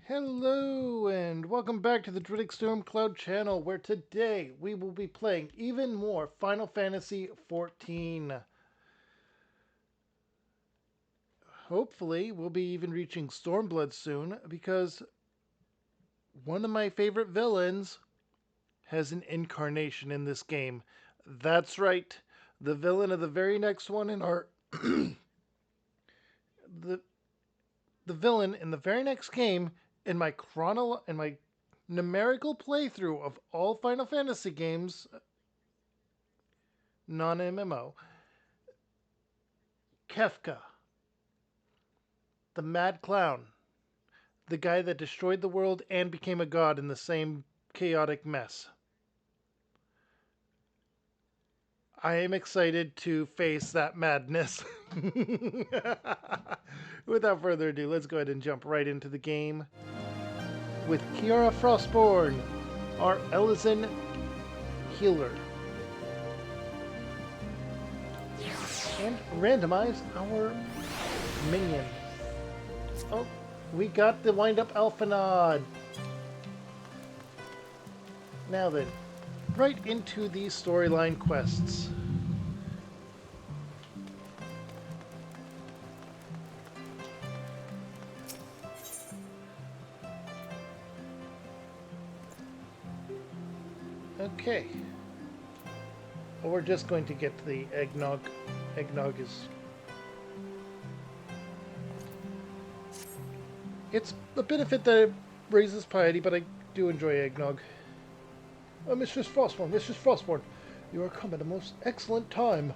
Hello and welcome back to the Druidic Stormcloud channel where today we will be playing even more Final Fantasy XIV. Hopefully we'll be even reaching Stormblood soon because one of my favorite villains has an incarnation in this game. That's right, the villain of the very next one in our the the villain in the very next game in my numerical playthrough of all Final Fantasy games, non-MMO, Kefka, the Mad Clown, the guy that destroyed the world and became a god in the same chaotic mess. I am excited to face that madness. Without further ado, let's go ahead and jump right into the game with Kiara Frostborn, our Elysian healer, and randomize our minion. Oh, we got the wind-up Alphanod. Now then, right into the storyline quests. Okay. Well, we're just going to get the eggnog. Eggnog is... It's a benefit that it raises piety, but I do enjoy eggnog. Mistress Frostborn, you are come at a most excellent time.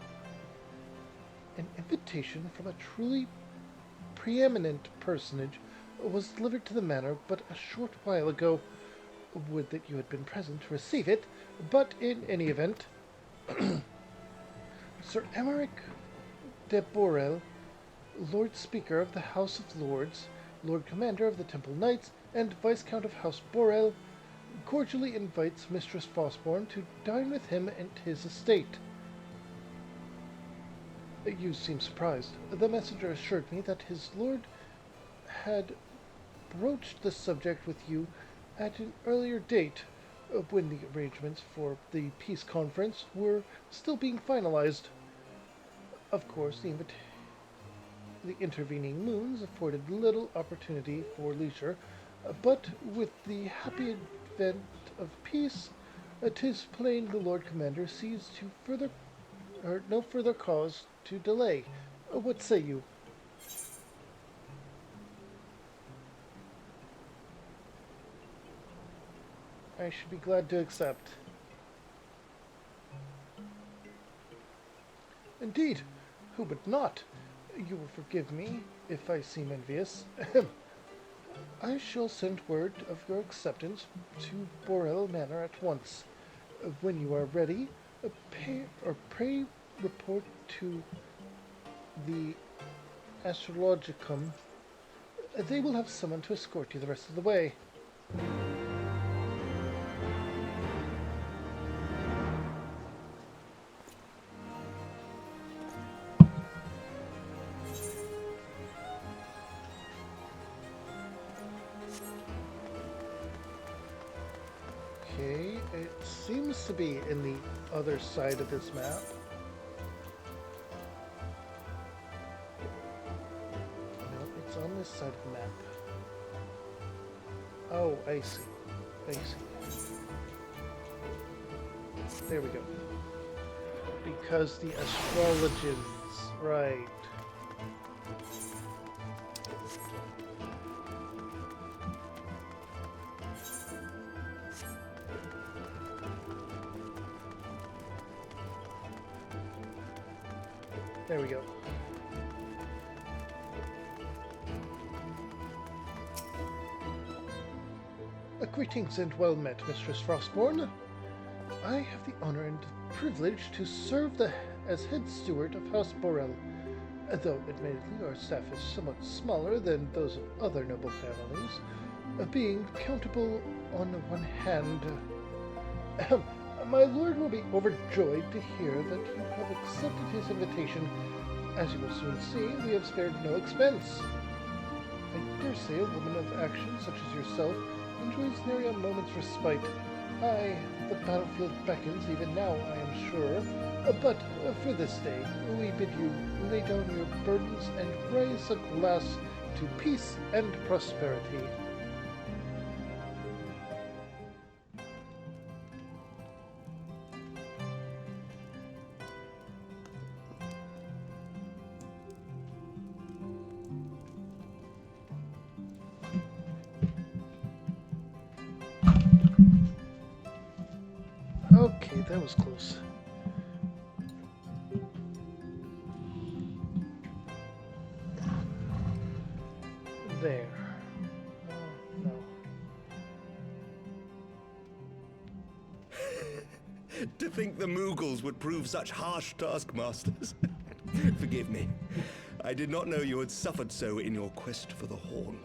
An invitation from a truly preeminent personage was delivered to the manor but a short while ago. Would that you had been present to receive it, but in any event, Sir Emeric de Borel, Lord Speaker of the House of Lords, Lord Commander of the Temple Knights, and Viscount of House Borel, cordially invites Mistress Frostborn to dine with him at his estate. You seem surprised. The messenger assured me that his lord had broached the subject with you at an earlier date, when the arrangements for the peace conference were still being finalized. Of course, the intervening moons afforded little opportunity for leisure, but with the happy advent of peace, 'tis plain the Lord Commander sees no further cause to delay. What say you? I should be glad to accept. Indeed, who would not? You will forgive me if I seem envious. I shall send word of your acceptance to Borel Manor at once. When you are ready, pray report to the Astrologicum. They will have someone to escort you the rest of the way. Okay, it seems to be in the other side of this map. No, it's on this side of the map. Oh, I see. I see. There we go. Because the astrologians, right. There we go. Greetings and well met, Mistress Frostborn. I have the honor and privilege to serve as head steward of House Borel. Though, admittedly, our staff is somewhat smaller than those of other noble families, being countable on one hand. My lord will be overjoyed to hear that you have accepted his invitation. As you will soon see, we have spared no expense. I dare say a woman of action such as yourself enjoys nary a moment's respite. Aye, the battlefield beckons even now, I am sure. But for this day, we bid you lay down your burdens and raise a glass to peace and prosperity. Okay, that was close. There. Oh, no. To think the Moogles would prove such harsh taskmasters. Forgive me. I did not know you had suffered so in your quest for the Horn.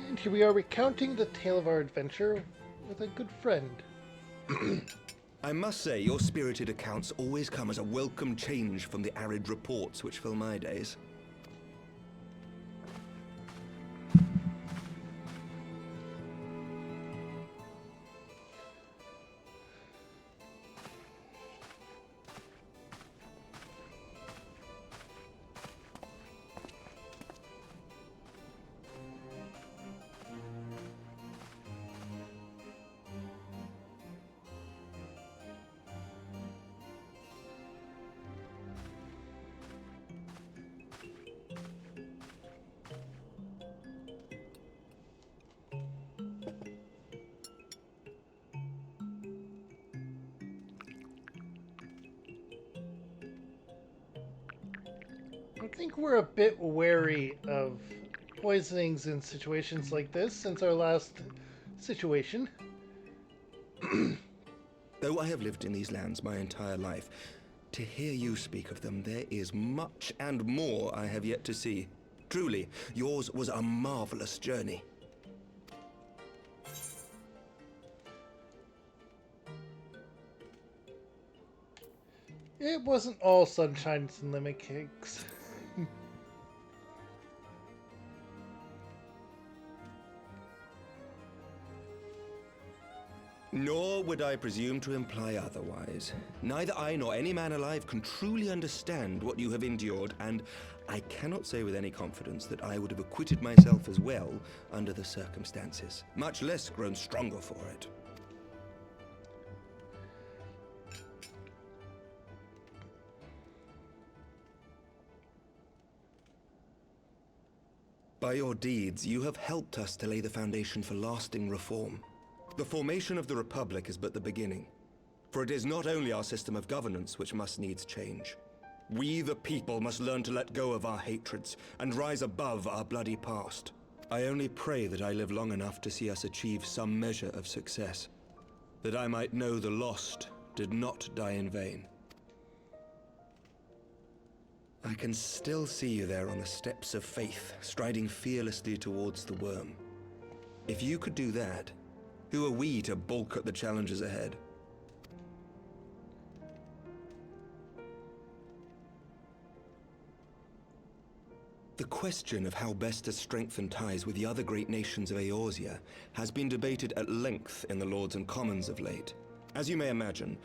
And here we are recounting the tale of our adventure with a good friend. I must say, your spirited accounts always come as a welcome change from the arid reports which fill my days. I think we're a bit wary of poisonings in situations like this since our last situation. Though I have lived in these lands my entire life, to hear you speak of them, there is much and more I have yet to see. Truly, yours was a marvelous journey. It wasn't all sunshines and lemon cakes. Nor would I presume to imply otherwise. Neither I nor any man alive can truly understand what you have endured, and I cannot say with any confidence that I would have acquitted myself as well under the circumstances, much less grown stronger for it. By your deeds, you have helped us to lay the foundation for lasting reform. The formation of the Republic is but the beginning, for it is not only our system of governance which must needs change. We, the people, must learn to let go of our hatreds and rise above our bloody past. I only pray that I live long enough to see us achieve some measure of success, that I might know the lost did not die in vain. I can still see you there on the steps of faith, striding fearlessly towards the worm. If you could do that, who are we to balk at the challenges ahead? The question of how best to strengthen ties with the other great nations of Eorzea has been debated at length in the Lords and Commons of late. As you may imagine,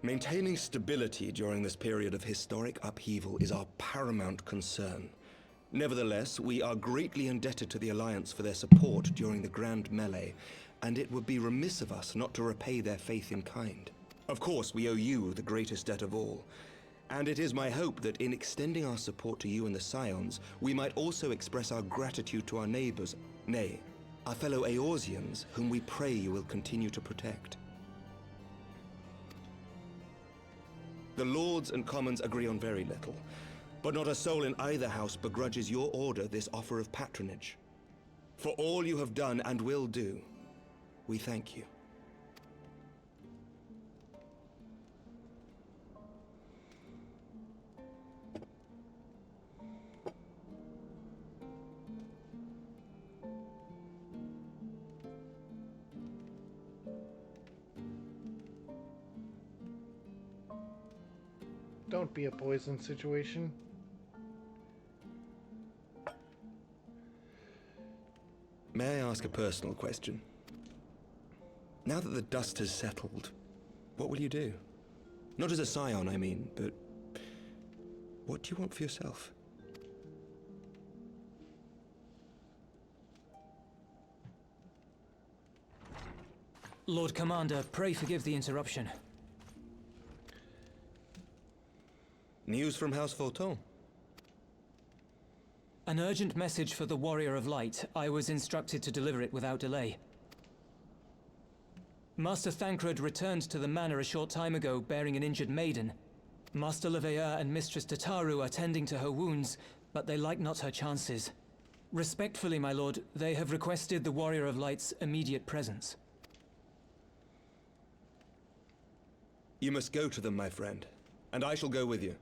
maintaining stability during this period of historic upheaval is our paramount concern. Nevertheless, we are greatly indebted to the Alliance for their support during the Grand Melee, and it would be remiss of us not to repay their faith in kind. Of course, we owe you the greatest debt of all, and it is my hope that in extending our support to you and the Scions, we might also express our gratitude to our neighbors, nay, our fellow Eorzeans, whom we pray you will continue to protect. The Lords and Commons agree on very little, but not a soul in either house begrudges your order this offer of patronage. For all you have done and will do, we thank you. Don't be a poison situation. May I ask a personal question? Now that the dust has settled, what will you do? Not as a scion, I mean, but what do you want for yourself? Lord Commander, pray forgive the interruption. News from House Fulton? An urgent message for the Warrior of Light. I was instructed to deliver it without delay. Master Thancred returned to the manor a short time ago, bearing an injured maiden. Master Leveilleur and Mistress Tataru are tending to her wounds, but they like not her chances. Respectfully, my lord, they have requested the Warrior of Light's immediate presence. You must go to them, my friend, and I shall go with you.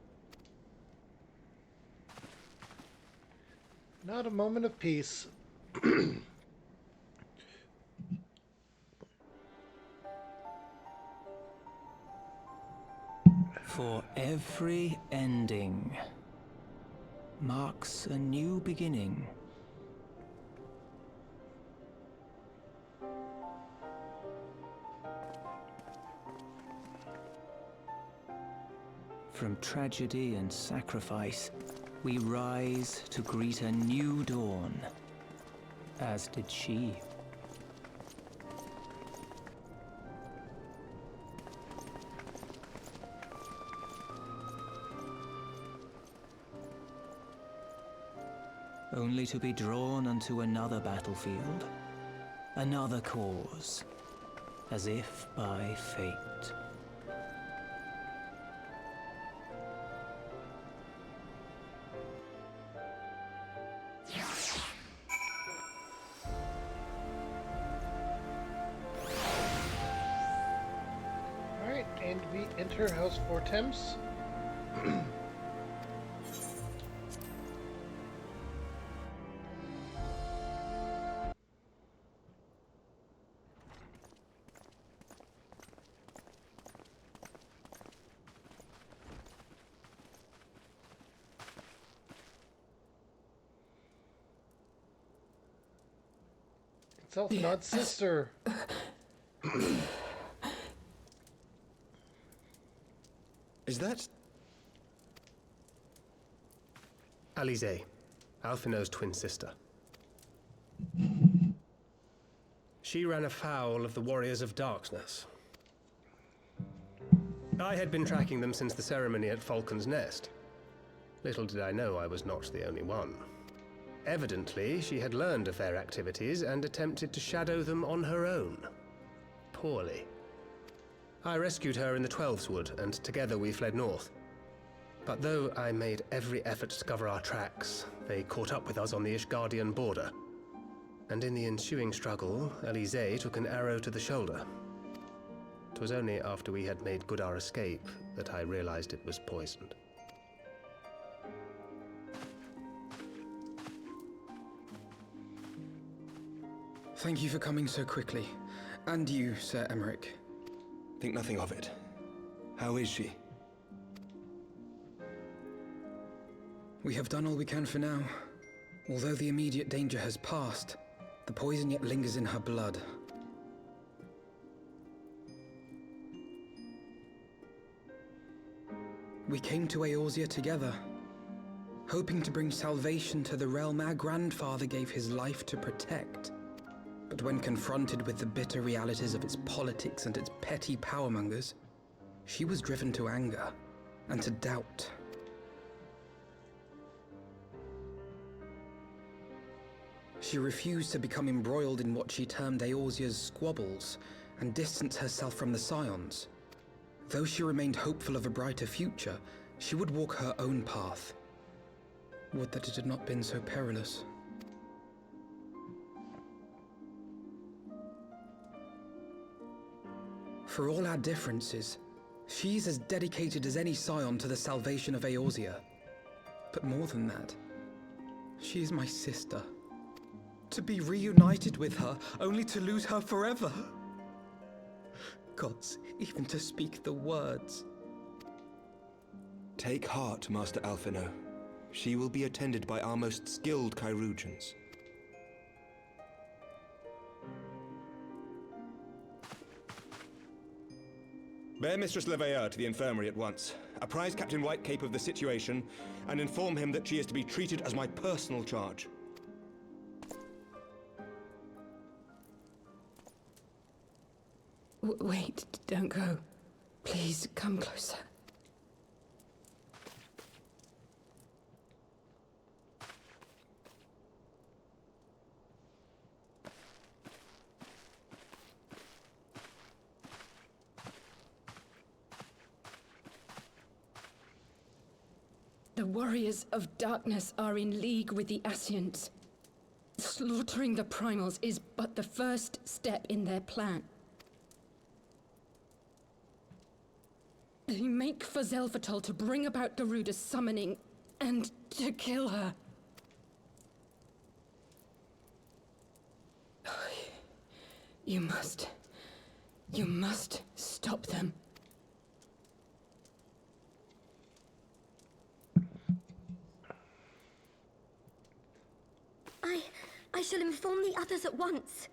Not a moment of peace. For every ending marks a new beginning. From tragedy and sacrifice, we rise to greet a new dawn, as did she. Only to be drawn unto another battlefield, another cause, as if by fate. Alright, and we enter House Fortemps. It's Elthanod's sister. Is that... Alisaie, Alphinaud's twin sister. She ran afoul of the Warriors of Darkness. I had been tracking them since the ceremony at Falcon's Nest. Little did I know I was not the only one. Evidently, she had learned of their activities and attempted to shadow them on her own. Poorly. I rescued her in the Twelveswood, and together we fled north. But though I made every effort to cover our tracks, they caught up with us on the Ishgardian border. And in the ensuing struggle, Alisaie took an arrow to the shoulder. It was only after we had made good our escape that I realized it was poisoned. Thank you for coming so quickly. And you, Sir Emmerich. Think nothing of it. How is she? We have done all we can for now. Although the immediate danger has passed, the poison yet lingers in her blood. We came to Eorzea together, hoping to bring salvation to the realm our grandfather gave his life to protect. But when confronted with the bitter realities of its politics and its petty powermongers, she was driven to anger and to doubt. She refused to become embroiled in what she termed Eorzea's squabbles and distance herself from the Scions. Though she remained hopeful of a brighter future, she would walk her own path. Would that it had not been so perilous. For all our differences, she's as dedicated as any Scion to the salvation of Eorzea. But more than that, she is my sister. To be reunited with her, only to lose her forever. Gods, even to speak the words. Take heart, Master Alphino. She will be attended by our most skilled Chirurgeons. Bear Mistress Leveilleur to the infirmary at once. Apprise Captain Whitecape of the situation, and inform him that she is to be treated as my personal charge. Wait, don't go. Please, come closer. The warriors of darkness are in league with the Ascians. Slaughtering the primals is but the first step in their plan. They make for Xelphatol to bring about Garuda's summoning and to kill her. You must stop them. I shall inform the others at once.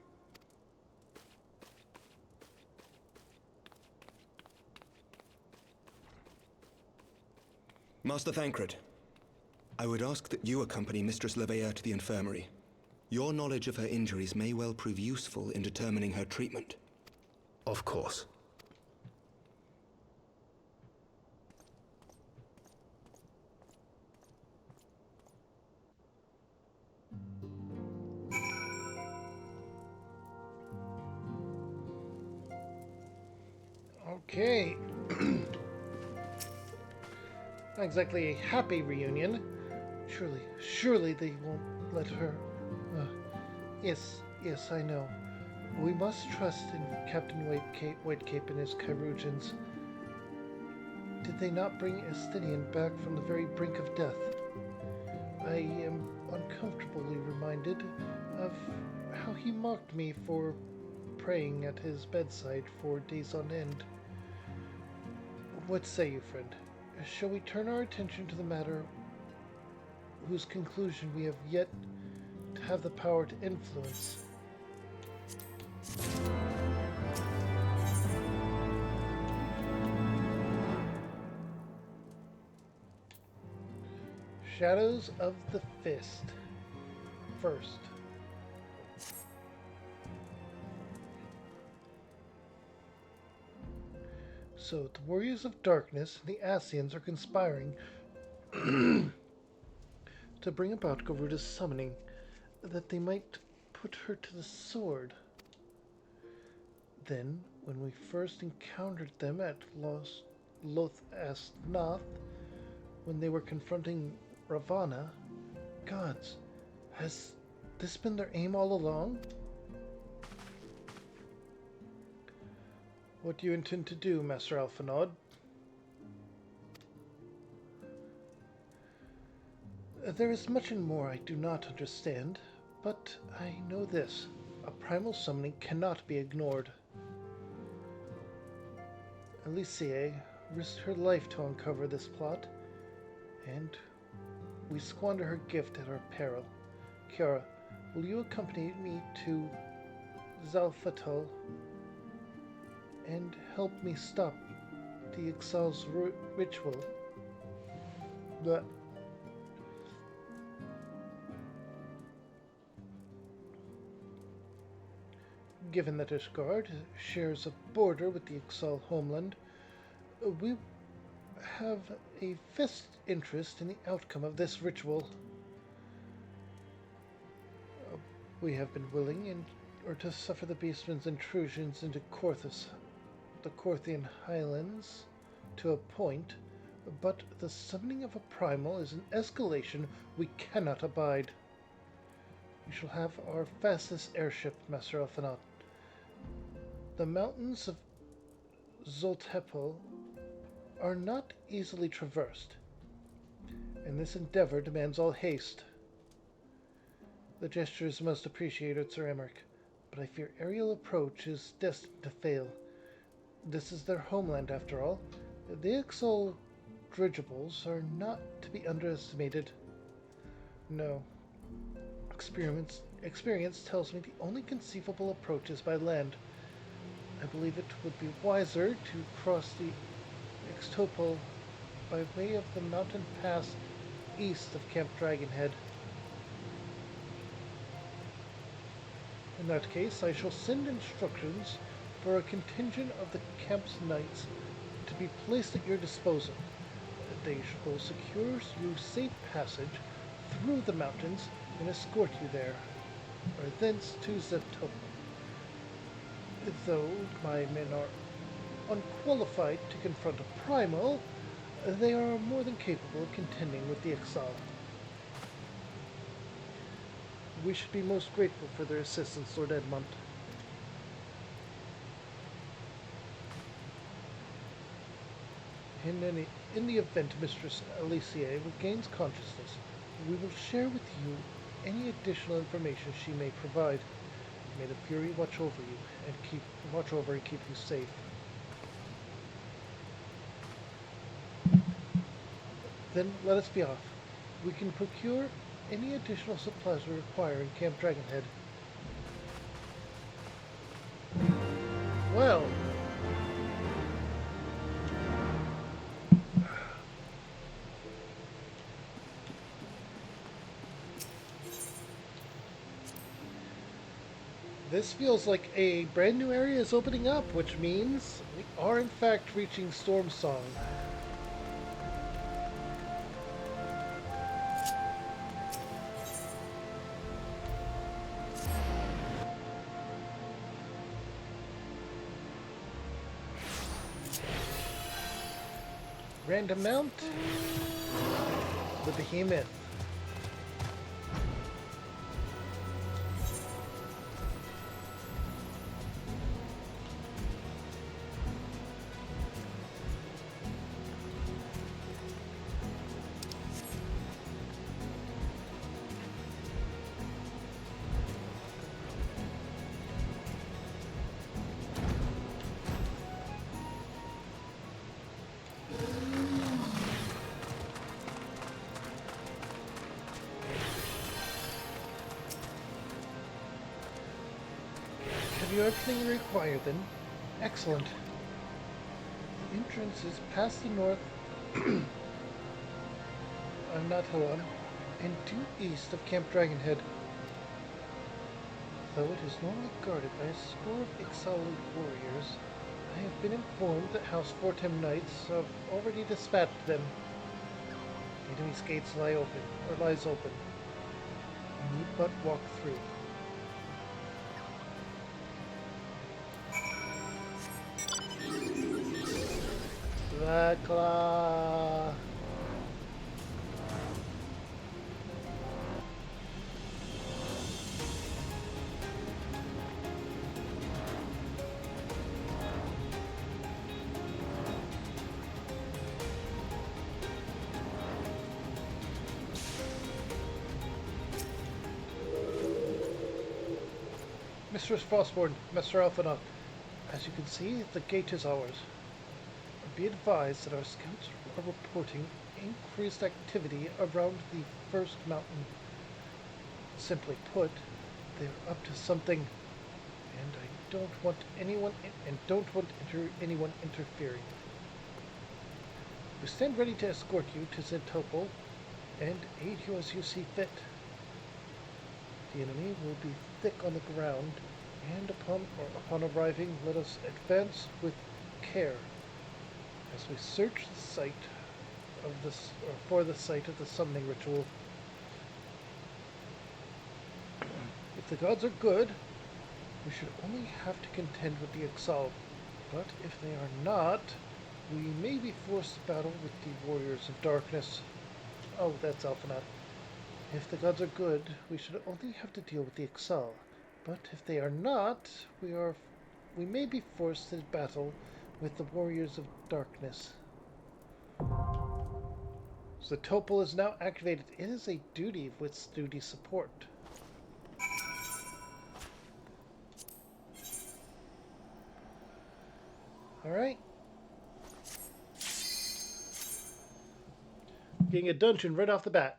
Master Thancred, I would ask that you accompany Mistress Leveilleur to the infirmary. Your knowledge of her injuries may well prove useful in determining her treatment. Of course. Okay. Not exactly a happy reunion. Surely they won't let her... Yes, I know. We must trust in Captain Whitecape and his Chirurgeons. Did they not bring Estinian back from the very brink of death? I am uncomfortably reminded of how he mocked me for praying at his bedside for days on end. What say you, friend? Shall we turn our attention to the matter whose conclusion we have yet to have the power to influence? Shadows of the Fist. First. So, the Warriors of Darkness and the Ascians are conspiring to bring about Garuda's summoning, that they might put her to the sword. Then, when we first encountered them at Loth Nath, when they were confronting Ravana, gods, has this been their aim all along? What do you intend to do, Master Alphinaud? There is much and more I do not understand, but I know this. A primal summoning cannot be ignored. Alicia risked her life to uncover this plot, and we squander her gift at our peril. Kiara, will you accompany me to Xelphatol and help me stop the Exile's ritual? But given that Ishgard shares a border with the Exile homeland, we have a vested interest in the outcome of this ritual. We have been willing to suffer the Beastman's intrusions into Korthus, the Korthian Highlands, to a point, but the summoning of a primal is an escalation we cannot abide. We shall have our fastest airship, Master Alphinaud. The mountains of Zoltepel are not easily traversed, and this endeavor demands all haste. The gesture is most appreciated, Sir Emmerich, but I fear aerial approach is destined to fail. This is their homeland, after all. The Exile dirigibles are not to be underestimated. No. Experience tells me the only conceivable approach is by land. I believe it would be wiser to cross the Ixtopol by way of the mountain pass east of Camp Dragonhead. In that case, I shall send instructions for a contingent of the camp's knights to be placed at your disposal. They will secure you safe passage through the mountains and escort you there, or thence to Zeptopol. Though my men are unqualified to confront a primal, they are more than capable of contending with the Exile. We should be most grateful for their assistance, Lord Edmund. In the event Mistress Alicia regains consciousness, we will share with you any additional information she may provide. May the Fury watch over you and keep you safe. Then let us be off. We can procure any additional supplies we require in Camp Dragonhead. Well, this feels like a brand new area is opening up, which means we are in fact reaching Stormsong. Random mount, the Behemoth. Have you everything you require then? Excellent. The entrance is past the north of Nathalan and due east of Camp Dragonhead. Though it is normally guarded by a score of Ixalan warriors, I have been informed that House Fortem Knights have already dispatched them. The enemy's gates lies open. You need but walk through. Vakla. Mistress Frostborn, Master Alphinaud, as you can see, the gate is ours. Be advised that our scouts are reporting increased activity around the first mountain. Simply put, they're up to something, and I don't want anyone interfering. We stand ready to escort you to Zentopol and aid you as you see fit. The enemy will be thick on the ground, and upon arriving, let us advance with care as we search the site of for the site of the summoning ritual. If the gods are good, we should only have to contend with the Exalt, but if they are not, we may be forced to battle with the Warriors of Darkness. Oh, that's Alphinaud. If the gods are good, we should only have to deal with the Exalt, but if they are not, we may be forced to battle with the Warriors of Darkness. So the Topol is now activated. It is a duty with duty support. Alright. Getting a dungeon right off the bat.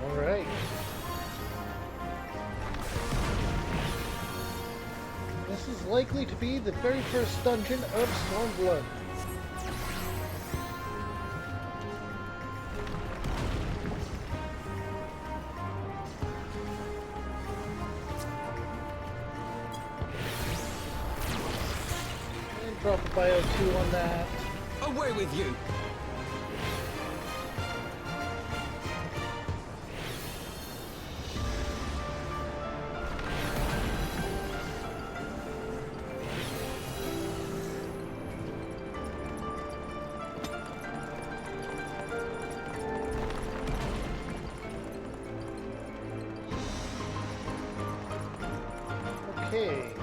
Alright. This is likely to be the very first dungeon of Stormblood. And drop a Bio 2 on that. Away with you! Okay.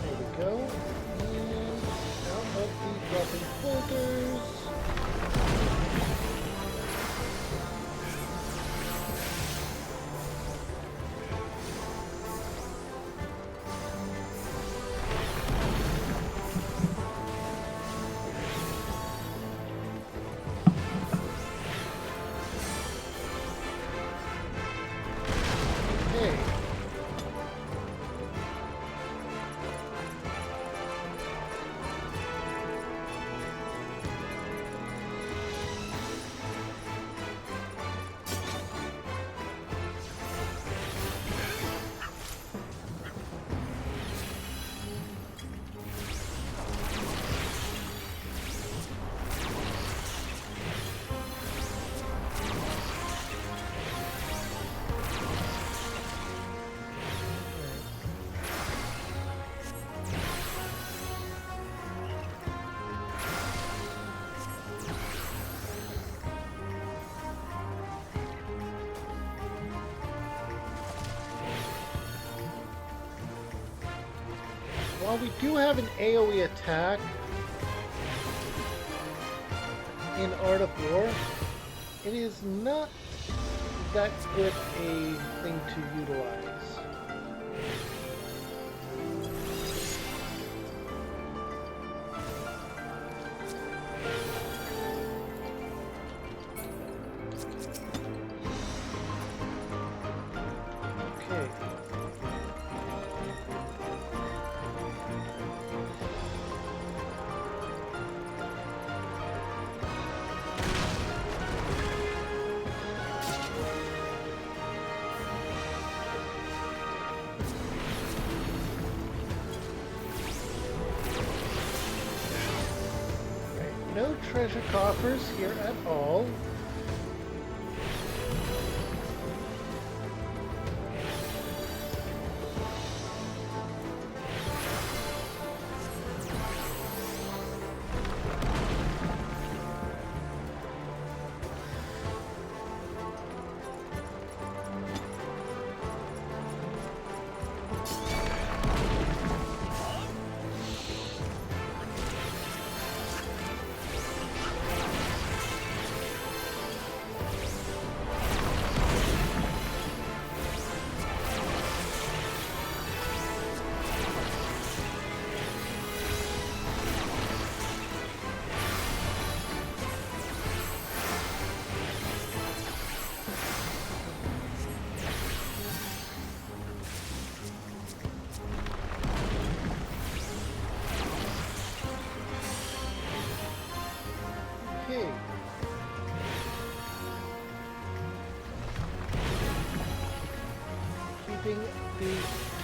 There we go. And out of the dropping folders. Okay. While we do have an AoE attack in Art of War, it is not that good a thing to utilize. Okay. No treasure coffers here at all.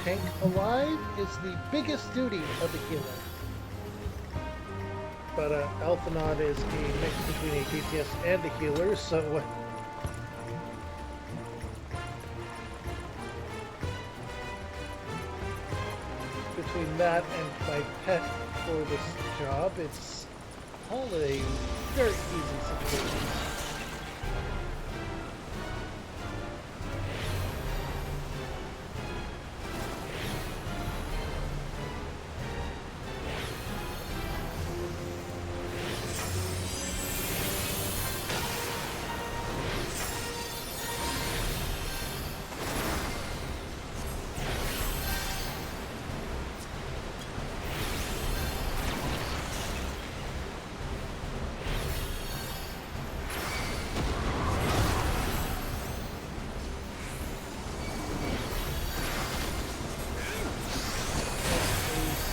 tank alive is the biggest duty of a healer. But Alphinaud is a mix between a DPS and a healer, so between that and my pet for this job, it's all a very easy situation.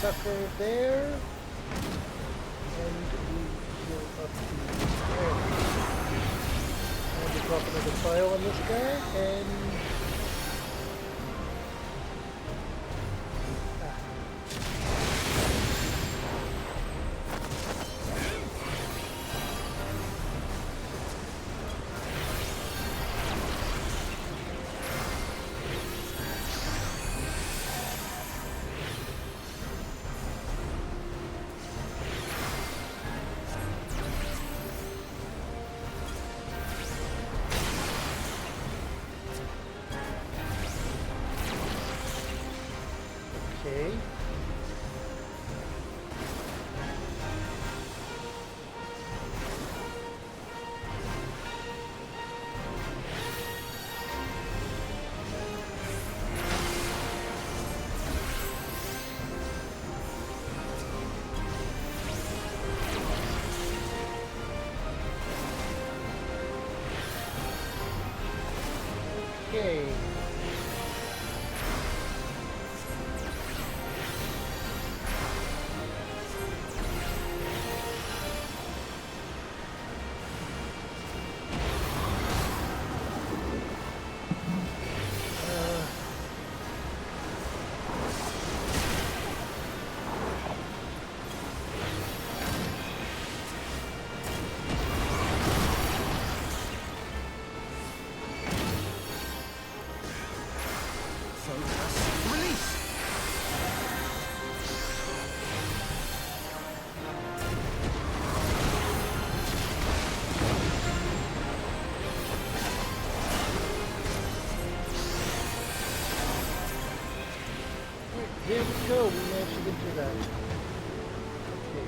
Sucker there, and we heal up to there. And we drop another file on this guy, and okay. Okay. There we go, we managed to get through that. Okay,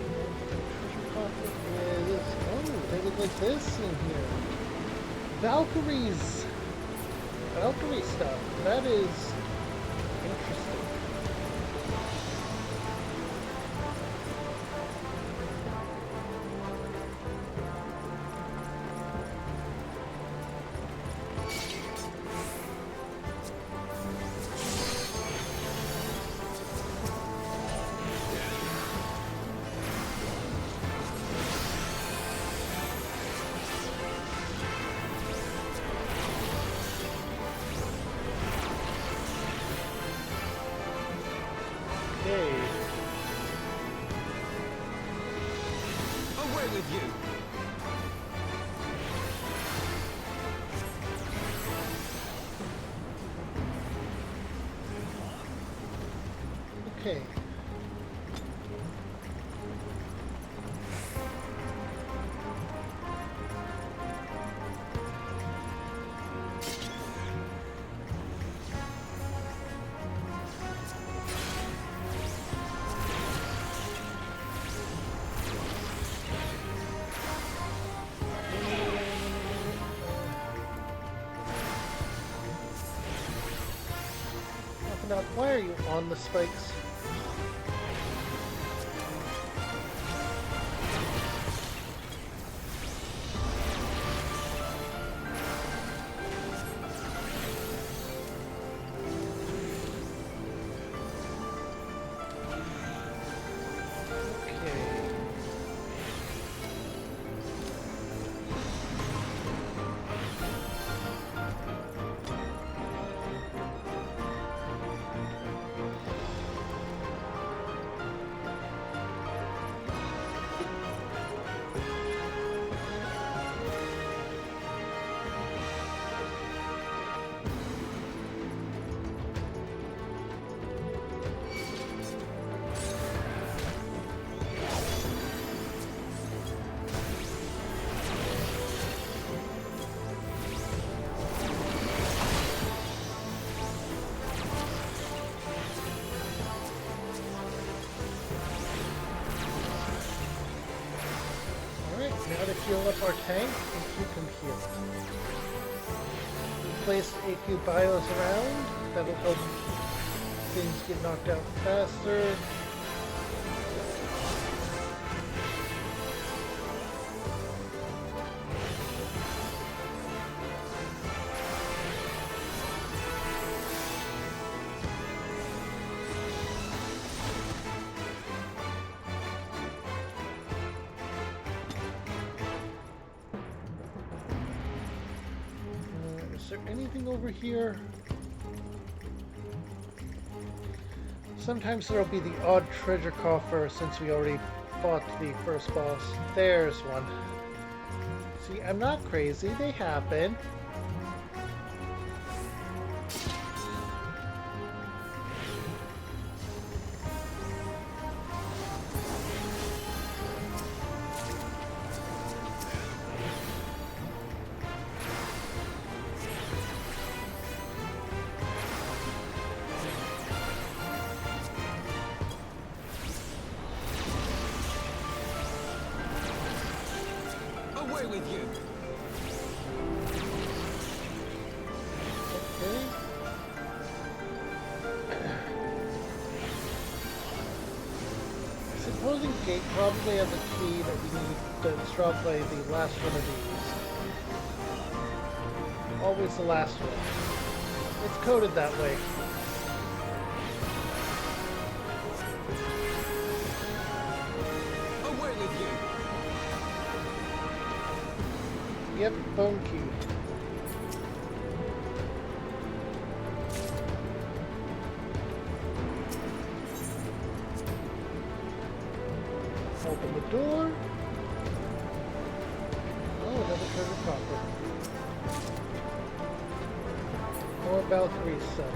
treasure pocket is... Oh, they look like this in here. Valkyries! Valkyrie stuff. That is interesting. Okay. Away with you! Okay. Now, why are you on the spikes? Okay. heal up our tank and keep him healed. Place a few bios around. That'll help things get knocked out faster. Is there anything over here? Sometimes there'll be the odd treasure coffer since we already fought the first boss. There's one. See, I'm not crazy. They happen. Away with you! Okay. Supposing Gate probably has a key that we need to drop by the last one of these. Always the last one. It's coded that way. Away with you! Yep, bone key. Open the door. Oh, another treasure coffer. More Valkyrie stuff.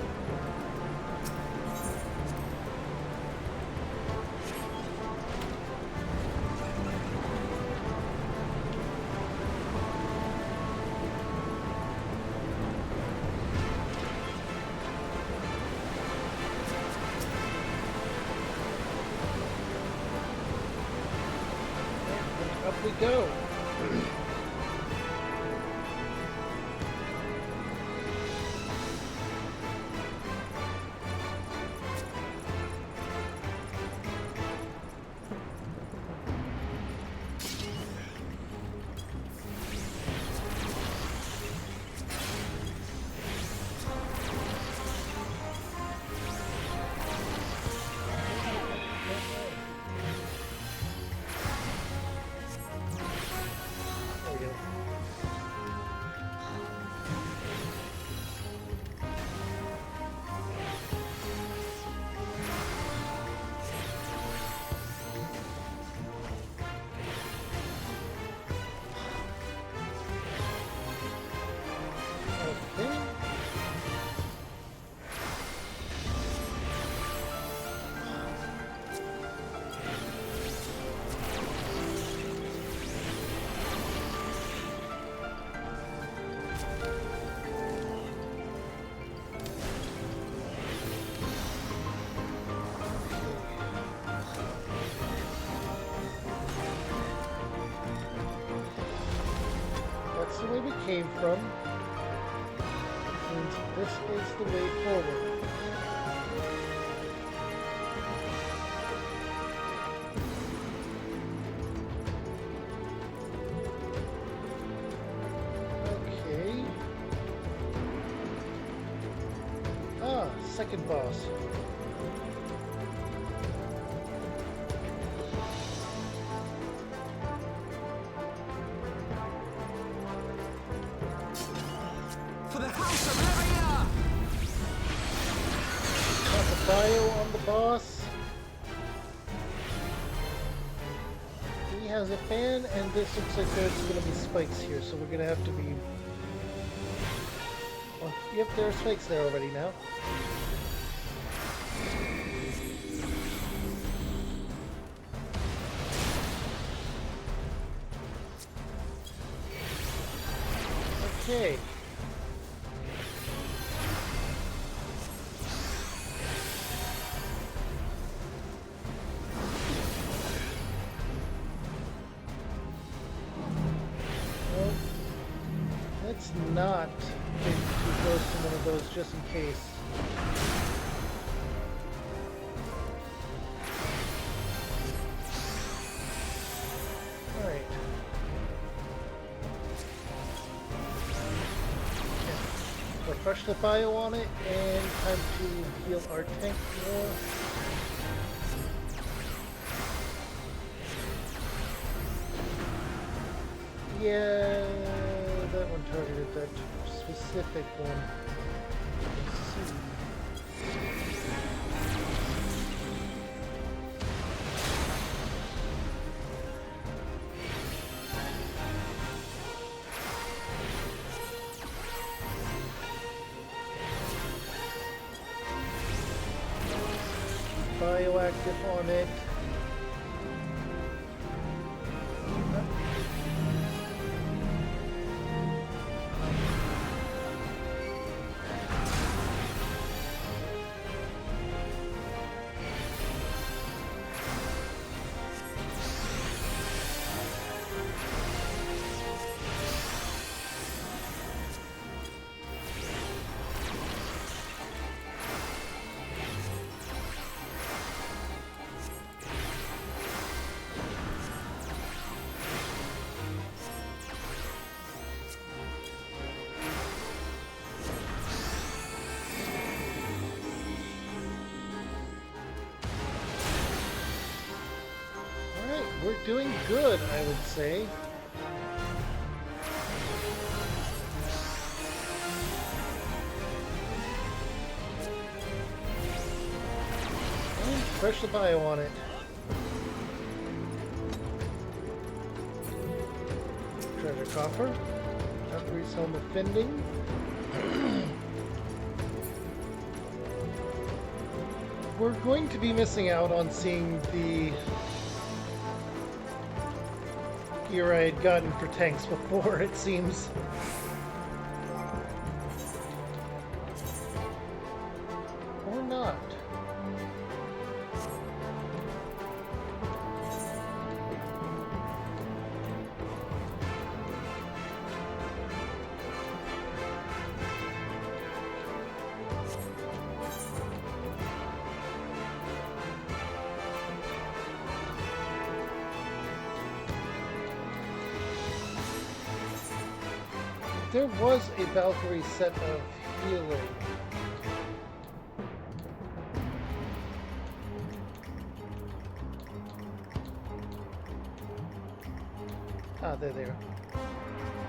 Up we go. There we go. Okay. That's the way we came from. And this is the way forward. Okay. Ah, second boss. For the House of Levia! Got the bio on the boss. He has a fan, and this looks like there's going to be spikes here, so we're going to have to be... Well, yep, there are spikes there already now. Okay. just in case. Alright. Yeah. Refresh the bio on it, and time to heal our tank more. Yeah, that one targeted that specific one. Let's see. Bioactive on it. We're doing good, I would say. And fresh the bio on it. Treasure coffer. Valkyrie's Helm of Fending. We're going to be missing out on seeing the gear I had gotten for tanks before, it seems. Or not. There was a Valkyrie set of healing. Ah, they're there.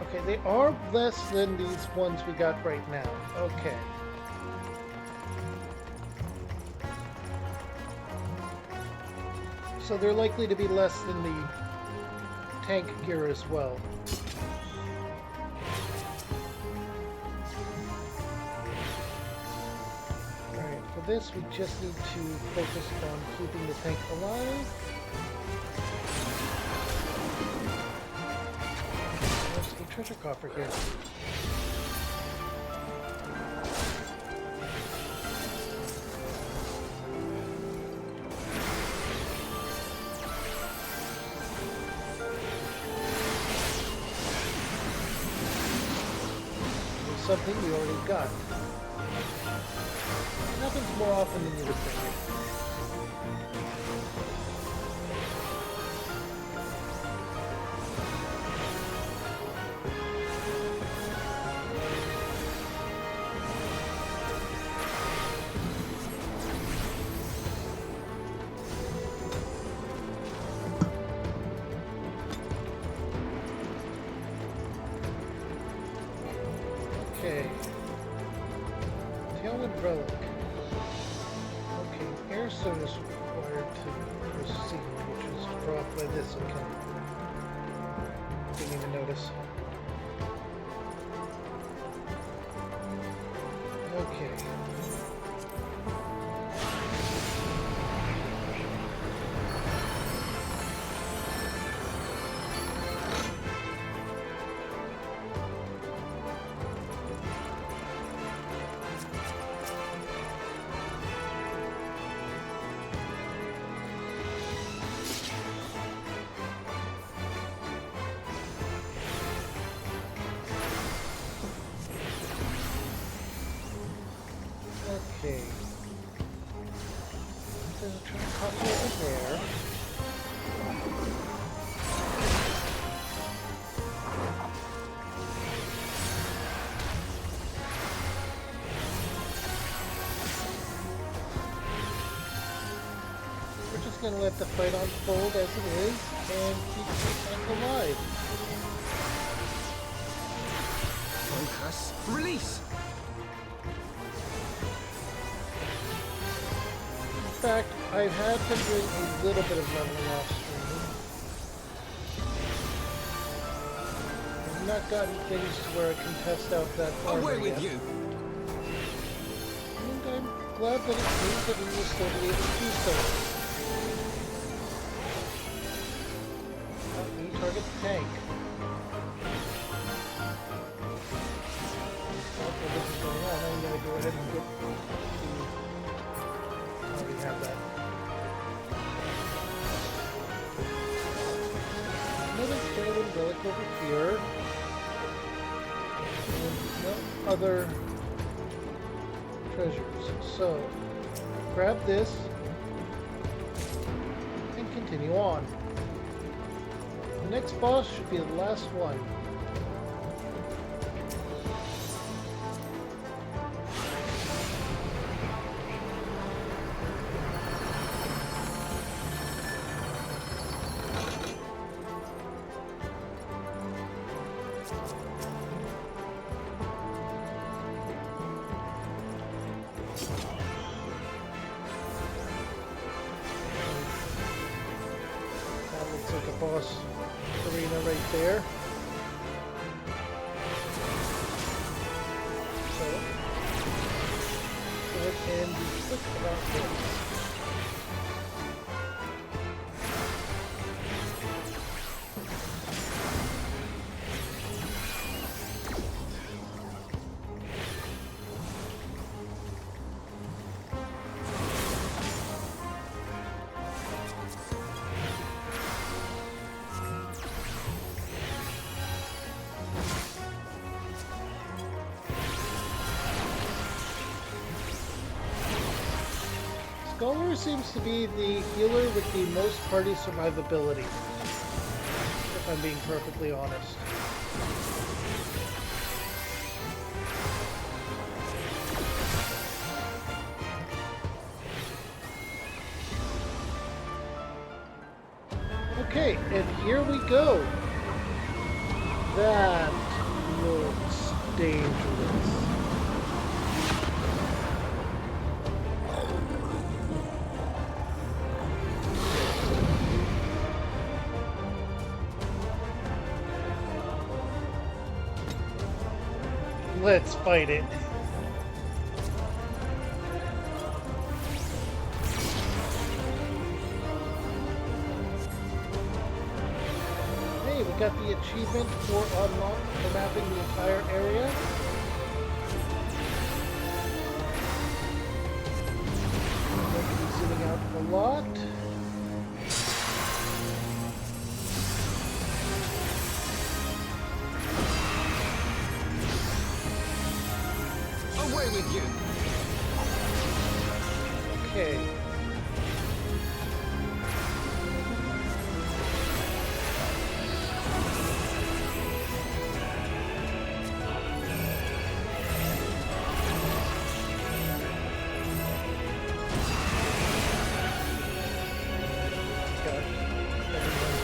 Okay, they are less than these ones we got right now. Okay. So they're likely to be less than the tank gear as well. This, we just need to focus on keeping the tank alive. There's a treasure coffer here. There's something we already got. Happens more often than you would think. Okay. Tailwind Relic. Air Stone is required to proceed, which is brought by this account. Didn't even notice. Okay. There's a train copy over there. We're just gonna let the fight unfold as it is and keep the tank alive. Focus. Release! In fact, I have been doing a little bit of leveling off stream. I've not gotten things to where I can test out that armor Away with yet. you! And I'm glad that it seems that we will still be able to do so. Help me target the tank. Well, while this is going on, I'm going to go ahead and get the... I already have that. Another Genuine Relic over here. And no other treasures. So, grab this and continue on. The next boss should be the last one. That looks like a boss arena right there. So, go ahead and be quick about this. Scholar seems to be the healer with the most party survivability, if I'm being perfectly honest. Okay, and here we go. That looks dangerous. Let's fight it. Hey, we got the achievement for mapping the entire area. I'm going to be zooming out a lot. Away with you! Okay. Got everyone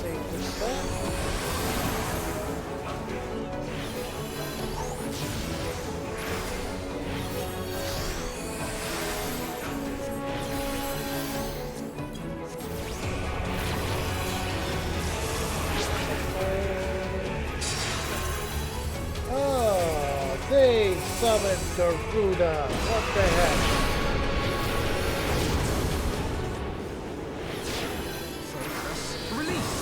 save this stuff. Oh, they summoned Garuda. What the heck? Focus. Release!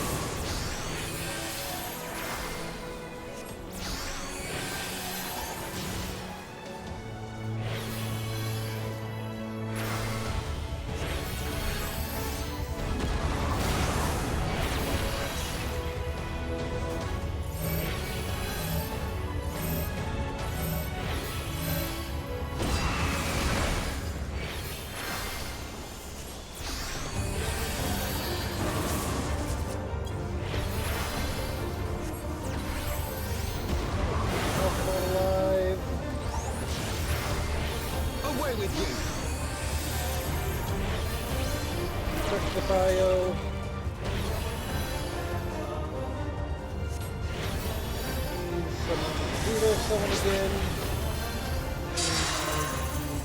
with you. Touch the bio. Summon again.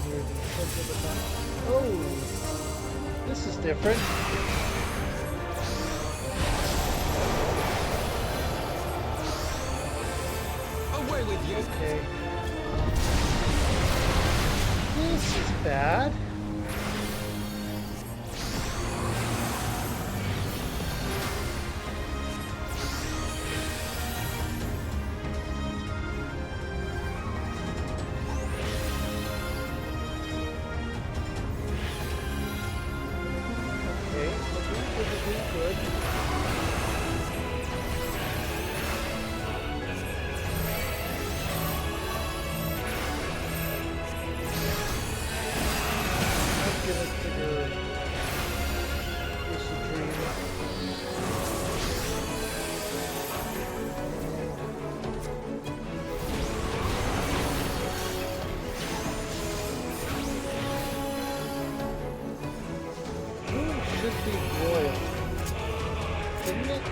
Near the center of the map. Oh, this is different. Away with you. Okay. This is bad. Good. Let's get a bigger lucid dream. Should be royal. Isn't it?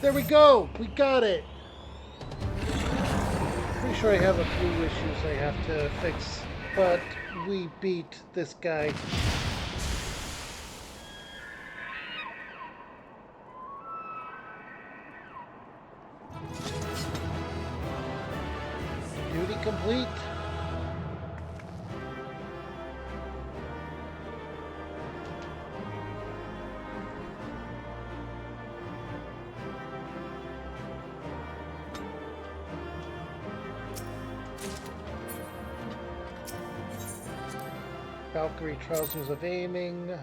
There we go! We got it! Pretty sure I have a few issues I have to fix, but we beat this guy. Duty complete. Valkyrie trousers of aiming.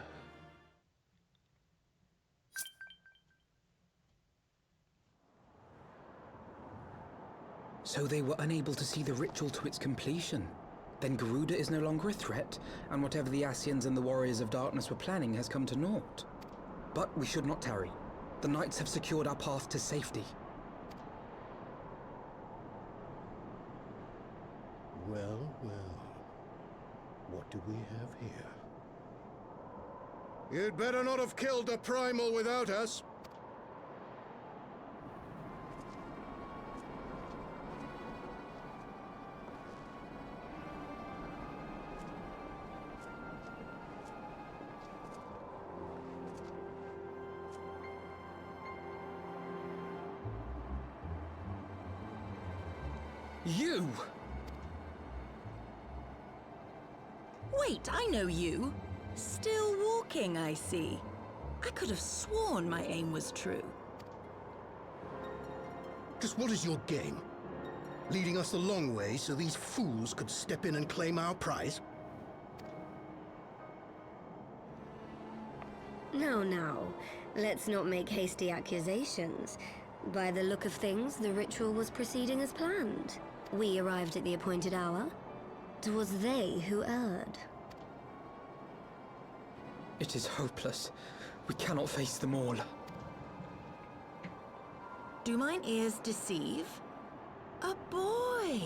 So they were unable to see the ritual to its completion. Then Garuda is no longer a threat, and whatever the Ascians and the Warriors of Darkness were planning has come to naught. But we should not tarry. The Knights have secured our path to safety. Well, well. What do we have here? You'd better not have killed the Primal without us. You! Wait, I know you. Still walking, I see. I could have sworn my aim was true. Just what is your game? Leading us the long way so these fools could step in and claim our prize? Now, let's not make hasty accusations. By the look of things, the ritual was proceeding as planned. We arrived at the appointed hour. 'Twas they who erred. It is hopeless. We cannot face them all. Do mine ears deceive? A boy!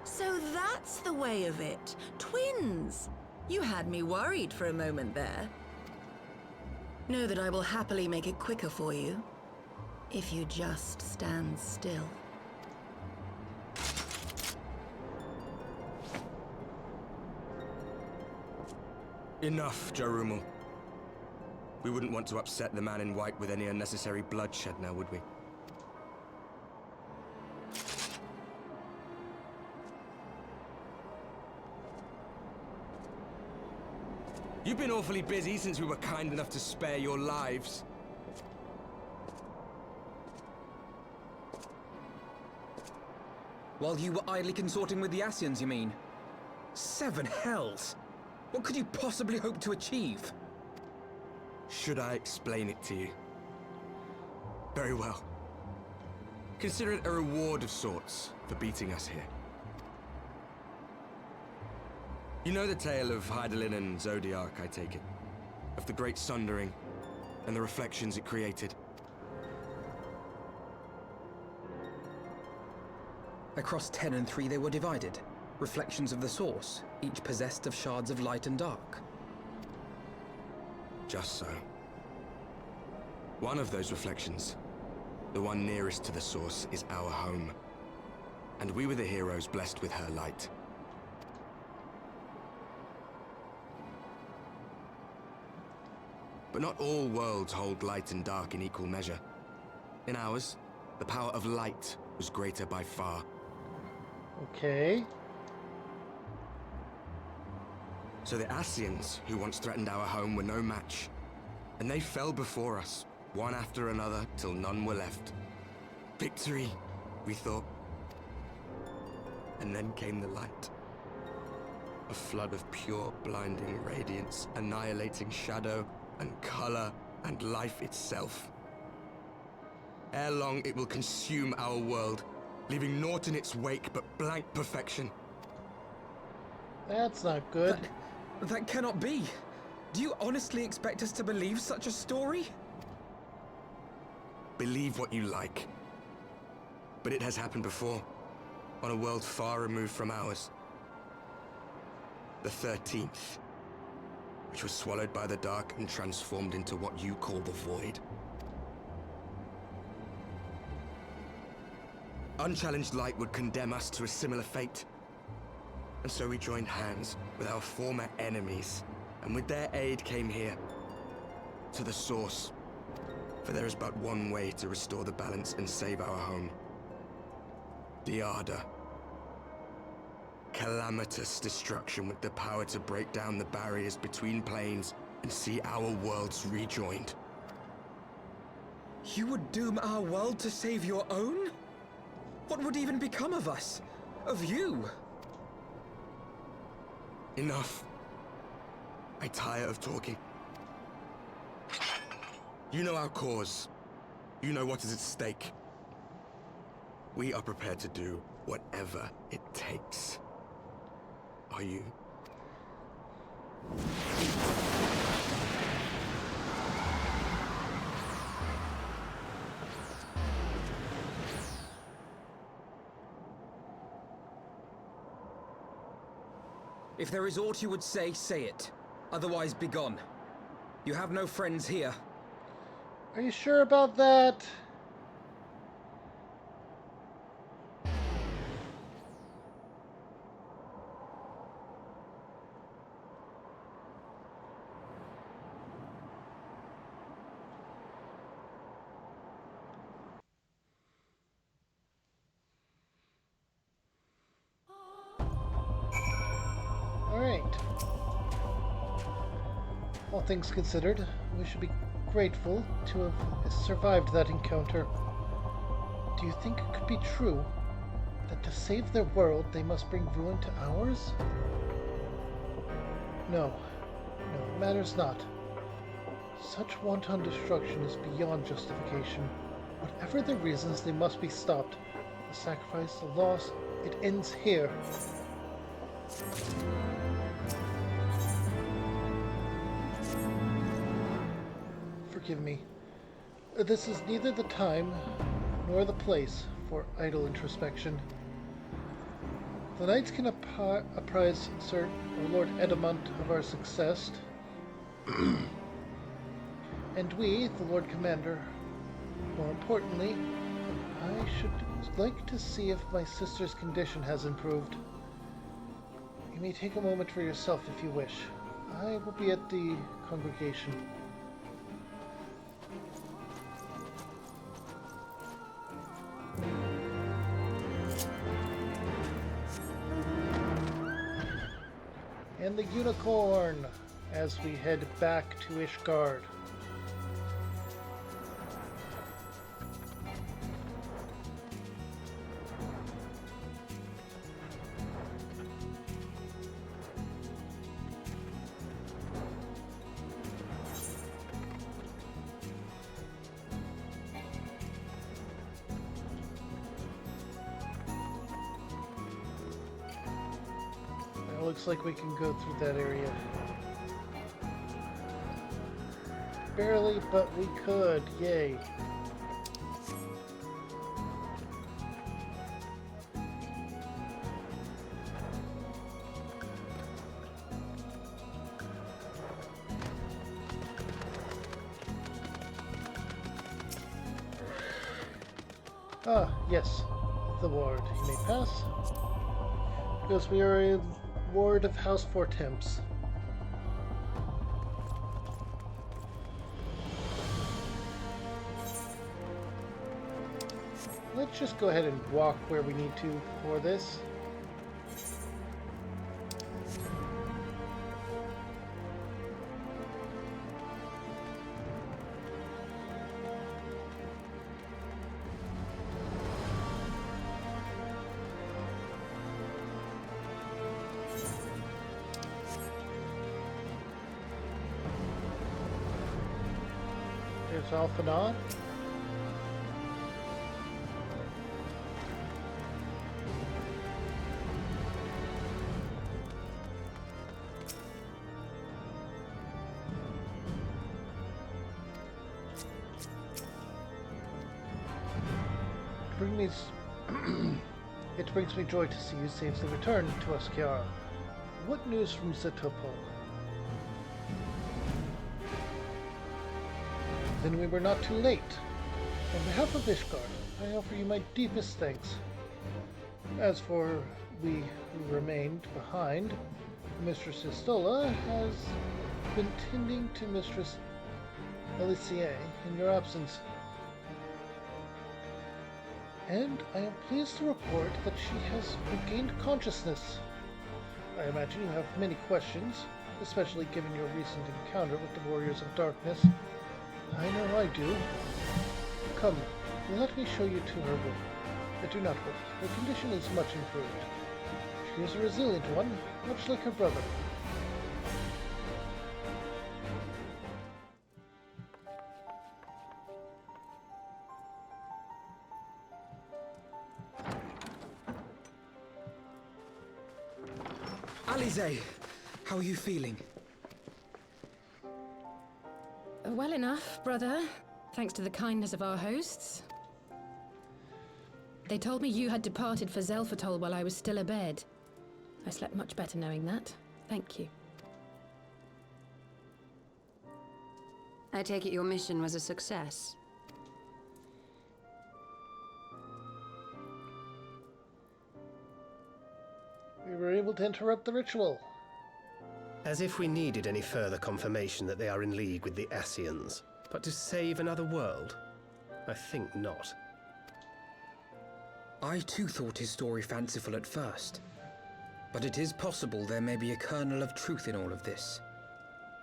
So that's the way of it. Twins! You had me worried for a moment there. Know that I will happily make it quicker for you, if you just stand still. Enough, Jarumul. We wouldn't want to upset the man in white with any unnecessary bloodshed now, would we? You've been awfully busy since we were kind enough to spare your lives. While you were idly consorting with the Ascians, you mean? 7 hells! What could you possibly hope to achieve? Should I explain it to you? Very well. Consider it a reward of sorts for beating us here. You know the tale of Hydaelyn and Zodiark, I take it? Of the Great Sundering and the reflections it created? Across 10 and 3 they were divided. Reflections of the source, each possessed of shards of light and dark. Just so. One of those reflections, the one nearest to the source, is our home. And we were the heroes blessed with her light. But not all worlds hold light and dark in equal measure. In ours, the power of light was greater by far. Okay. So the Ascians, who once threatened our home, were no match. And they fell before us, one after another, till none were left. Victory, we thought. And then came the light. A flood of pure, blinding radiance, annihilating shadow and color and life itself. Ere long, it will consume our world, leaving naught in its wake but blank perfection. That's not good. That cannot be. Do you honestly expect us to believe such a story? Believe what you like. But it has happened before, on a world far removed from ours. The 13th, which was swallowed by the dark and transformed into what you call the Void. Unchallenged light would condemn us to a similar fate. And so we joined hands with our former enemies, and with their aid came here, to the source. For there is but one way to restore the balance and save our home. The Ardor. Calamitous destruction with the power to break down the barriers between planes and see our worlds rejoined. You would doom our world to save your own? What would even become of us? Of you? Enough. I tire of talking. You know our cause. You know what is at stake. We are prepared to do whatever it takes. Are you? If there is aught you would say, say it. Otherwise, begone. You have no friends here. Are you sure about that? All things considered, we should be grateful to have survived that encounter. Do you think it could be true that to save their world they must bring ruin to ours? No, it matters not. Such wanton destruction is beyond justification. Whatever the reasons, they must be stopped. The sacrifice, the loss, it ends here. Forgive me. This is neither the time nor the place for idle introspection. The knights can apprise Sir Lord Edamont of our success, and we, the Lord Commander, more importantly, I should like to see if my sister's condition has improved. You may take a moment for yourself if you wish. I will be at the congregation. And the unicorn as we head back to Ishgard. looks like we can go through that area. Barely, but we could. Yay. Ah, yes. The ward. You may pass. Because we are a ward of House Fortemps. Let's just go ahead and walk where we need to for this. There's Alphanod. It brings me joy to see you safely returned to us, Kiara. What news from Zetopo? Then we were not too late. On behalf of Ishgard, I offer you my deepest thanks. As for we who remained behind, Mistress Istola has been tending to Mistress Alicia in your absence. And I am pleased to report that she has regained consciousness. I imagine you have many questions, especially given your recent encounter with the Warriors of Darkness. I know I do. Come, let me show you to her room. But do not worry, her condition is much improved. She is a resilient one, much like her brother. Alize, how are you feeling? Well enough, brother. Thanks to the kindness of our hosts. They told me you had departed for Zelfatol while I was still abed. I slept much better knowing that. Thank you. I take it your mission was a success. We were able to interrupt the ritual. As if we needed any further confirmation that they are in league with the Ascians. But to save another world? I think not. I too thought his story fanciful at first. But it is possible there may be a kernel of truth in all of this.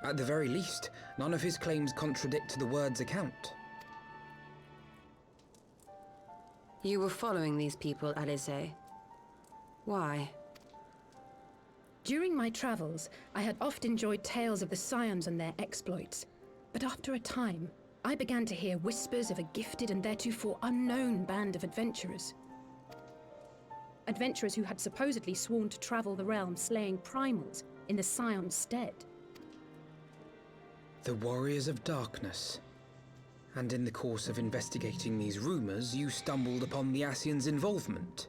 At the very least, none of his claims contradict the word's account. You were following these people, Alize. Why? During my travels, I had oft enjoyed tales of the Scions and their exploits. But after a time, I began to hear whispers of a gifted and theretofore unknown band of adventurers. Adventurers who had supposedly sworn to travel the realm slaying primals in the Scion's stead. The Warriors of Darkness. And in the course of investigating these rumors, you stumbled upon the Ascians' involvement.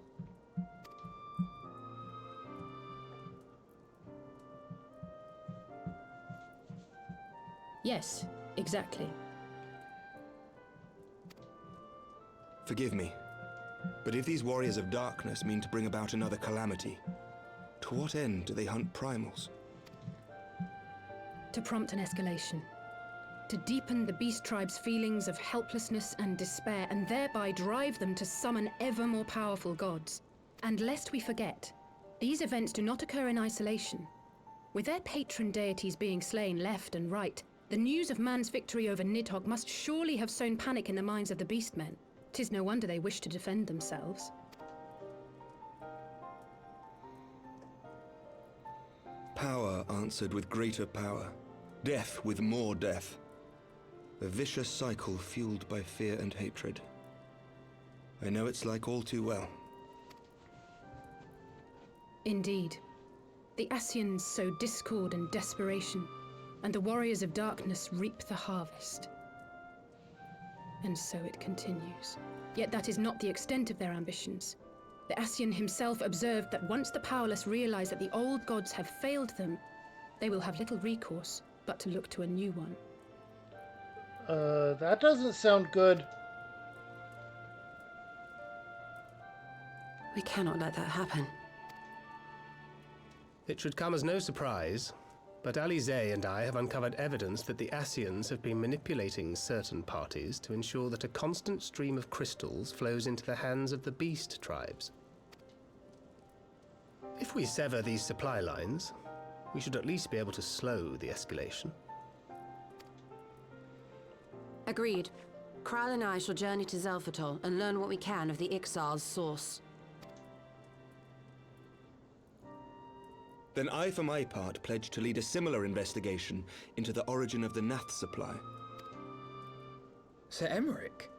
Yes, exactly. Forgive me, but if these Warriors of Darkness mean to bring about another calamity, to what end do they hunt primals? To prompt an escalation. To deepen the Beast Tribe's feelings of helplessness and despair, and thereby drive them to summon ever more powerful gods. And lest we forget, these events do not occur in isolation. With their patron deities being slain left and right, the news of man's victory over Nidhogg must surely have sown panic in the minds of the Beastmen. 'Tis no wonder they wish to defend themselves. Power answered with greater power, death with more death. A vicious cycle fueled by fear and hatred. I know it's like all too well. Indeed. The Ascians sow discord and desperation, and the warriors of darkness reap the harvest. And so it continues. Yet that is not the extent of their ambitions. The Ascian himself observed that once the powerless realize that the old gods have failed them, they will have little recourse but to look to a new one. That doesn't sound good. We cannot let that happen. It should come as no surprise, but Alize and I have uncovered evidence that the Ascians have been manipulating certain parties to ensure that a constant stream of crystals flows into the hands of the beast tribes. If we sever these supply lines, we should at least be able to slow the escalation. Agreed. Kral and I shall journey to Zelphatol and learn what we can of the Ixal's source. Then I, for my part, pledge to lead a similar investigation into the origin of the Nath supply. Sir Emmerich?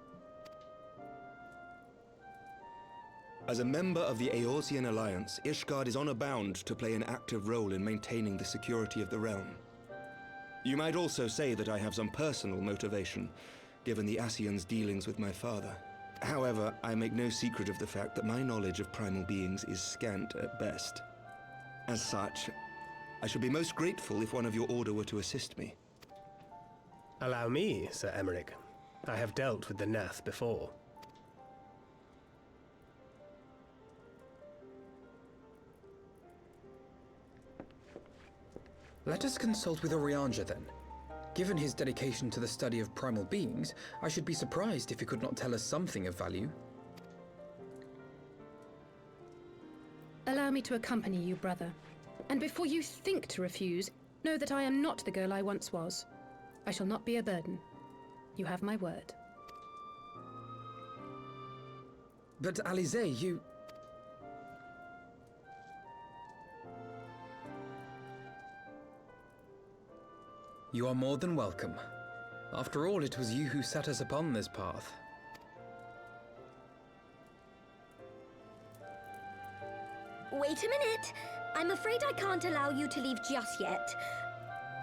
As a member of the Eorzean Alliance, Ishgard is honor-bound to play an active role in maintaining the security of the realm. You might also say that I have some personal motivation, given the Ascians' dealings with my father. However, I make no secret of the fact that my knowledge of primal beings is scant at best. As such, I should be most grateful if one of your order were to assist me. Allow me, Sir Emmerich. I have dealt with the Nath before. Let us consult with Orianja then. Given his dedication to the study of primal beings, I should be surprised if he could not tell us something of value. Allow me to accompany you, brother. And before you think to refuse, know that I am not the girl I once was. I shall not be a burden. You have my word. But Alize, you... You are more than welcome. After all, it was you who set us upon this path. Wait a minute! I'm afraid I can't allow you to leave just yet.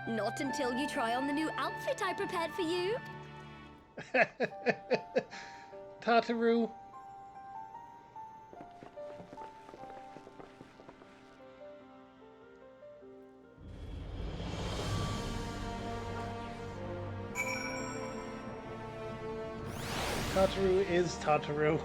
Not until you try on the new outfit I prepared for you. Tataru. Tataru is Tataru.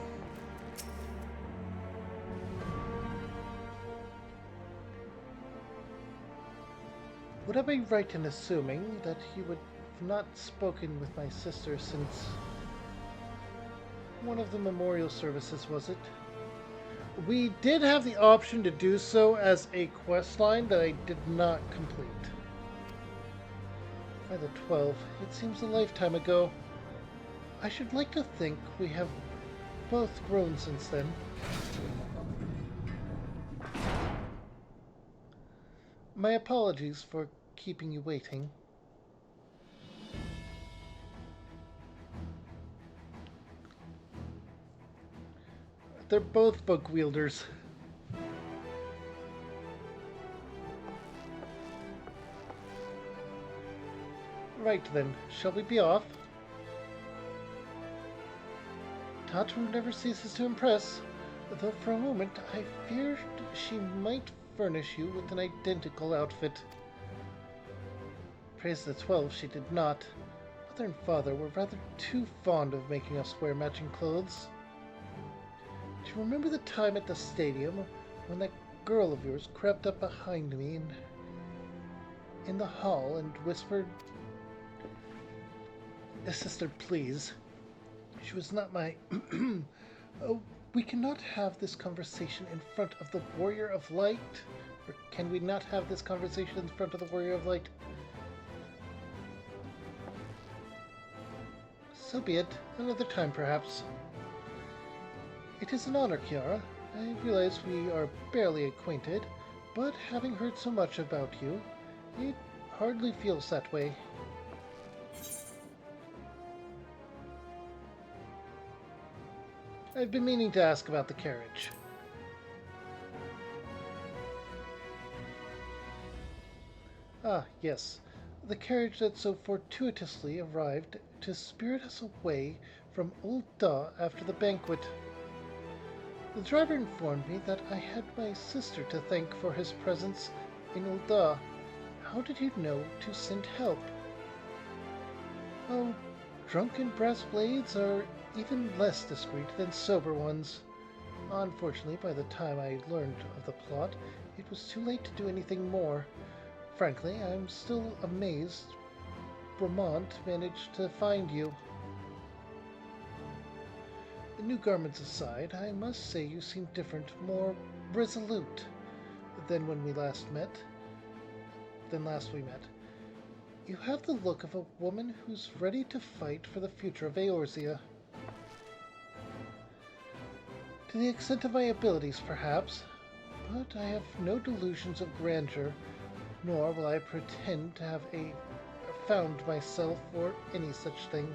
Would I be right in assuming that he would have not spoken with my sister since one of the memorial services, was it? We did have the option to do so as a quest line that I did not complete. By the 12, it seems a lifetime ago. I should like to think we have both grown since then. My apologies for keeping you waiting. They're both book wielders. Right then, shall we be off? Tataru never ceases to impress, though for a moment I feared she might furnish you with an identical outfit. Praise the 12, she did not. Mother and father were rather too fond of making us wear matching clothes. Do you remember the time at the stadium when that girl of yours crept up behind me in the hall and whispered, "Sister, please. She was not my... Oh, we cannot have this conversation in front of the Warrior of Light? Or can we not have this conversation in front of the Warrior of Light? So be it. Another time, perhaps. It is an honor, Kiara. I realize we are barely acquainted, but having heard so much about you, it hardly feels that way. I've been meaning to ask about the carriage. Ah, yes, the carriage that so fortuitously arrived to spirit us away from Old Da after the banquet. The driver informed me that I had my sister to thank for his presence in Ul'dah. How did you know to send help? Oh, drunken brass blades are even less discreet than sober ones. Unfortunately, by the time I learned of the plot, it was too late to do anything more. Frankly, I'm still amazed Bramont managed to find you. The new garments aside, I must say you seem different, more resolute than when we last met. Last we met. You have the look of a woman who's ready to fight for the future of Eorzea. To the extent of my abilities, perhaps, but I have no delusions of grandeur, nor will I pretend to have found myself or any such thing.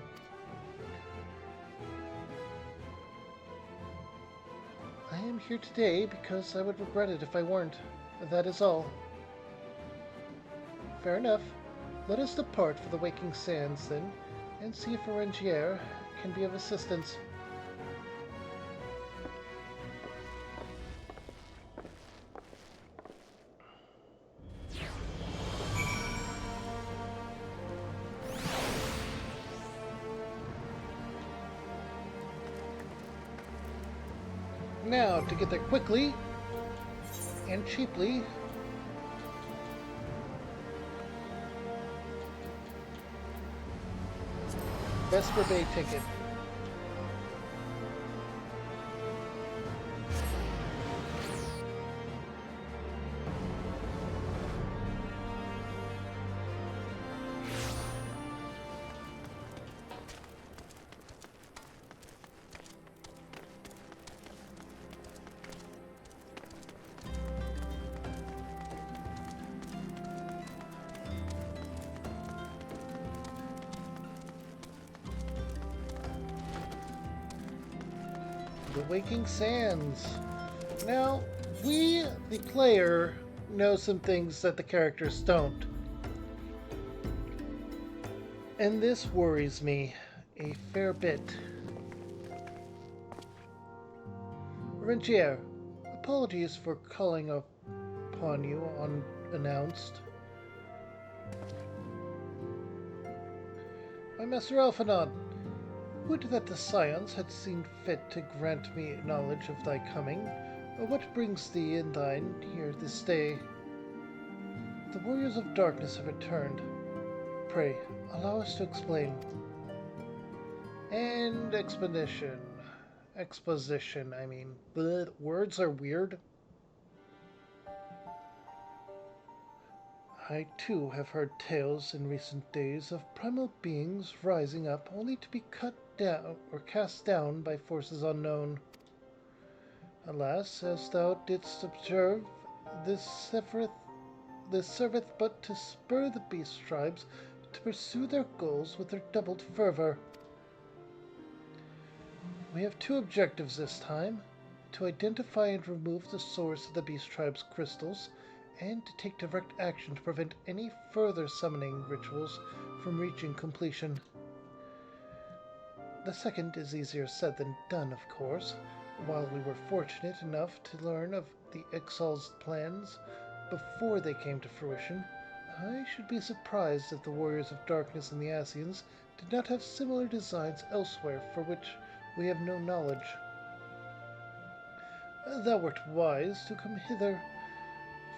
I am here today because I would regret it if I weren't. That is all. Fair enough. Let us depart for the Waking Sands, then, and see if Orengier can be of assistance. Now, to get there quickly and cheaply, Vesper Bay ticket. The Waking Sands. Now, we, the player, know some things that the characters don't. And this worries me a fair bit. Orengier, apologies for calling upon you unannounced. My Master Alphinaud, would that the Scions had seen fit to grant me knowledge of thy coming. What brings thee and thine here this day? The warriors of darkness have returned. Pray, allow us to explain. And exposition, I mean. Bleh, words are weird. I too have heard tales in recent days of primal beings rising up only to be cut down or cast down by forces unknown. Alas, as thou didst observe, this serveth but to spur the beast tribes to pursue their goals with redoubled fervor. We have two objectives this time: to identify and remove the source of the beast tribe's crystals, and to take direct action to prevent any further summoning rituals from reaching completion. The second is easier said than done, of course. While we were fortunate enough to learn of the Ixal's plans before they came to fruition, I should be surprised if the warriors of darkness and the Ascians did not have similar designs elsewhere for which we have no knowledge. Thou wert wise to come hither.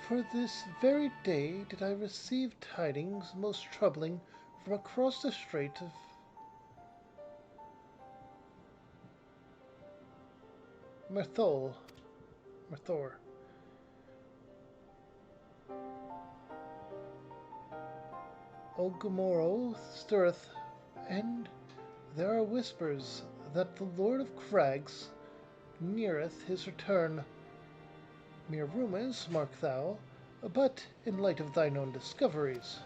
For this very day did I receive tidings most troubling from across the Strait of Merthor. Ogumoro stirreth, and there are whispers that the Lord of Crags neareth his return. Mere rumors, mark thou, but in light of thine own discoveries,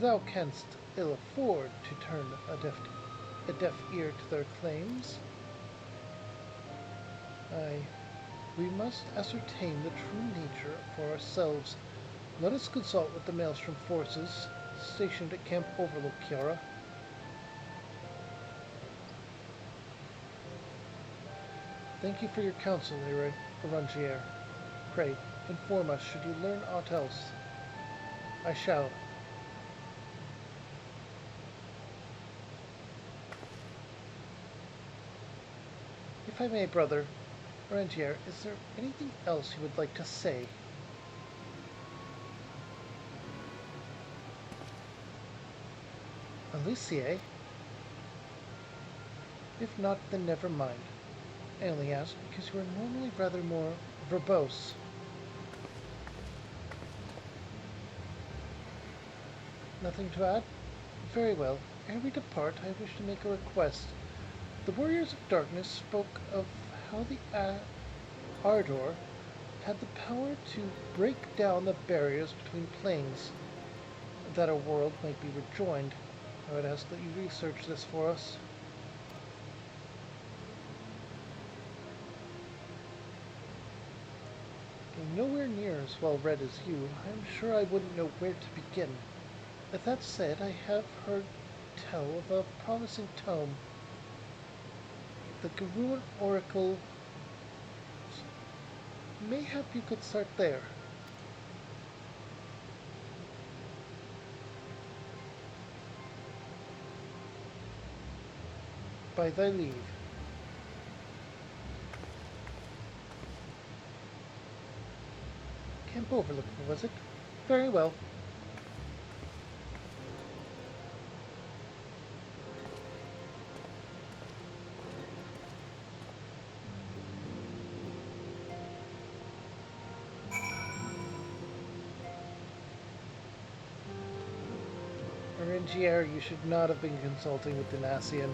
thou canst ill afford to turn a deaf ear to their claims. Aye, we must ascertain the true nature for ourselves. Let us consult with the Maelstrom forces stationed at Camp Overlook, Kiara. Thank you for your counsel, Arangier. Pray, inform us should you learn aught else. I shall. If I may, brother, Arangier, is there anything else you would like to say? Alicia? If not, then never mind. I only ask because you are normally rather more verbose. Nothing to add? Very well. Ere we depart, I wish to make a request. The Warriors of Darkness spoke of how the Ardor had the power to break down the barriers between planes, that a world might be rejoined. I would ask that you research this for us. Being nowhere near as well read as you, I'm sure I wouldn't know where to begin. With that said, I have heard tell of a promising tome. The Garuan Oracle. Mayhap you could start there. By thy leave. Camp Overlook, was it? Very well. Arangier, you should not have been consulting with Danacian.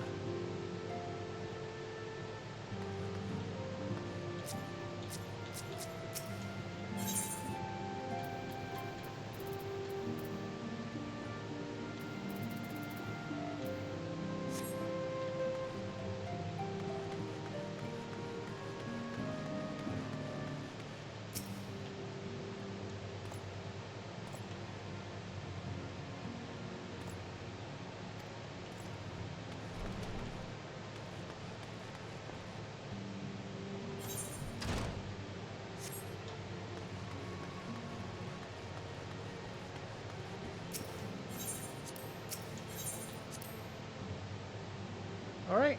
All right.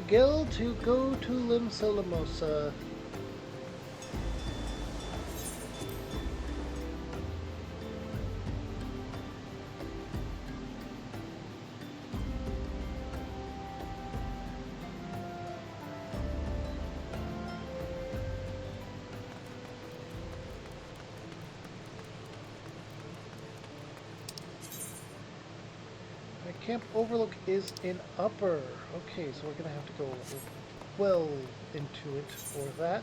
Gil to go to Limsa. Camp Overlook is in Upper. Okay, so we're gonna have to go well into it for that.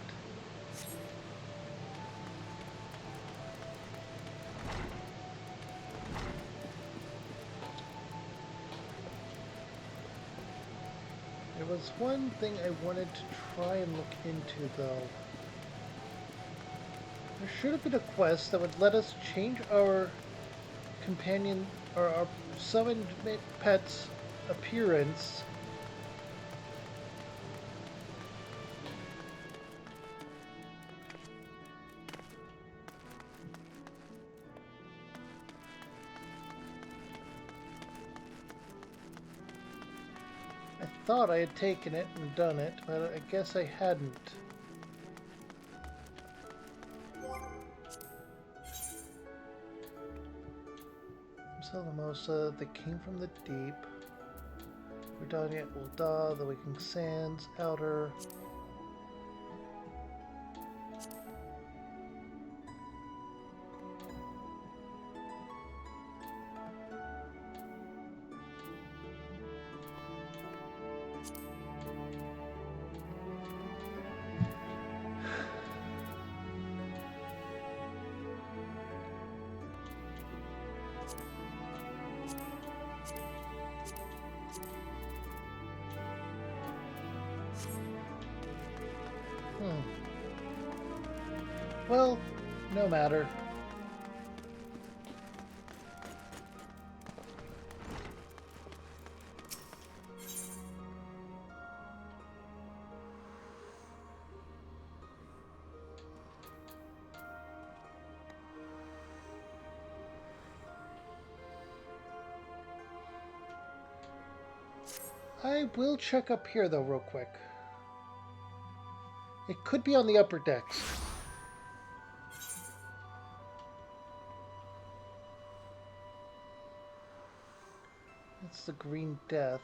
There was one thing I wanted to try and look into, though. There should have been a quest that would let us change our companion or our summoned pet's appearance. I thought I had taken it and done it, but I guess I hadn't. Salamosa that came from the deep. Redania, Ul'dah, the Waking Sands, Outer. Well, no matter. I will check up here, though, real quick. It could be on the upper decks. It's the Green Death.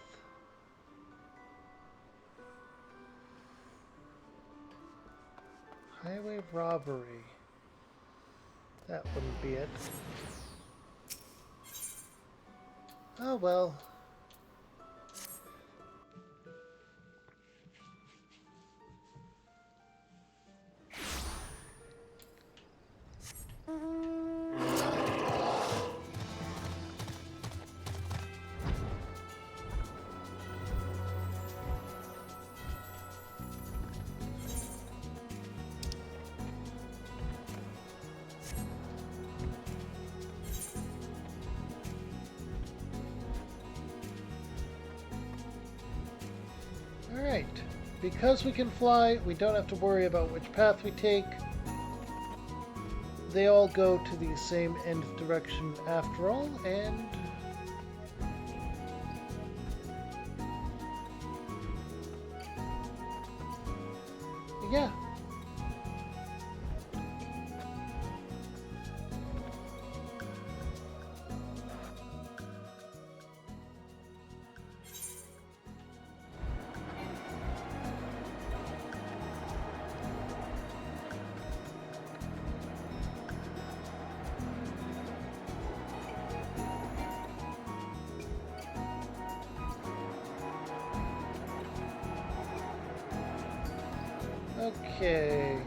Highway robbery. That wouldn't be it. Oh well. Alright, because we can fly, we don't have to worry about which path we take. They all go to the same end direction after all, and... yeah. Okay.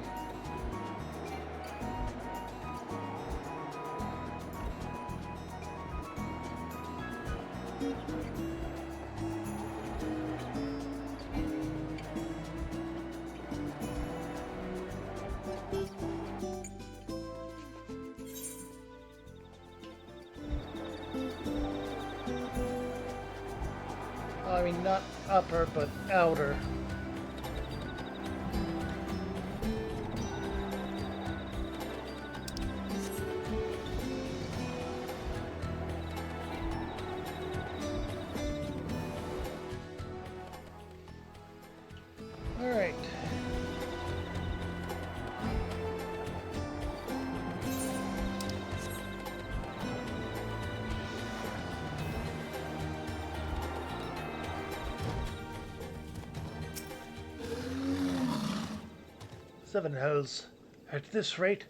I mean, not upper, but outer. Alright. Seven hells. At this rate,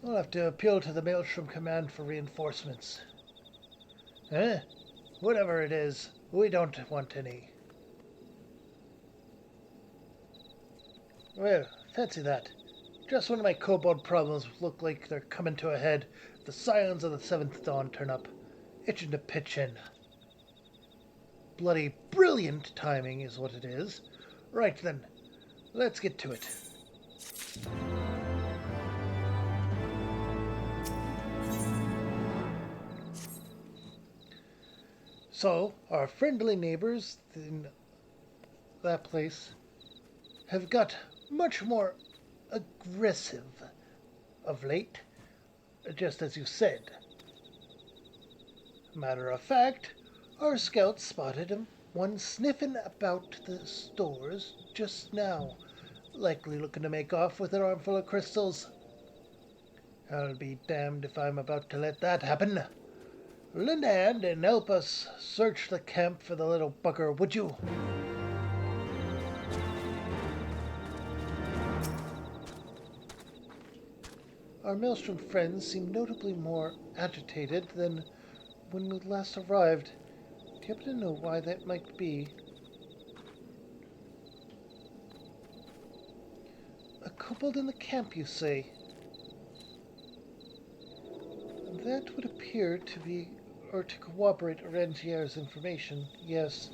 I'll have to appeal to the Maelstrom Command for reinforcements. Eh? Whatever it is, we don't want any. Well, fancy that. Just when my kobold problems look like they're coming to a head, the Scions of the Seventh Dawn turn up, itching to pitch in. Bloody brilliant timing is what it is. Right then, let's get to it. So, our friendly neighbors in that place have got much more aggressive of late, just as you said. Matter of fact, our scouts spotted one sniffing about the stores just now, likely looking to make off with an armful of crystals. I'll be damned if I'm about to let that happen. Lend a hand and help us search the camp for the little bugger, would you? Our Maelstrom friends seem notably more agitated than when we last arrived. Do you happen to know why that might be? A kobold in the camp, you say? That would appear to be, or to corroborate Orangier's information, yes.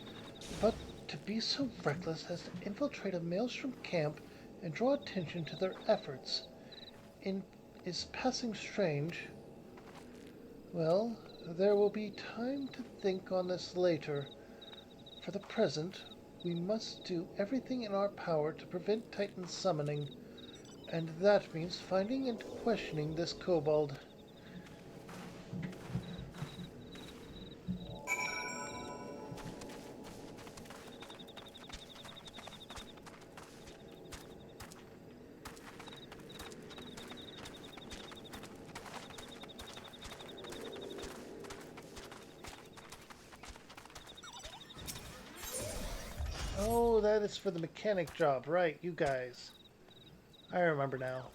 But to be so reckless as to infiltrate a Maelstrom camp and draw attention to their efforts is passing strange. Well, there will be time to think on this later. For the present, we must do everything in our power to prevent Titan summoning, and that means finding and questioning this kobold. Oh, that is for the mechanic job, right, you guys. I remember now.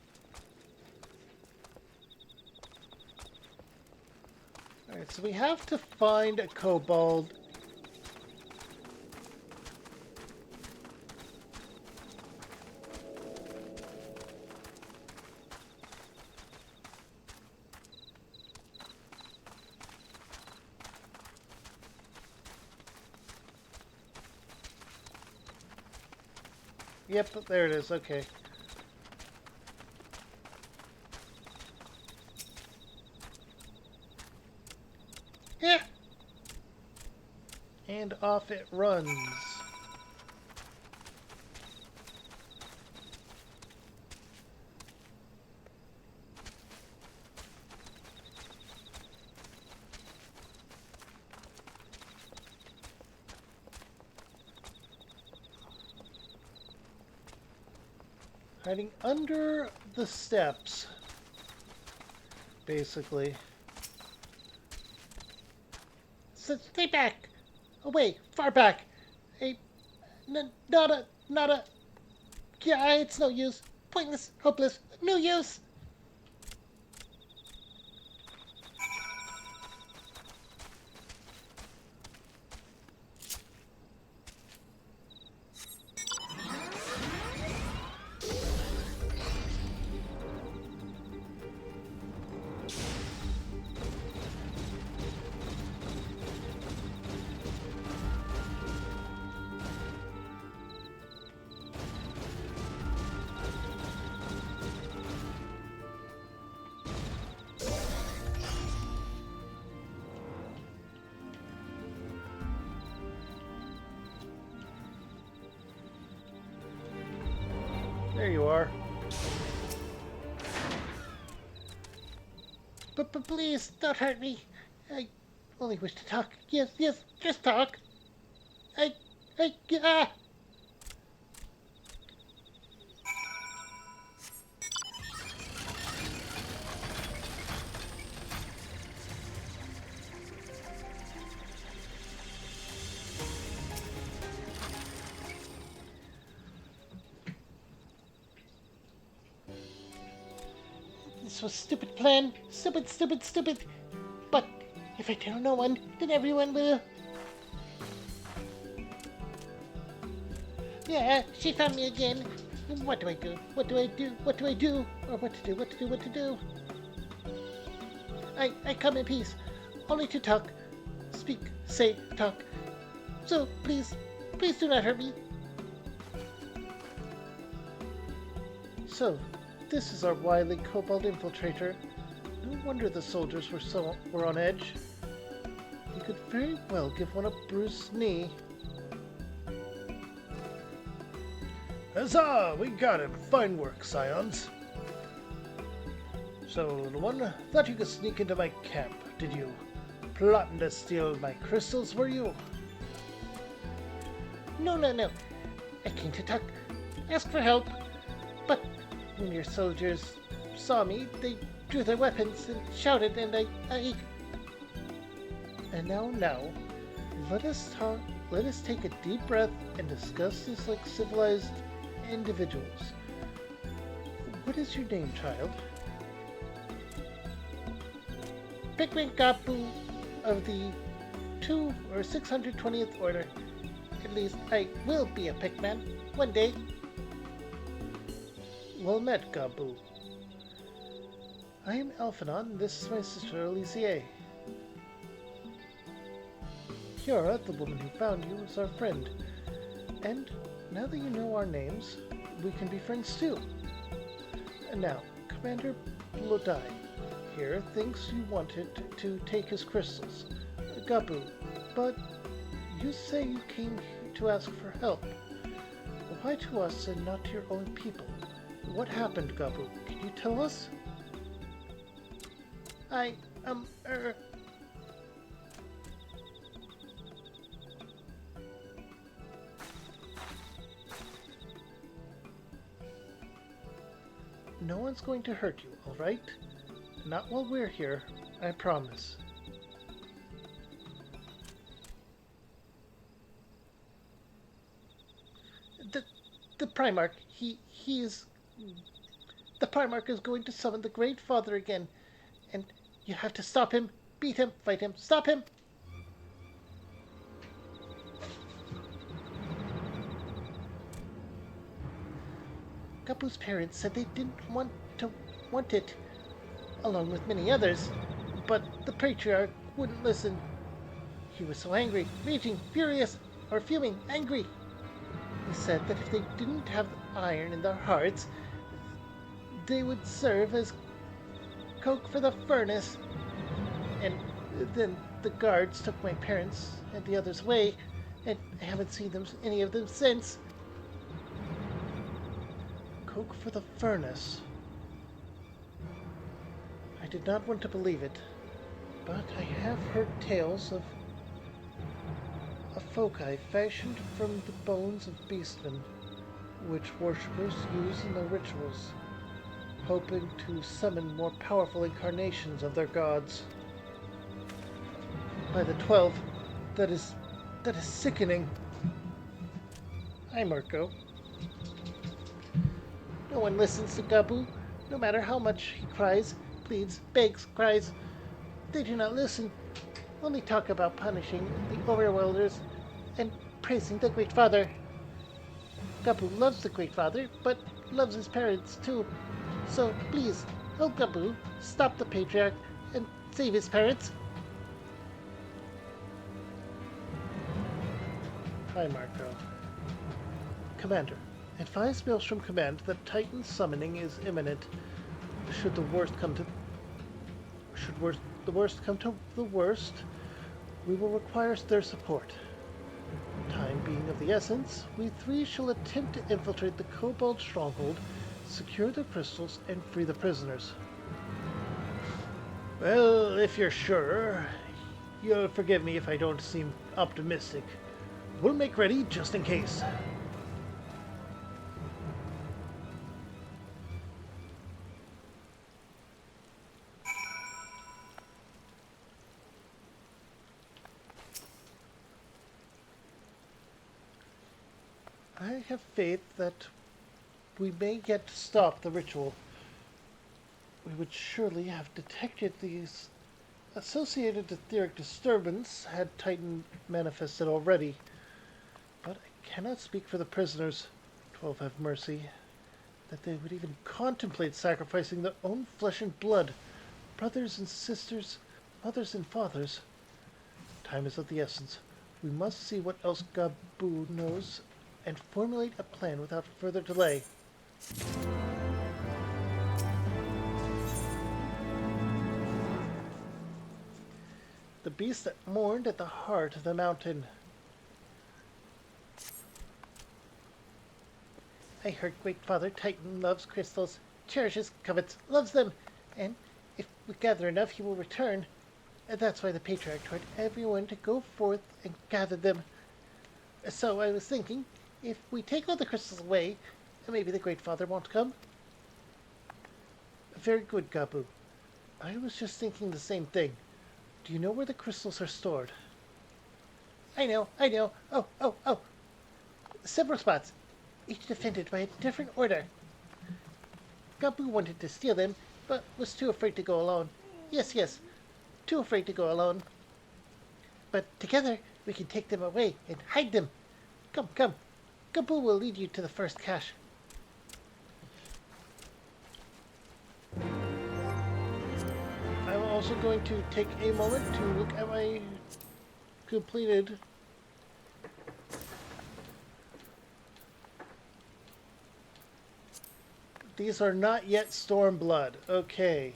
Alright, so we have to find a kobold. Yep, there it is, okay. Yeah! And off it runs. Hiding under the steps, basically. So stay back! Away! Far back! Not a... Yeah, it's no use. Pointless, hopeless, no use! There you are. But please, don't hurt me. I only wish to talk. Yes, just talk. Ah! This was a stupid plan. Stupid. But if I tell no one, then everyone will. Yeah, she found me again. What do I do? Or what to do? I come in peace, only to talk. Speak, say, talk. So, please do not hurt me. So, this is our wily kobold infiltrator. No wonder the soldiers were on edge. He could very well give one a bruised knee. Huzzah! We got him! Fine work, Scions. So, little one, thought you could sneak into my camp, did you? Plotting to steal my crystals, were you? No. I came to talk, ask for help. But when your soldiers saw me, they drew their weapons and shouted, and I... Now, let us talk. Let us take a deep breath and discuss this like civilized individuals. What is your name, child? Pickwick Gabu of the 620th Order. At least I will be a Pickman one day. Well met, Gabu. I am Alphanon, and this is my sister Elysier. Kiara, the woman who found you, is our friend. And now that you know our names, we can be friends too. And now, Commander Lodai here thinks you wanted to take his crystals. Gabu, but you say you came to ask for help. Why to us and not to your own people? What happened, Gabu? Can you tell us? No one's going to hurt you, all right? Not while we're here, I promise. The Primarch, the Primarch is going to summon the Great Father again, and you have to stop him, beat him, fight him, stop him! Gabu's parents said they didn't want it, along with many others, but the Patriarch wouldn't listen. He was so angry, raging, furious, or fuming, angry. He said that if they didn't have iron in their hearts, they would serve as coke for the furnace. And then the guards took my parents and the others away, and I haven't seen any of them since. Coke for the furnace. I did not want to believe it, but I have heard tales of a foci fashioned from the bones of beastmen, which worshippers use in their rituals, hoping to summon more powerful incarnations of their gods. By the 12, that is sickening. Hi, Marco. No one listens to Gabu, no matter how much he cries, pleads, begs, cries. They do not listen, only talk about punishing the Overworlders and praising the Great Father. Gabu loves the Great Father, but loves his parents too. So please, help Gabu stop the Patriarch and save his parents. Hi, Marco. Commander, advise Maelstrom Command that Titan summoning is imminent. Should the worst come to the worst, we will require their support. Time being of the essence, we three shall attempt to infiltrate the Kobold stronghold, secure the crystals, and free the prisoners. Well, if you're sure, you'll forgive me if I don't seem optimistic. We'll make ready just in case. I have faith that we may yet stop the ritual. We would surely have detected these associated etheric disturbance had Titan manifested already. But I cannot speak for the prisoners, 12 have mercy, that they would even contemplate sacrificing their own flesh and blood, brothers and sisters, mothers and fathers. Time is of the essence. We must see what else Gabu knows and formulate a plan without further delay. The beast that mourned at the heart of the mountain. I heard Great Father Titan loves crystals, cherishes, covets, loves them, and if we gather enough, he will return. And that's why the Patriarch told everyone to go forth and gather them. So I was thinking, if we take all the crystals away, maybe the Great Father won't come. Very good, Gabu. I was just thinking the same thing. Do you know where the crystals are stored? I know. Oh. Several spots, each defended by a different order. Gabu wanted to steal them, but was too afraid to go alone. Yes, too afraid to go alone. But together, we can take them away and hide them. Come. Gabu will lead you to the first cache. I'm also going to take a moment to look at my completed These are not yet Stormblood. Okay.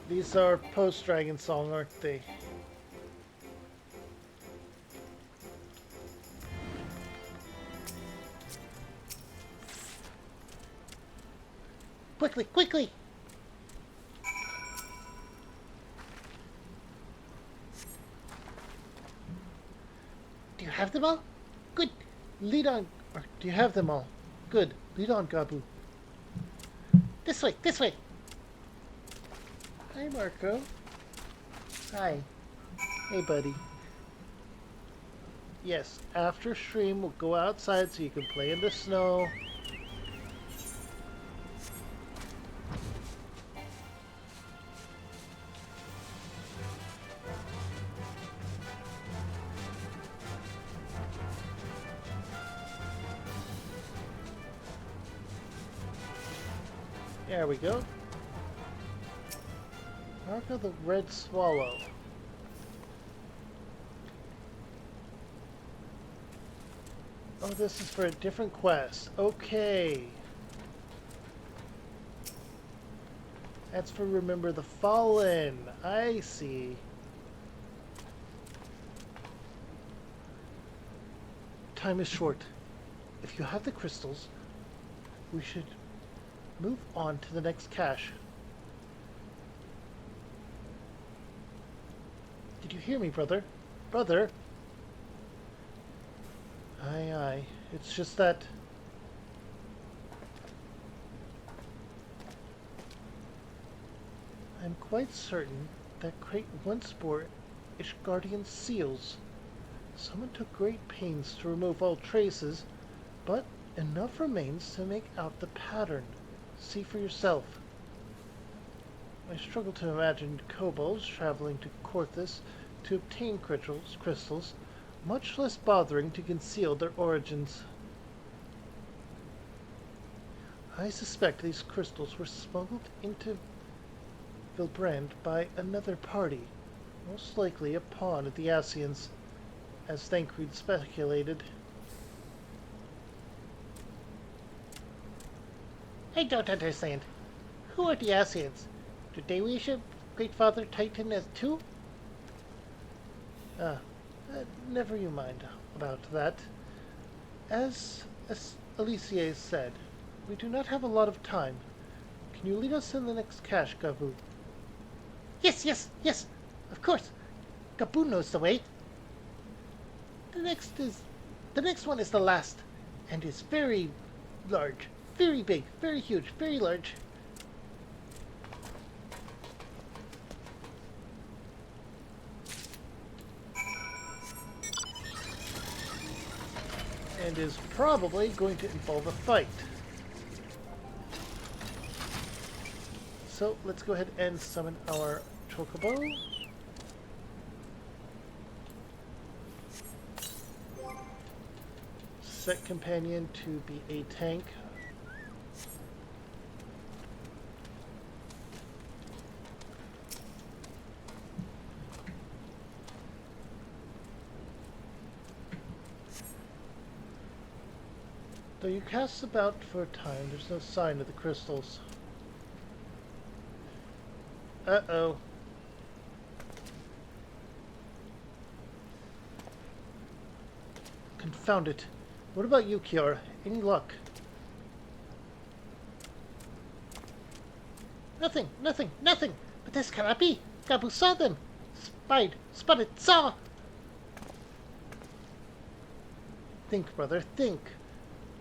These are post-Dragon Song, aren't they? Quickly! Do you have them all? Good. Lead on. Or do you have them all? Good. Lead on, Gabu. This way! Hi, Marco. Hi. Hey, buddy. Yes, after stream, we'll go outside so you can play in the snow. There we go. Marco the Red Swallow. Oh, this is for a different quest. Okay. That's for Remember the Fallen. I see. Time is short. If you have the crystals, we should move on to the next cache. Did you hear me, brother? Brother? Aye. It's just that... I'm quite certain that crate once bore Ishgardian seals. Someone took great pains to remove all traces, but enough remains to make out the pattern. See for yourself. I struggle to imagine kobolds traveling to Korthus to obtain crystals, much less bothering to conceal their origins. I suspect these crystals were smuggled into Vilbrand by another party, most likely a pawn of the Ascians, as Thancred speculated. I don't understand. Who are the Ascians? Do they worship Great Father Titan as too? Never you mind about that. As Alicia said, we do not have a lot of time. Can you lead us in the next cache, Gabu? Yes, of course. Gabu knows the way. The next one is the last, and is very large. Very big, very huge, very large. And is probably going to involve a fight. So let's go ahead and summon our Chocobo. Set companion to be a tank. Though you cast about for a time, there's no sign of the crystals. Uh-oh. Confound it. What about you, Kiara? Any luck? Nothing! But this cannot be! Gabu saw them! Spotted, saw! Think, brother, think.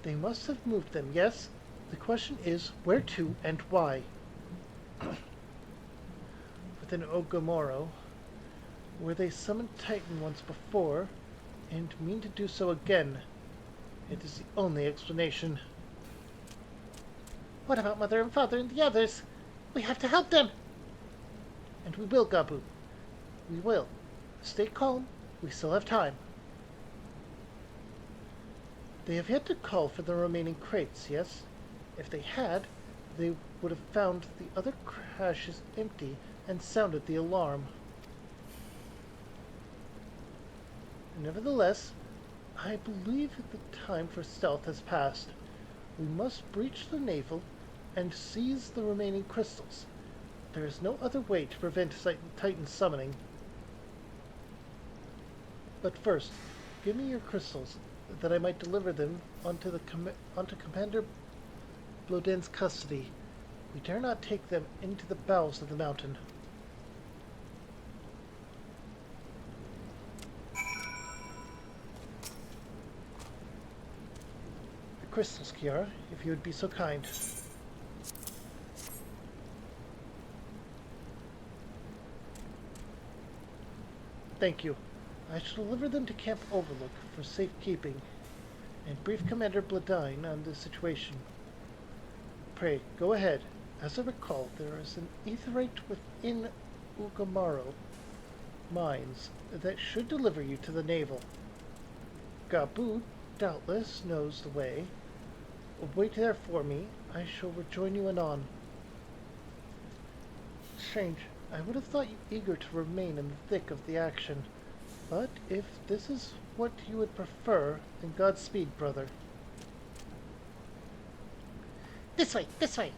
They must have moved them, yes? The question is, where to and why? For within Ogomoro, where they summoned Titan once before, and mean to do so again. It is the only explanation. What about Mother and Father and the others? We have to help them! And we will, Gabu. We will. Stay calm. We still have time. They have yet to call for the remaining crates, yes? If they had, they would have found the other caches empty and sounded the alarm. Nevertheless, I believe the time for stealth has passed. We must breach the navel and seize the remaining crystals. There is no other way to prevent Titan summoning. But first, give me your crystals, that I might deliver them onto Commander Bloden's custody. We dare not take them into the bowels of the mountain. The crystals, Kiara, if you would be so kind. Thank you. I shall deliver them to Camp Overlook for safekeeping, and brief Commander Bladine on the situation. Pray, go ahead. As I recall, there is an aetheryte within Ogomoro mines that should deliver you to the navel. Gabu doubtless knows the way. Wait there for me. I shall rejoin you anon. Strange. I would have thought you eager to remain in the thick of the action. But if this is what you would prefer, then Godspeed, brother. This way, this way!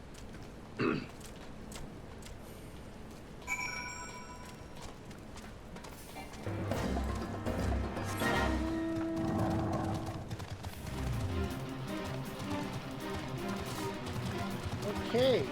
Okay.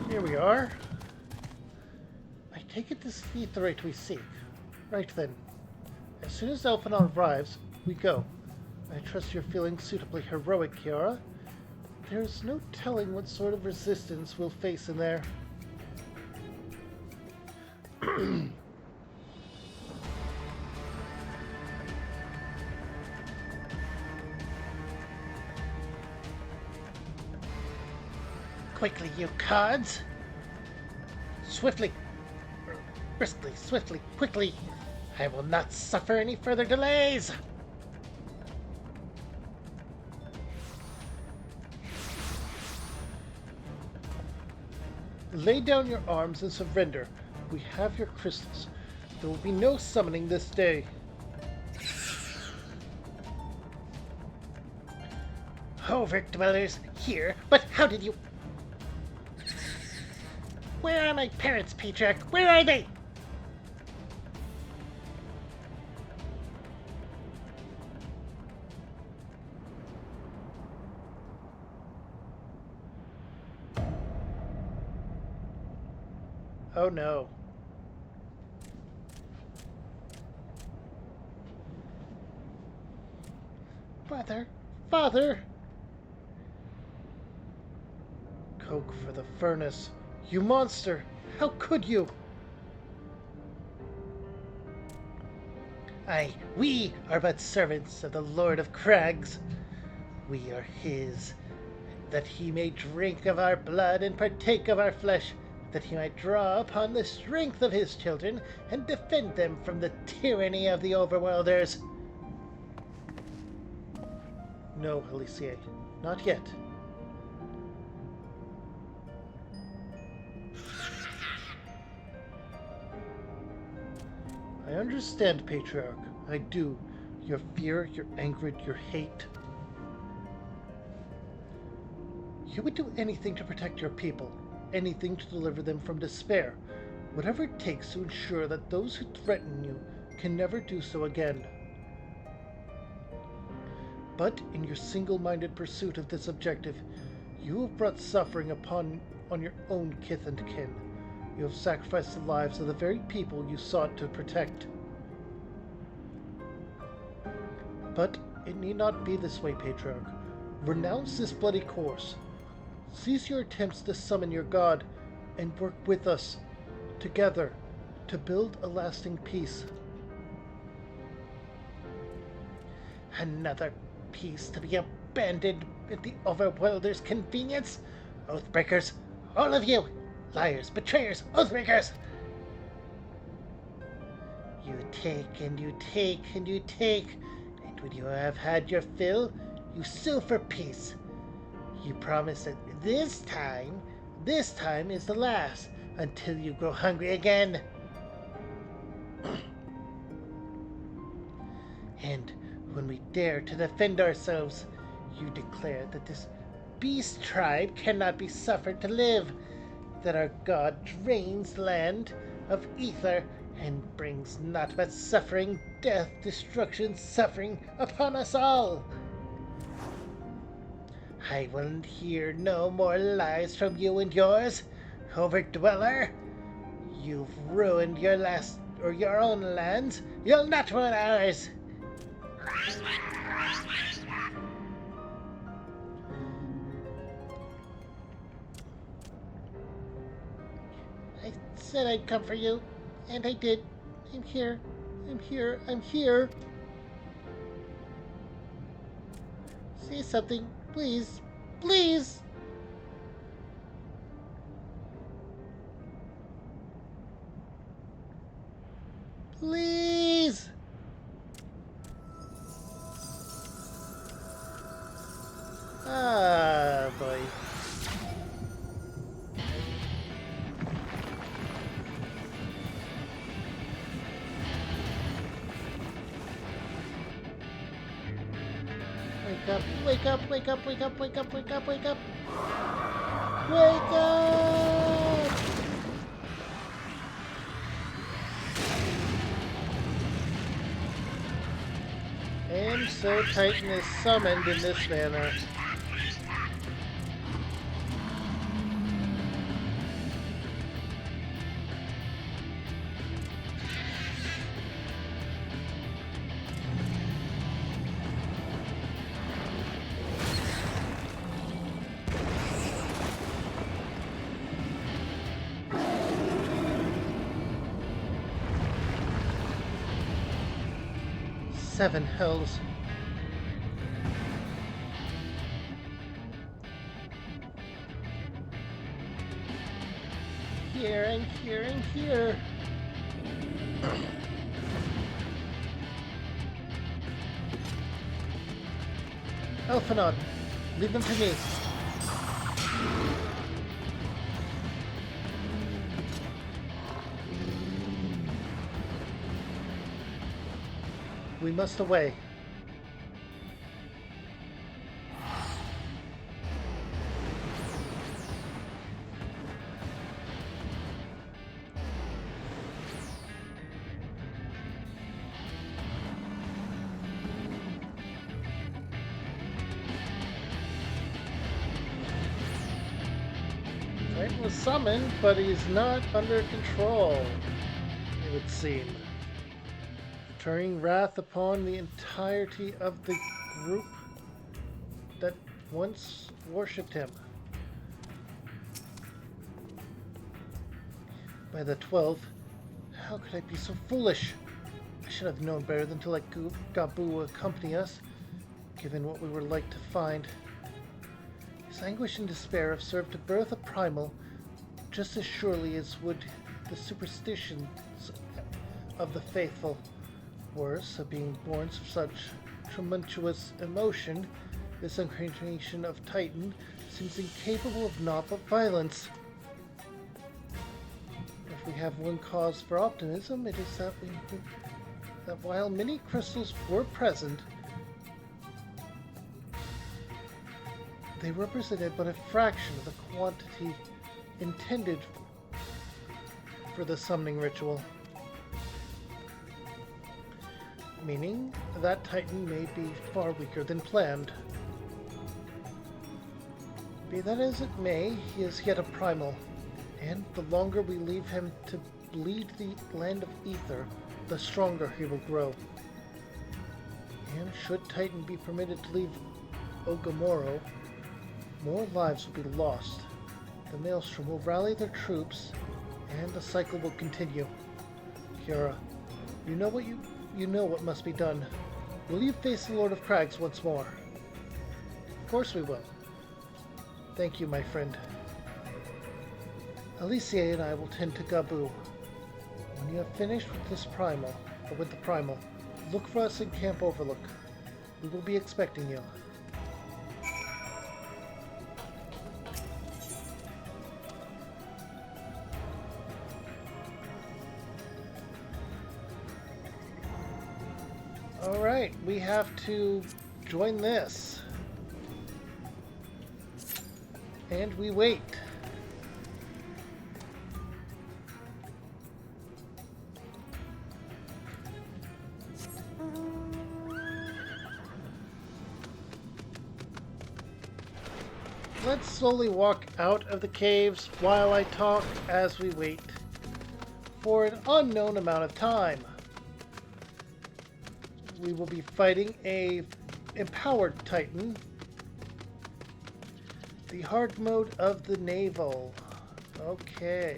Here we are. I take it this is the aetheryte we seek. Right then. As soon as Elphanon arrives, we go. I trust you're feeling suitably heroic, Kiara. There's no telling what sort of resistance we'll face in there. Quickly, you cards! Swiftly! Briskly, swiftly, quickly! I will not suffer any further delays! Lay down your arms and surrender. We have your crystals. There will be no summoning this day. Covert dwellers here, but how did you... Where are my parents, Patriarch? Where are they? Oh no. Father! Father! Coke for the furnace. You monster! How could you? Aye, we are but servants of the Lord of Crags. We are his, that he may drink of our blood and partake of our flesh, that he might draw upon the strength of his children and defend them from the tyranny of the overworlders. No, Alicia, not yet. I understand, Patriarch. I do. Your fear, your anger, your hate. You would do anything to protect your people, anything to deliver them from despair, whatever it takes to ensure that those who threaten you can never do so again. But in your single-minded pursuit of this objective, you have brought suffering on your own kith and kin. You have sacrificed the lives of the very people you sought to protect. But it need not be this way, Patriarch. Renounce this bloody course. Cease your attempts to summon your god, and work with us, together, to build a lasting peace. Another peace to be abandoned at the Overworlder's convenience? Oathbreakers, all of you! Liars, betrayers, oathbreakers! You take and you take and you take, and when you have had your fill, you sue for peace. You promise that this time is the last, until you grow hungry again. And when we dare to defend ourselves, you declare that this beast tribe cannot be suffered to live, that our god drains the land of ether and brings naught but suffering, death, destruction, suffering upon us all. I will hear no more lies from you and yours, Overdweller. You've ruined your own lands. You'll not ruin ours. I said I'd come for you, and I did. I'm here. I'm here. I'm here. Say something, please. Please. Please. Ah, boy. Wake up, wake up, wake up, wake up, wake up, wake up, wake up. Wake up! And so Titan is summoned in this manner. Seven hells. Here and here and here. Elphanon, leave them to me. We must away. Titan was summoned, but he's not under control, it would seem. Turning wrath upon the entirety of the group that once worshipped him. By the 12th, how could I be so foolish? I should have known better than to let Gabu accompany us, given what we were like to find. His anguish and despair have served to birth a primal just as surely as would the superstitions of the faithful. Worse, of being born of such tumultuous emotion, This incarnation of Titan seems incapable of naught but violence. If we have one cause for optimism, it is that while many crystals were present, they represented but a fraction of the quantity intended for the summoning ritual. Meaning that Titan may be far weaker than planned. Be that as it may, he is yet a primal, and the longer we leave him to bleed the land of Ether, the stronger he will grow. And should Titan be permitted to leave Ogamoro, more lives will be lost. The Maelstrom will rally their troops, and the cycle will continue. Kiara, you know what must be done. Will you face the Lord of Crags once more? Of course we will. Thank you, my friend. Alicia and I will tend to Gabu. When you have finished with the primal, look for us in Camp Overlook. We will be expecting you. Alright, we have to join this. And we wait. Let's slowly walk out of the caves while I talk as we wait for an unknown amount of time. We will be fighting a empowered Titan. The hard mode of the naval. Okay.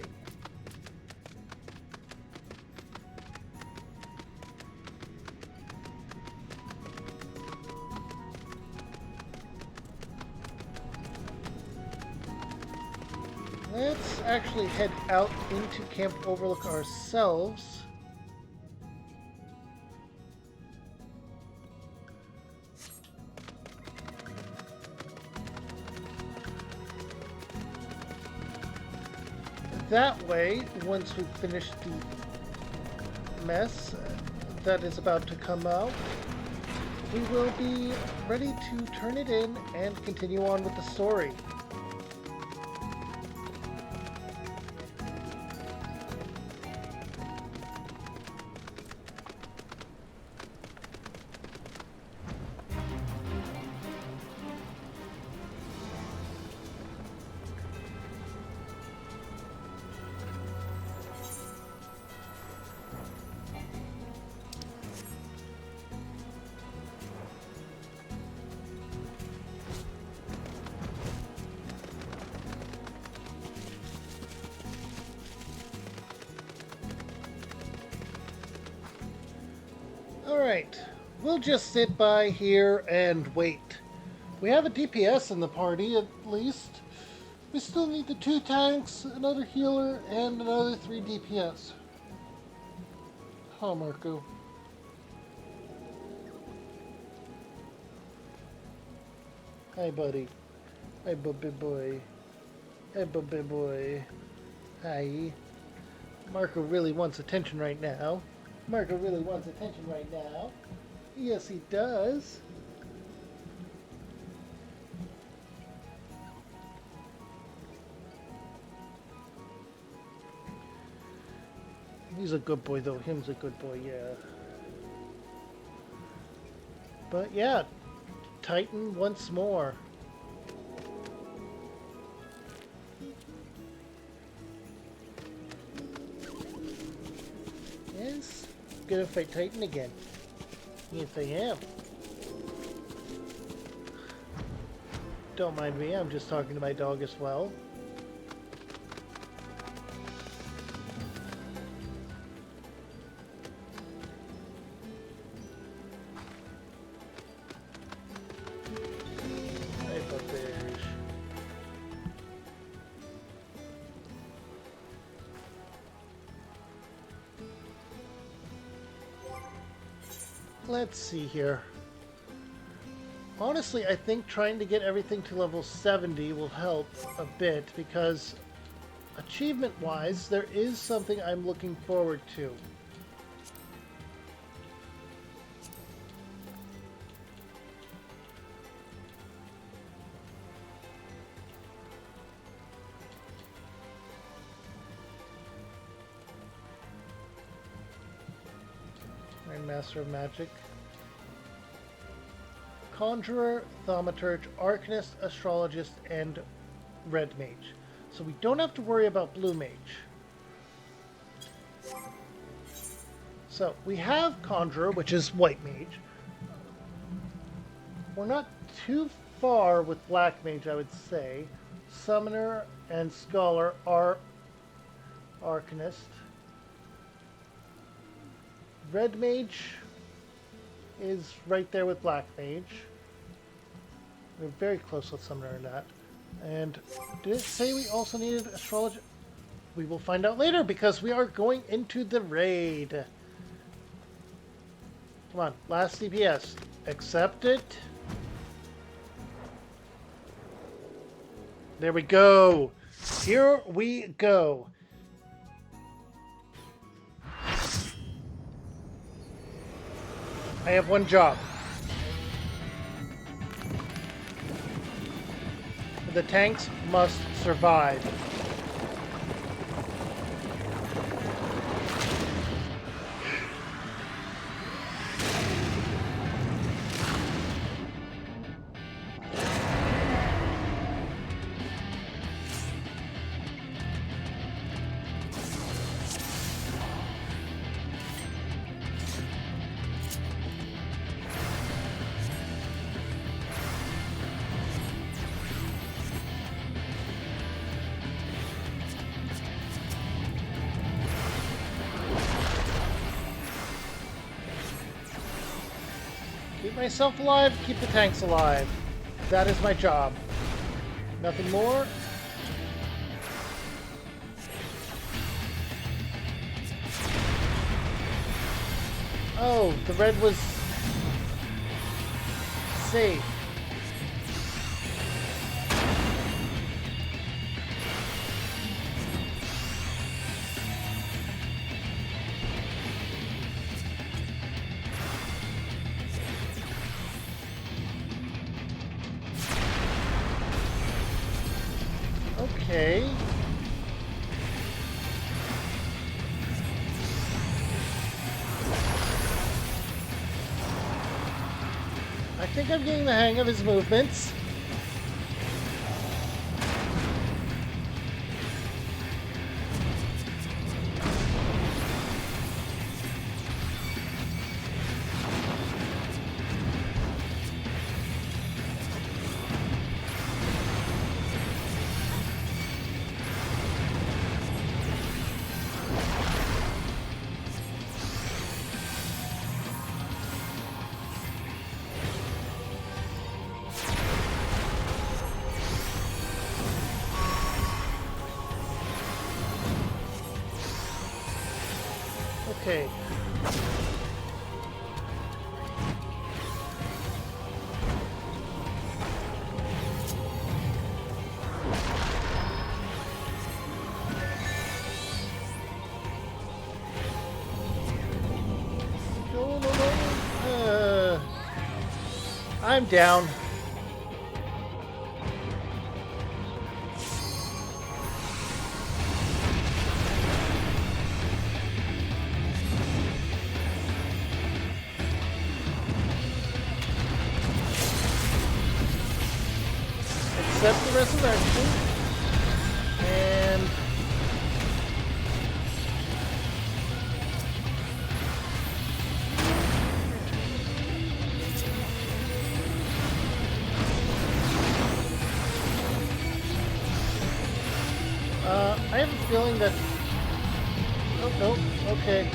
Let's actually head out into Camp Overlook ourselves. That way, once we've finished the mess that is about to come out, we will be ready to turn it in and continue on with the story. Alright, we'll just sit by here and wait. We have a DPS in the party, at least. We still need the 2 tanks, another healer, and another 3 DPS. Oh, Marco. Hi, buddy. Hi, bubby boy. Hi, bubby boy. Hi. Marco really wants attention right now. Marco really wants attention right now. Yes, he does. He's a good boy, though. Him's a good boy, yeah. But yeah, Titan once more. Yes, gonna fight Titan again. Yes, I am. Don't mind me, I'm just talking to my dog as well. Hey, puppies. Let's see here. Honestly, I think trying to get everything to level 70 will help a bit, because achievement-wise, there is something I'm looking forward to. Master of Magic. Conjurer, Thaumaturge, Arcanist, Astrologist, and Red Mage. So we don't have to worry about Blue Mage. So we have Conjurer, which is White Mage. We're not too far with Black Mage, I would say. Summoner and Scholar are Arcanist. Red Mage is right there with Black Mage. We're very close with Summoner in that. And did it say we also needed Astrology? We will find out later, because we are going into the raid. Come on, last DPS. Accept it. There we go. Here we go. I have one job. The tanks must survive. Keep myself alive, keep the tanks alive. That is my job. Nothing more. Oh, the red was safe. Okay. I think I'm getting the hang of his movements. Okay. No. I'm down. Accept the resurrection, and I have a feeling that, oh no, okay.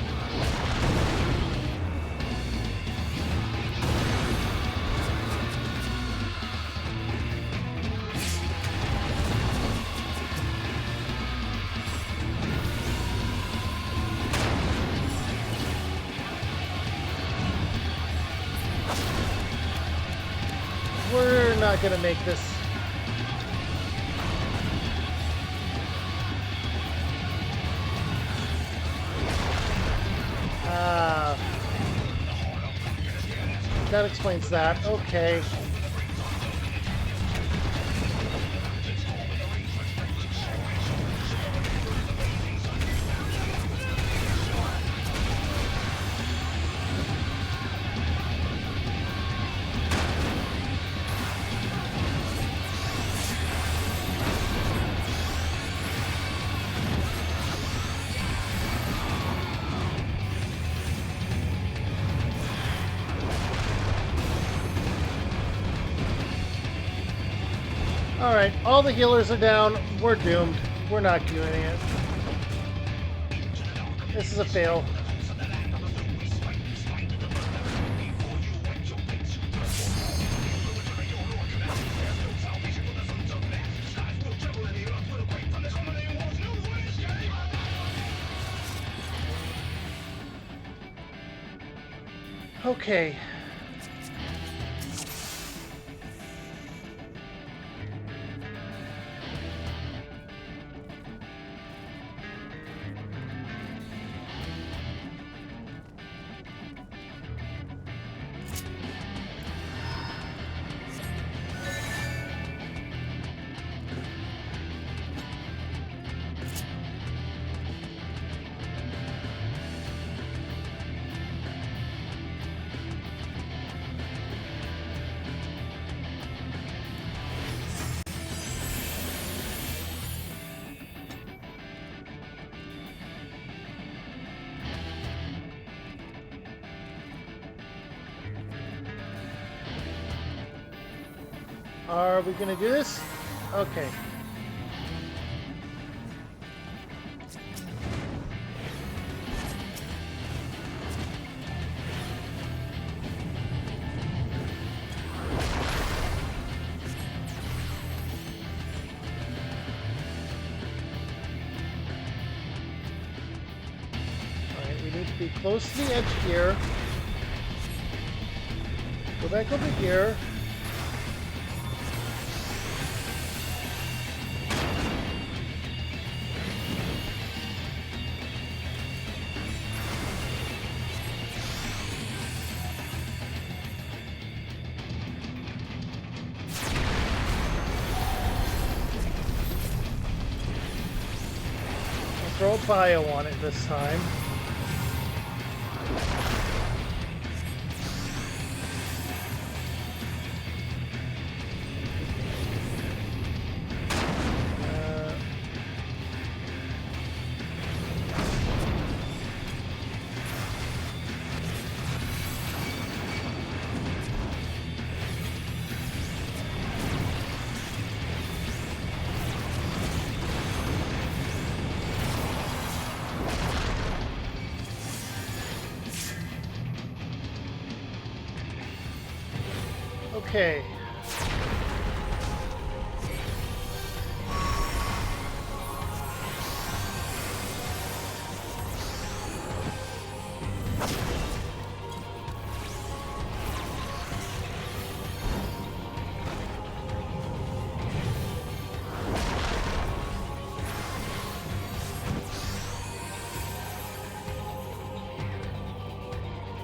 not gonna make this. That explains that. Okay. Alright, all the healers are down. We're doomed. We're not doing it. This is a fail. Okay. Are we gonna do this? Okay. Alright, we need to be close to the edge here. Go back over here. Throw a bio on it this time. Okay.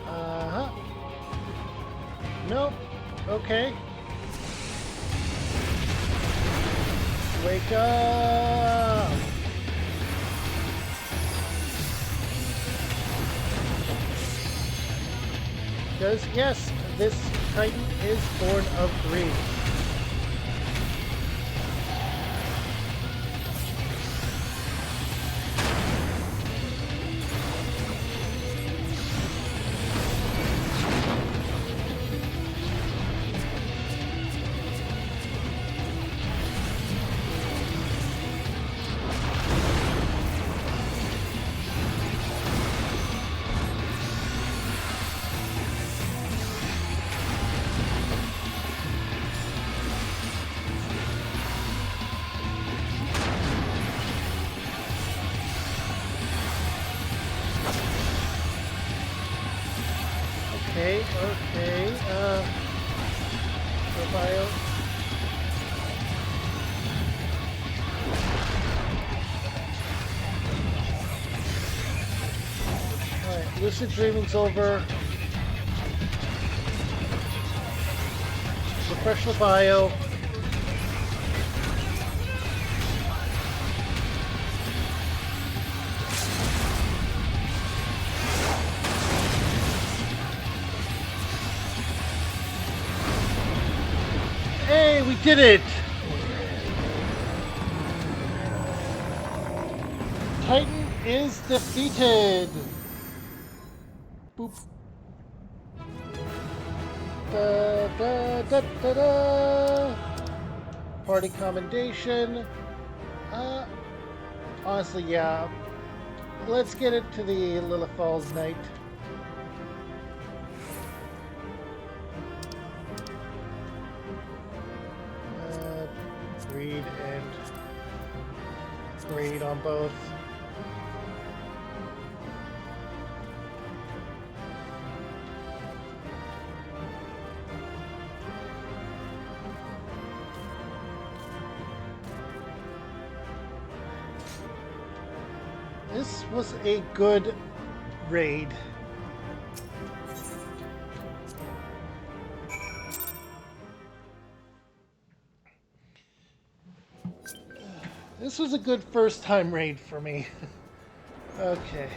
Uh-huh. Nope. Okay. Wake up! Because, yes, this Titan is born of greed. Okay, bio. Lucid dreaming's over. Refresh the bio. Hey, we did it! Titan is defeated! Boop. Da, da, da, da, da. Party commendation. Honestly, yeah. Let's get it to the Lilith Falls night. Greed and greed on both. This was a good raid. This was a good first time raid for me. Okay.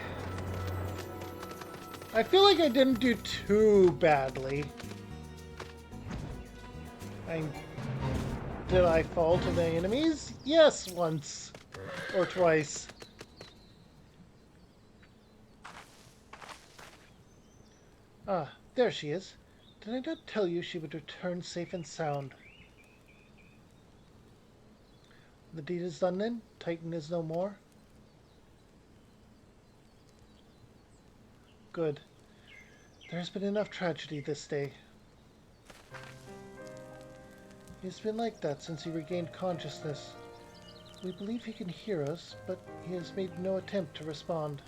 I feel like I didn't do too badly. Did I fall to the enemies? Yes, once or twice. Ah, there she is. Did I not tell you she would return safe and sound? The deed is done then? Titan is no more? Good. There has been enough tragedy this day. He's been like that since he regained consciousness. We believe he can hear us, but he has made no attempt to respond.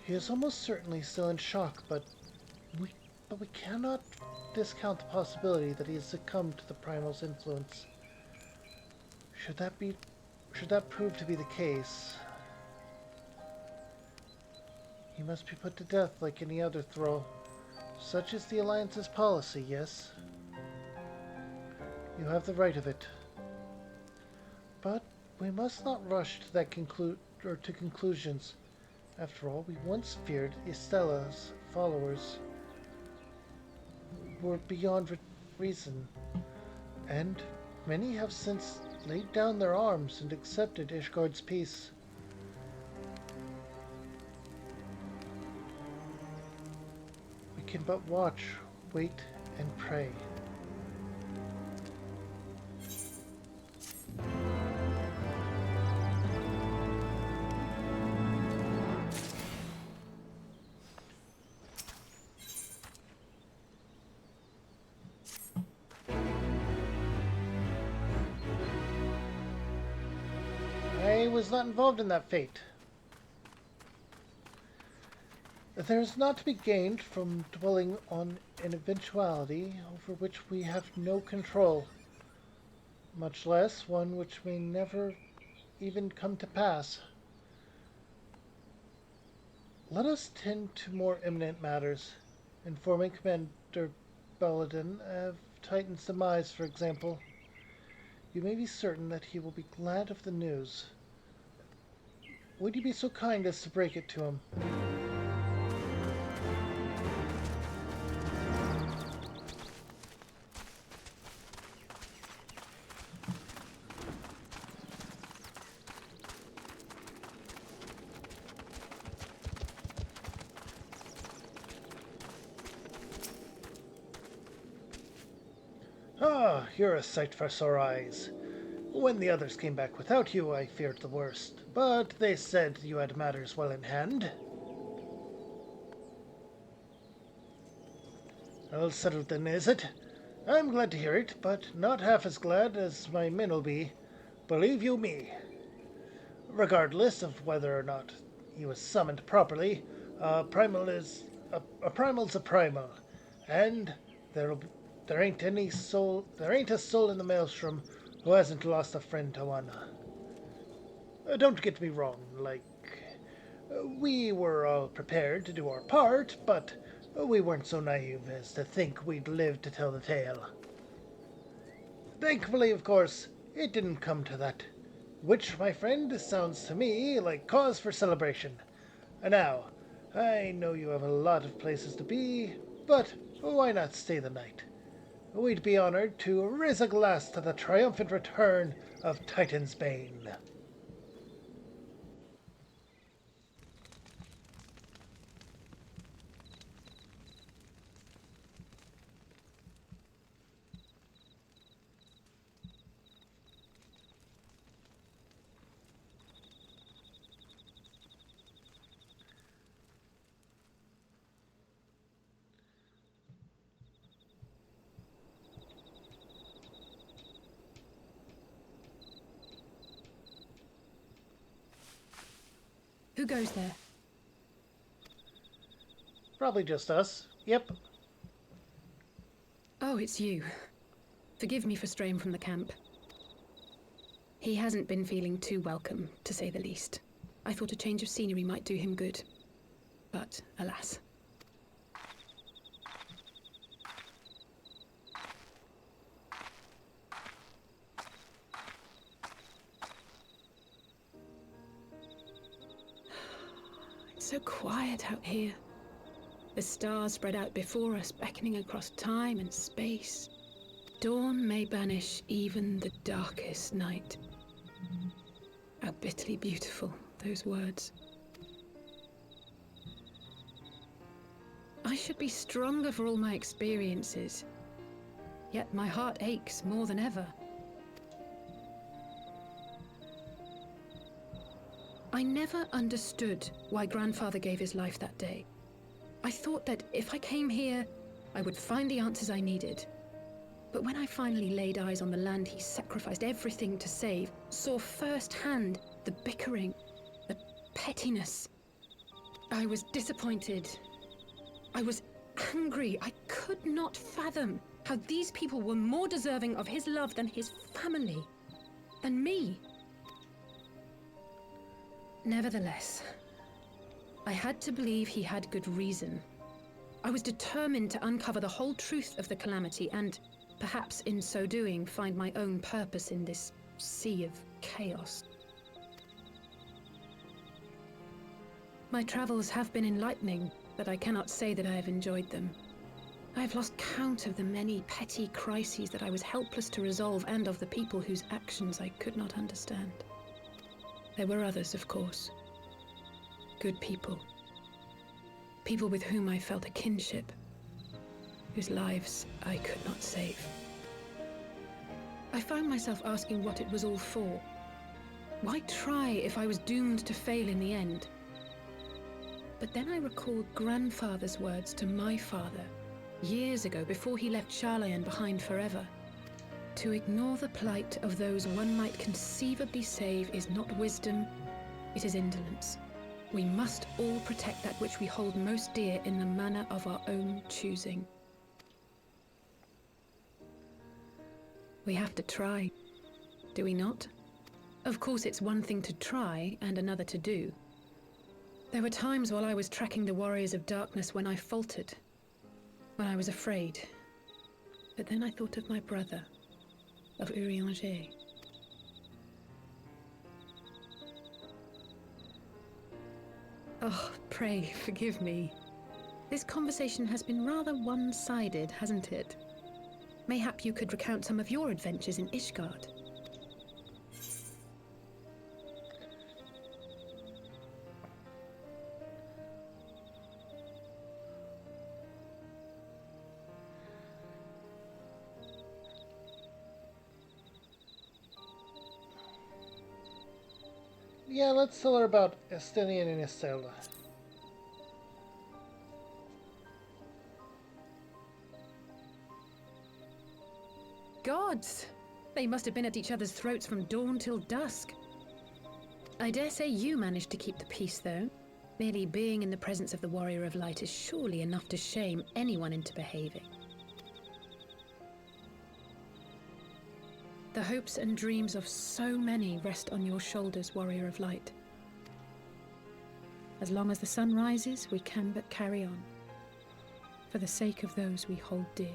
He is almost certainly still in shock, but we cannot discount the possibility that he has succumbed to the Primal's influence. Should that prove to be the case, he must be put to death like any other Thrall. Such is the Alliance's policy, yes? You have the right of it. But we must not rush to that conclusions. After all, we once feared Istella's followers were beyond reason, and many have since laid down their arms and accepted Ishgard's peace. We can but watch, wait, and pray. I was not involved in that fate. There is not to be gained from dwelling on an eventuality over which we have no control, much less one which may never even come to pass. Let us tend to more imminent matters, informing Commander Baladin of Titan's demise, for example. You may be certain that he will be glad of the news. Would you be so kind as to break it to him? Ah, you're a sight for sore eyes. When the others came back without you, I feared the worst, but they said you had matters well in hand. All settled then, is it? I'm glad to hear it, but not half as glad as my men will be, believe you me. Regardless of whether or not he was summoned properly, a primal's a primal, and there ain't a soul in the Maelstrom who hasn't lost a friend to one. Don't get me wrong, We were all prepared to do our part, but we weren't so naive as to think we'd live to tell the tale. Thankfully, of course, it didn't come to that. Which, my friend, sounds to me like cause for celebration. And now, I know you have a lot of places to be, but why not stay the night? We'd be honored to raise a glass to the triumphant return of Titan's Bane. Who goes there? Probably just us. Yep. Oh, it's you. Forgive me for straying from the camp. He hasn't been feeling too welcome, to say the least. I thought a change of scenery might do him good. But, alas. It's so quiet out here. The stars spread out before us, beckoning across time and space. Dawn may banish even the darkest night. How bitterly beautiful, those words. I should be stronger for all my experiences. Yet my heart aches more than ever. I never understood why Grandfather gave his life that day. I thought that if I came here, I would find the answers I needed. But when I finally laid eyes on the land he sacrificed everything to save, saw firsthand the bickering, the pettiness, I was disappointed. I was angry. I could not fathom how these people were more deserving of his love than his family, than me. Nevertheless, I had to believe he had good reason. I was determined to uncover the whole truth of the calamity and, perhaps in so doing, find my own purpose in this sea of chaos. My travels have been enlightening, but I cannot say that I have enjoyed them. I have lost count of the many petty crises that I was helpless to resolve and of the people whose actions I could not understand. There were others, of course. Good people. People with whom I felt a kinship, whose lives I could not save. I found myself asking what it was all for. Why try if I was doomed to fail in the end? But then I recalled Grandfather's words to my father, years ago before he left Sharlayan behind forever. To ignore the plight of those one might conceivably save is not wisdom, it is indolence. We must all protect that which we hold most dear in the manner of our own choosing. We have to try, do we not? Of course, it's one thing to try and another to do. There were times while I was tracking the Warriors of Darkness when I faltered, when I was afraid. But then I thought of my brother, of Urianger. Oh, pray forgive me. This conversation has been rather one-sided, hasn't it? Mayhap you could recount some of your adventures in Ishgard. Yeah, let's tell her about Estinian and Estella. Gods! They must have been at each other's throats from dawn till dusk. I dare say you managed to keep the peace, though. Merely being in the presence of the Warrior of Light is surely enough to shame anyone into behaving. The hopes and dreams of so many rest on your shoulders, Warrior of Light. As long as the sun rises, we can but carry on, for the sake of those we hold dear.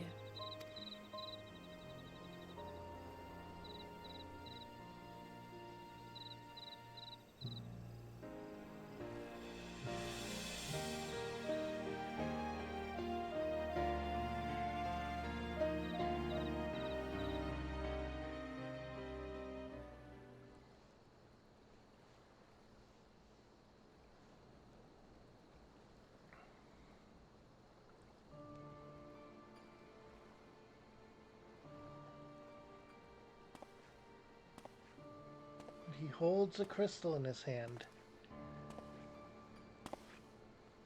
He holds a crystal in his hand.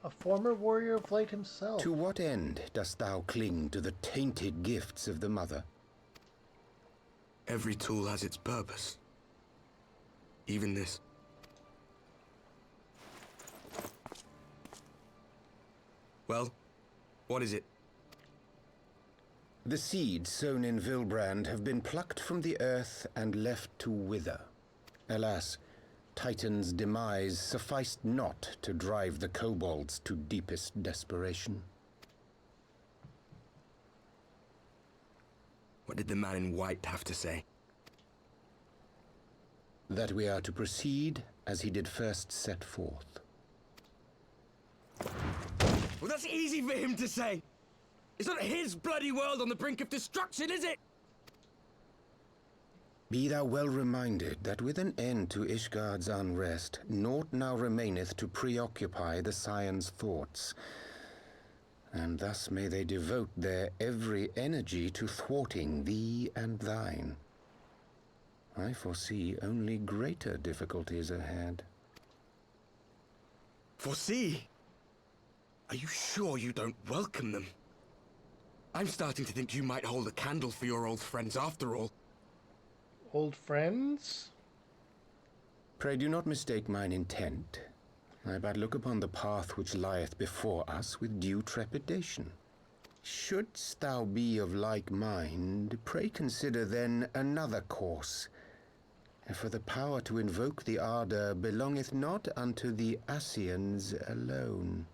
A former warrior of light himself. To what end dost thou cling to the tainted gifts of the Mother? Every tool has its purpose. Even this. Well, what is it? The seeds sown in Vilbrand have been plucked from the earth and left to wither. Alas, Titan's demise sufficed not to drive the kobolds to deepest desperation. What did the man in white have to say? That we are to proceed as he did first set forth. Well, that's easy for him to say. It's not his bloody world on the brink of destruction, is it? Be thou well reminded that with an end to Ishgard's unrest, naught now remaineth to preoccupy the Scions' thoughts. And thus may they devote their every energy to thwarting thee and thine. I foresee only greater difficulties ahead. Foresee? Are you sure you don't welcome them? I'm starting to think you might hold a candle for your old friends after all. Old friends? Pray do not mistake mine intent. I but look upon the path which lieth before us with due trepidation. Shouldst thou be of like mind, pray consider then another course. For the power to invoke the ardor belongeth not unto the Ascians alone.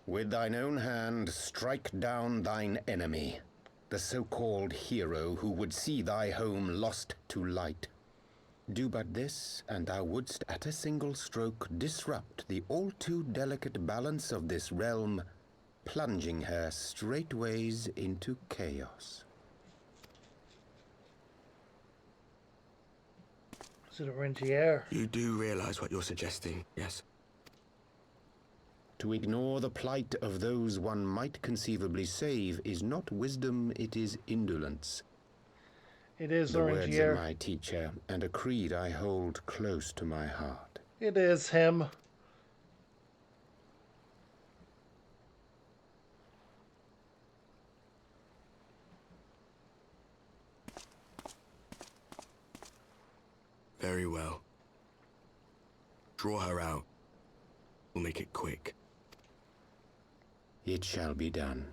With thine own hand strike down thine enemy, the so-called hero who would see thy home lost to light. Do but this, and thou wouldst at a single stroke disrupt the all-too delicate balance of this realm, plunging her straightways into chaos. Is it a Rengier? You do realize what you're suggesting, yes? To ignore the plight of those one might conceivably save is not wisdom, it is indolence. It is the words Rengier. of my teacher, and a creed I hold close to my heart. It is him. Very well. Draw her out. We'll make it quick. It shall be done.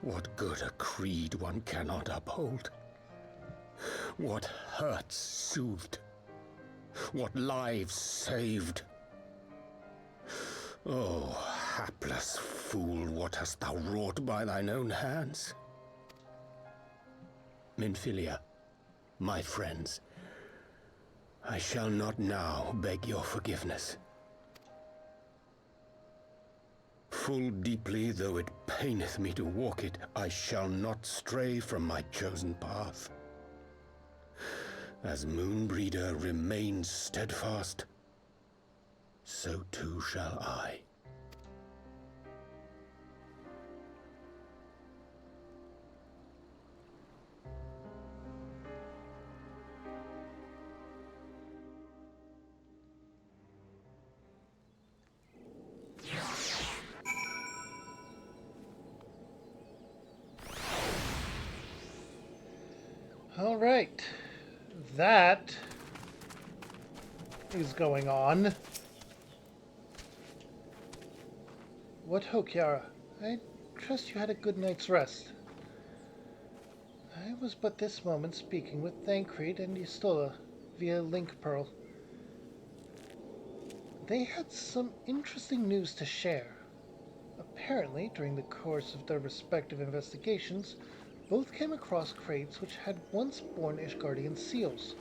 What good a creed one cannot uphold? What hurts soothed? What lives saved? Oh, hapless fool, what hast thou wrought by thine own hands? Minfilia, my friends, I shall not now beg your forgiveness. Full deeply though it paineth me to walk it, I shall not stray from my chosen path. As Moonbreeder remains steadfast, so too shall I. All right. That is going on. What ho, Kiara? I trust you had a good night's rest. I was but this moment speaking with Thancred and Yustola via Link Pearl. They had some interesting news to share. Apparently, during the course of their respective investigations, both came across crates which had once borne Ishgardian seals.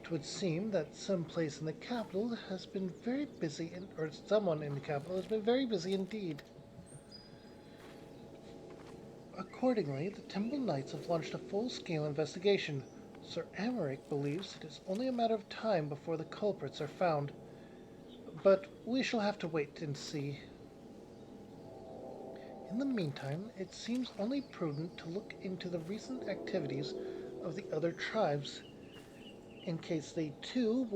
It would seem that someplace in the capital has been very busy, or someone in the capital has been very busy indeed. Accordingly, the Temple Knights have launched a full-scale investigation. Sir Aymeric believes it is only a matter of time before the culprits are found. But we shall have to wait and see. In the meantime, it seems only prudent to look into the recent activities of the other tribes, in case they too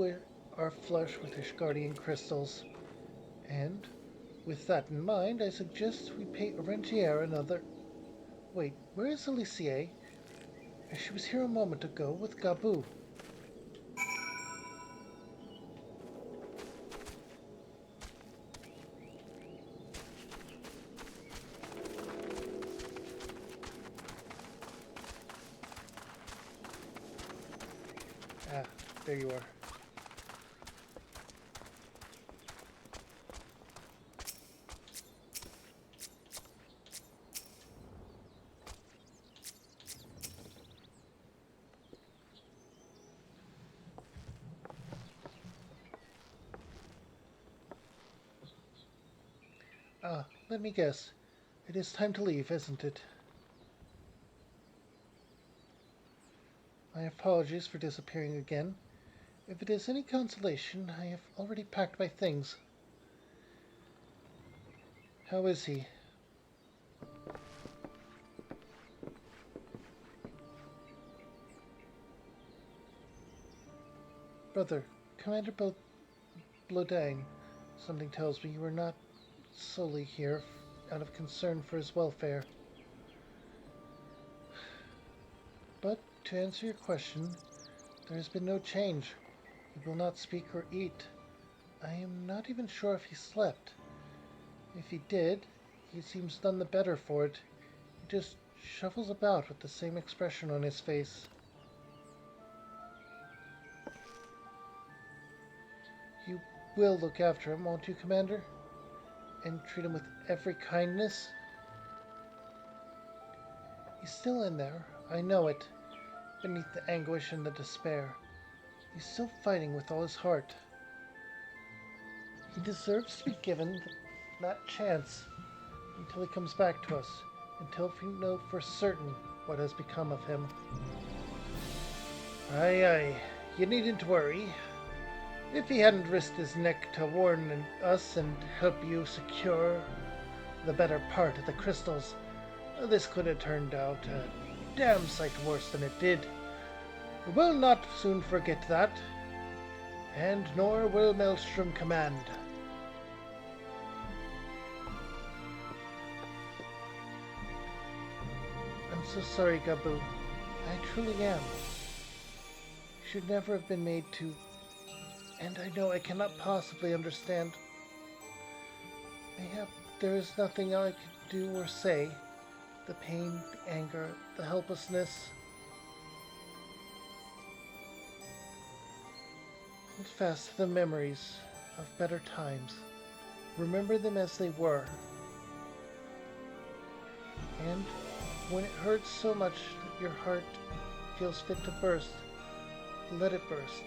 are flush with Ishgardian crystals. And, with that in mind, I suggest we pay Orentier another... Wait, where is Alicia? She was here a moment ago with Gabu. Ah, there you are. Ah, let me guess. It is time to leave, isn't it? My apologies for disappearing again. If it is any consolation, I have already packed my things. How is he? Brother, Commander Blodang, something tells me you are not solely here out of concern for his welfare. But, to answer your question, there has been no change. He will not speak or eat. I am not even sure if he slept. If he did, he seems none the better for it. He just shuffles about with the same expression on his face. You will look after him, won't you, Commander? And treat him with every kindness? He's still in there, I know it, beneath the anguish and the despair. He's still fighting with all his heart. He deserves to be given that chance until he comes back to us, until we know for certain what has become of him. Aye, you needn't worry. If he hadn't risked his neck to warn us and help you secure the better part of the crystals, this could have turned out a damn sight worse than it did. We'll not soon forget that, and nor will Maelstrom Command. I'm so sorry, Gabu. I truly am. You should never have been made to... And I know I cannot possibly understand. Mayhap there is nothing I can do or say. The pain, the anger, the helplessness. Hold fast to the memories of better times. Remember them as they were. And when it hurts so much that your heart feels fit to burst, let it burst.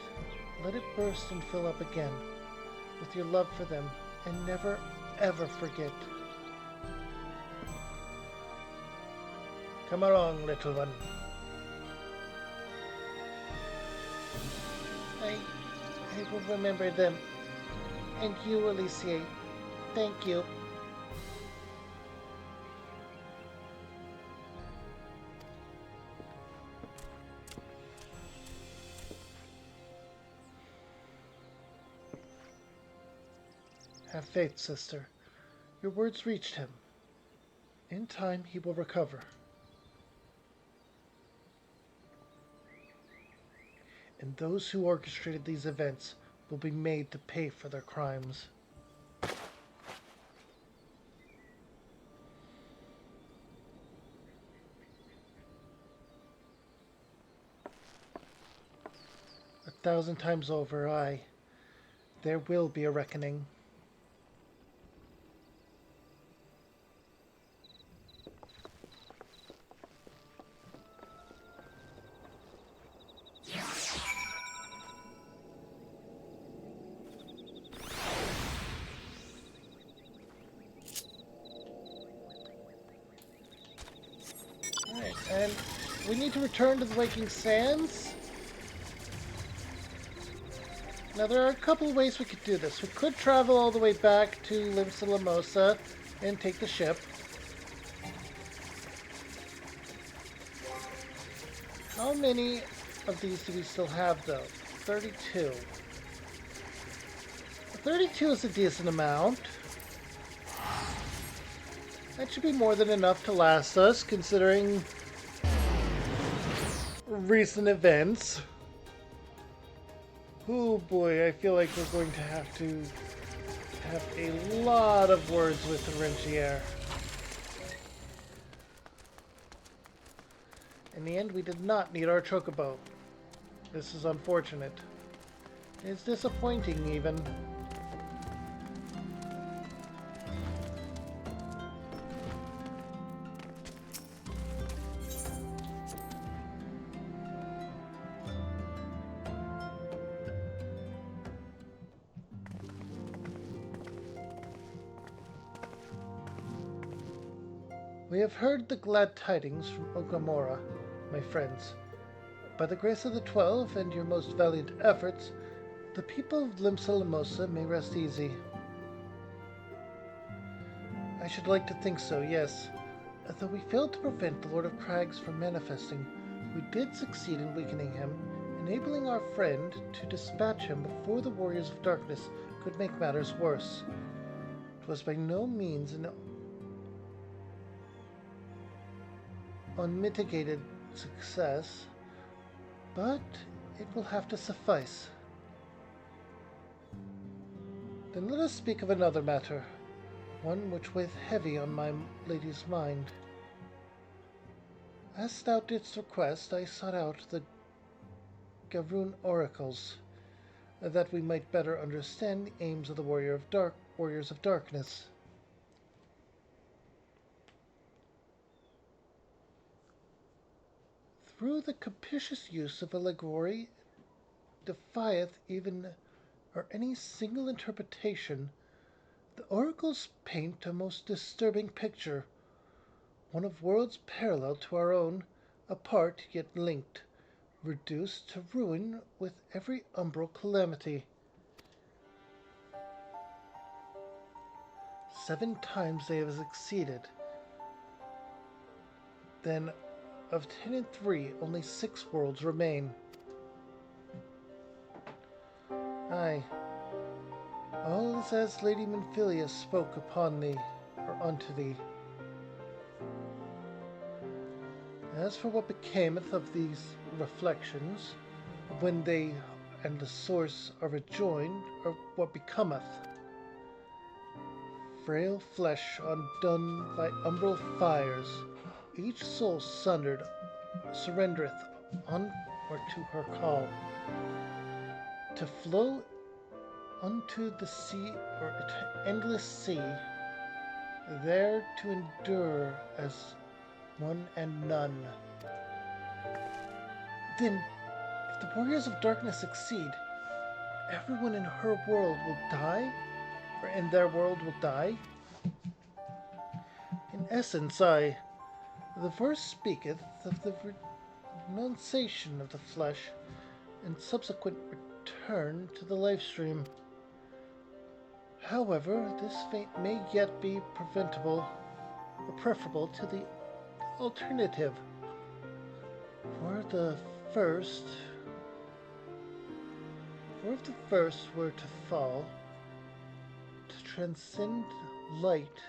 Let it burst and fill up again with your love for them, and never, ever forget. Come along, little one. I will remember them. And you, Alicia. Thank you. Have faith, sister. Your words reached him. In time, he will recover. And those who orchestrated these events will be made to pay for their crimes. 1,000 times over, aye. There will be a reckoning. Alright, and we need to return to the Waking Sands. Now there are a couple of ways we could do this. We could travel all the way back to Limsa Lamosa and take the ship. How many of these do we still have though? 32. 32 is a decent amount. That should be more than enough to last us, considering recent events. Oh boy, I feel like we're going to have a lot of words with the Rentier. In the end, we did not need our chocobo. This is unfortunate. It's disappointing, even. We have heard the glad tidings from Ogamora, my friends. By the grace of the 12 and your most valiant efforts, the people of Limsa Lamosa may rest easy. I should like to think so, yes. Though we failed to prevent the Lord of Crags from manifesting, we did succeed in weakening him, enabling our friend to dispatch him before the Warriors of Darkness could make matters worse. It was by no means an unmitigated success, but it will have to suffice. Then let us speak of another matter, one which weigheth heavy on my lady's mind. As thou didst request, I sought out the Garoon oracles, that we might better understand the aims of the Warriors of Darkness. Through the capricious use of allegory, defieth even or any single interpretation, the oracles paint a most disturbing picture, one of worlds parallel to our own, apart yet linked, reduced to ruin with every umbral calamity. 7 times they have succeeded. Then, of 10 and 3, only 6 worlds remain. Aye, all is as Lady Minfilia spoke upon thee, or unto thee. As for what becameth of these reflections, when they and the source are rejoined, or what becometh, frail flesh undone by umbral fires, each soul sundered surrendereth on or to her call, to flow unto the sea or endless sea, there to endure as one and none. Then, if the Warriors of Darkness succeed, everyone in her world will die, or in their world will die? In essence, the verse speaketh of the renunciation of the flesh and subsequent return to the life stream. However, this fate may yet be preventable or preferable to the alternative. For if the first were to fall, to transcend light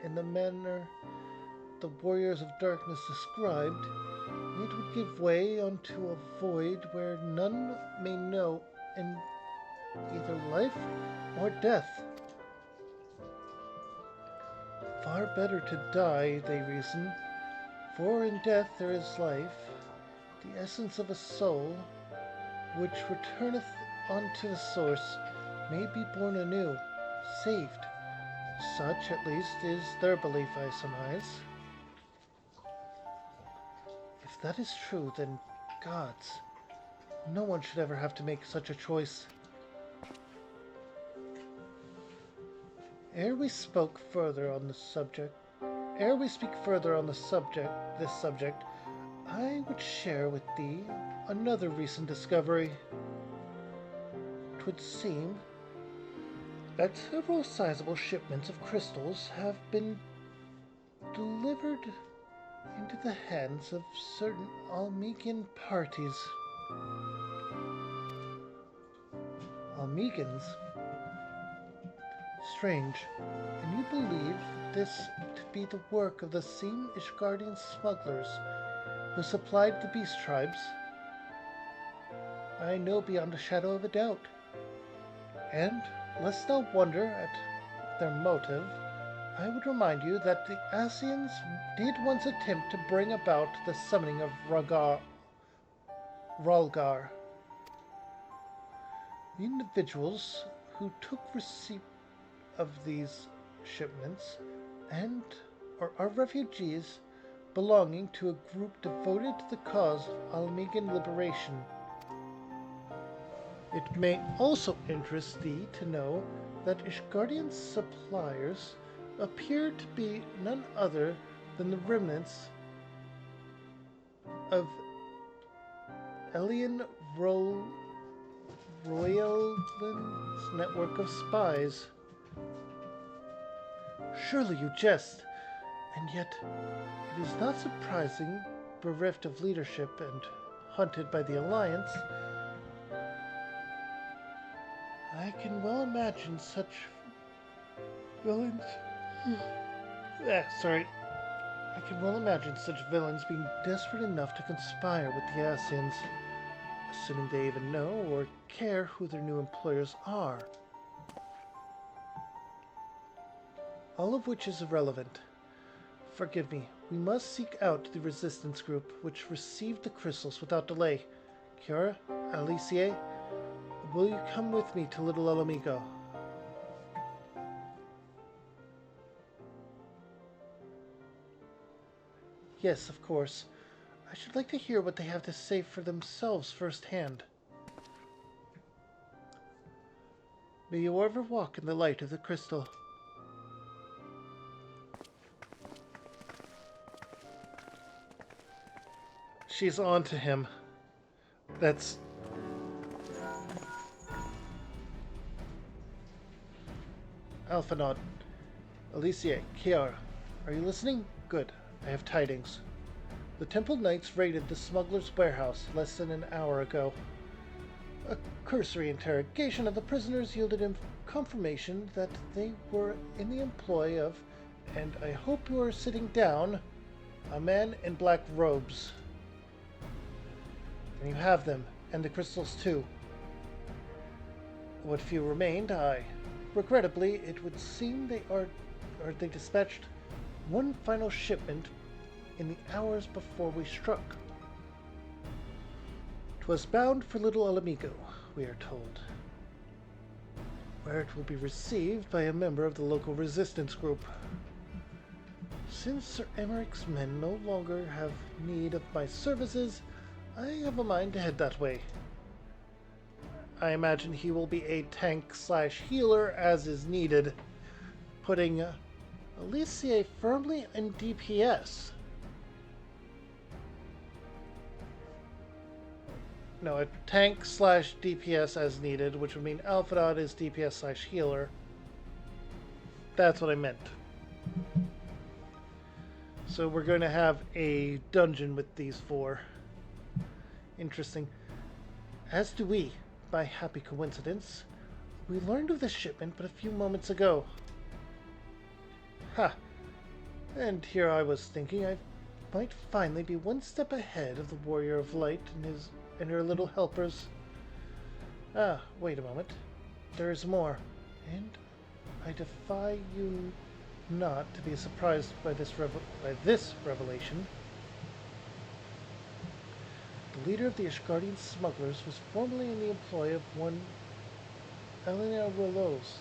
in the manner the Warriors of Darkness described, it would give way unto a void where none may know in either life or death. Far better to die, they reason, for in death there is life, the essence of a soul, which returneth unto the source, may be born anew, saved. Such, at least, is their belief, I surmise. If that is true, then gods, no one should ever have to make such a choice. Ere we speak further on this subject, I would share with thee another recent discovery. 'Twould seem that several sizable shipments of crystals have been delivered into the hands of certain Almegan parties. Almegans? Strange. And you believe this to be the work of the same Ishgardian smugglers who supplied the beast tribes? I know beyond a shadow of a doubt. And, lest thou wonder at their motive, I would remind you that the Ascians did once attempt to bring about the summoning of Rhalgar. The individuals who took receipt of these shipments and are refugees belonging to a group devoted to the cause of Almegan liberation. It may also interest thee to know that Ishgardian suppliers appear to be none other than the remnants of Elian Royalman's network of spies. Surely you jest, and yet it is not surprising, bereft of leadership and hunted by the Alliance. I can well imagine such villains. I can well imagine such villains being desperate enough to conspire with the Ascians, assuming they even know or care who their new employers are. All of which is irrelevant. Forgive me, we must seek out the resistance group which received the crystals without delay. Kiara, Alicia, will you come with me to Little Ala Mhigo? Yes, of course. I should like to hear what they have to say for themselves firsthand. May you ever walk in the light of the crystal. She's on to him. That's... Alphinaud. Alicia, Kiara, are you listening? Good. I have tidings. The Temple Knights raided the smuggler's warehouse less than an hour ago. A cursory interrogation of the prisoners yielded him confirmation that they were in the employ of, and I hope you are sitting down, a man in black robes. And you have them, and the crystals too. What few remained, regrettably, it would seem they dispatched one final shipment in the hours before we struck. 'Twas bound for Little Ala Mhigo, we are told, where it will be received by a member of the local resistance group. Since Sir Emeric's men no longer have need of my services, I have a mind to head that way. I imagine he will be a tank/healer as is needed, putting Alicia firmly in DPS. No, a tank/DPS as needed, which would mean Alphinaud is DPS/healer. That's what I meant. So we're going to have a dungeon with these four. Interesting. As do we, by happy coincidence. We learned of this shipment but a few moments ago. Ha! And here I was thinking I might finally be one step ahead of the Warrior of Light and her little helpers. Ah, wait a moment. There is more. And I defy you not to be surprised by this revelation. The the leader of the Ishgardian smugglers, was formerly in the employ of one Elena Rolos,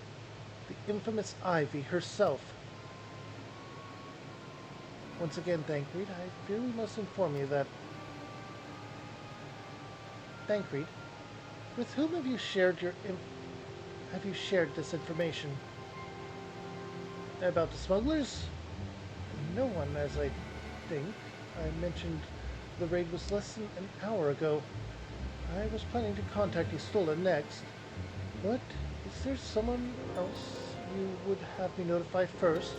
the infamous Ivy herself. Once again, Thancred, I fear we must inform you that... Thancred, with whom have you shared this information? About the smugglers? No one, as I think. I mentioned the raid was less than an hour ago. I was planning to contact Istola next. But is there someone else you would have me notify first?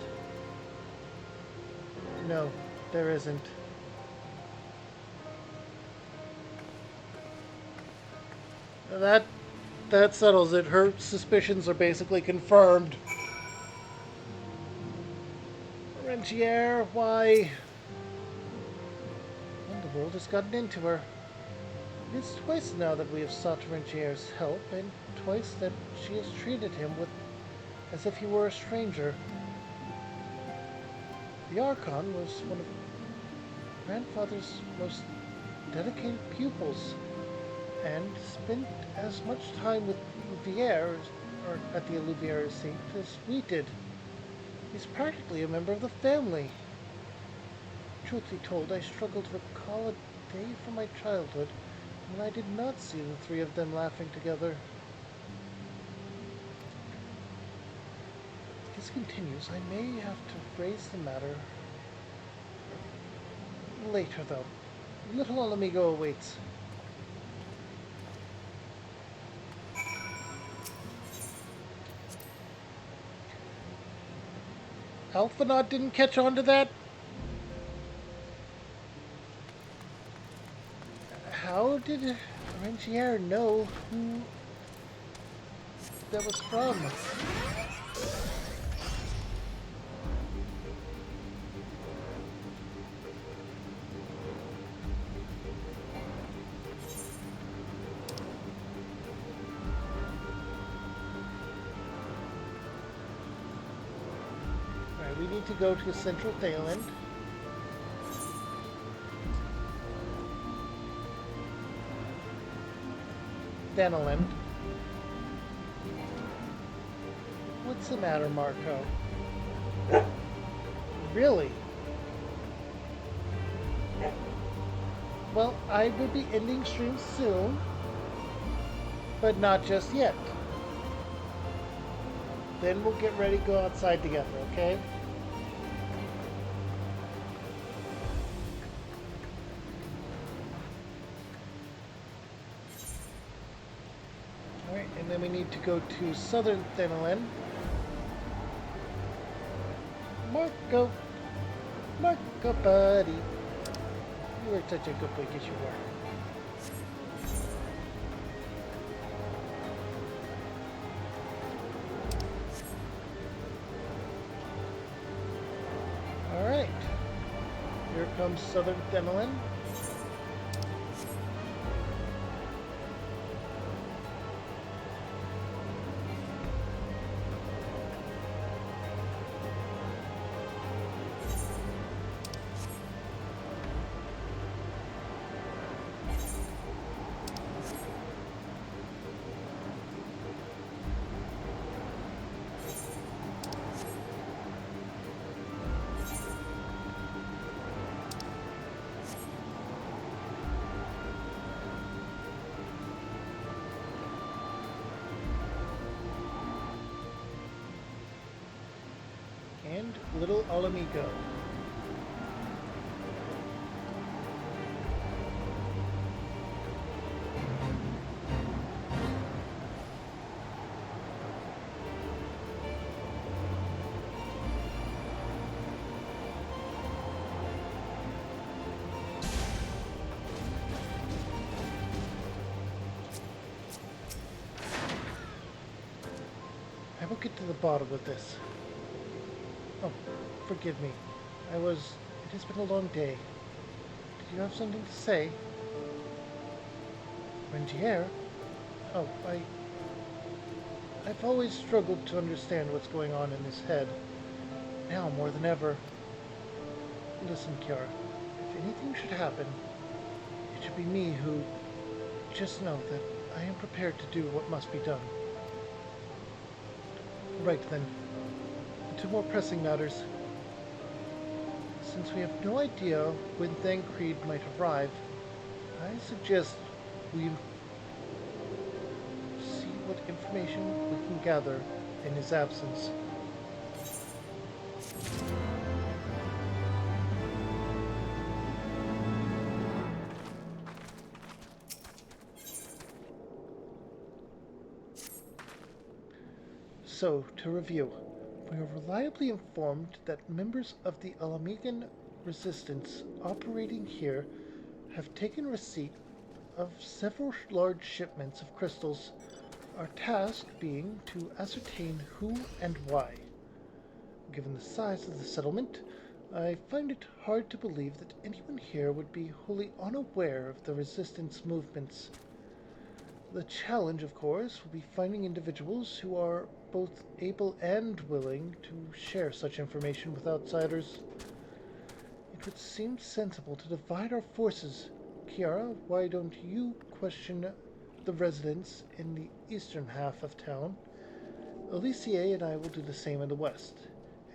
No, there isn't. That settles it. Her suspicions are basically confirmed. Rentier, why? And the world has gotten into her. It's twice now that we have sought Rentier's help, and twice that she has treated him as if he were a stranger. The Archon was one of Grandfather's most dedicated pupils, and spent as much time with Louvier, or at the Louvier seat, as we did. He's practically a member of the family. Truth be told, I struggle to recall a day from my childhood when I did not see the three of them laughing together. If this continues, I may have to raise the matter later, though. Little Alamigo awaits. Alphanaut didn't catch on to that? How did Rentier know who that was from? We need to go to Central Thailand. Danaland. What's the matter, Marco? Really? Well, I will be ending stream soon, but not just yet. Then we'll get ready to go outside together, okay? Alright, and then we need to go to Southern Thanalan. Marco, buddy. You were such a good boy, yes you were. Alright. Here comes Southern Thanalan. And Little Alamigo. I will get to the bottom of this. Oh, forgive me. It has been a long day. Did you have something to say? Rentier? Oh, I've always struggled to understand what's going on in his head. Now more than ever. Listen, Kiara. If anything should happen, it should be me who... Just know that I am prepared to do what must be done. Right then, to more pressing matters. Since we have no idea when Thancred might arrive, I suggest we see what information we can gather in his absence. So, to review, we are reliably informed that members of the Alamegan resistance operating here have taken receipt of several large shipments of crystals, our task being to ascertain who and why. Given the size of the settlement, I find it hard to believe that anyone here would be wholly unaware of the resistance movements. The challenge, of course, will be finding individuals who are both able and willing to share such information with outsiders. It would seem sensible to divide our forces. Kiara, why don't you question the residents in the eastern half of town? Alicia and I will do the same in the west,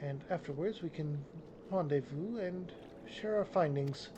and afterwards we can rendezvous and share our findings.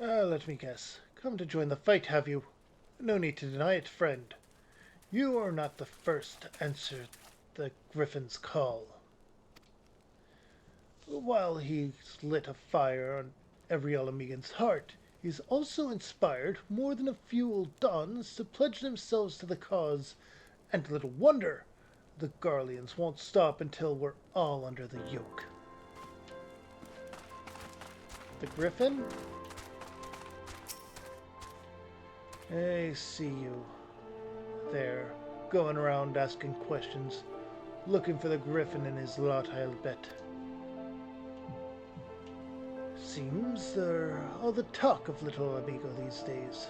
Let me guess. Come to join the fight, have you? No need to deny it, friend. You are not the first to answer the Griffin's call. While he's lit a fire on every Alamegan's heart, he's also inspired more than a few old dons to pledge themselves to the cause, and little wonder the Garleans won't stop until we're all under the yoke. The Griffin? I see you. There, going around asking questions, looking for the Griffin in his lot, I'll bet. Seems they're all the talk of little amigo these days.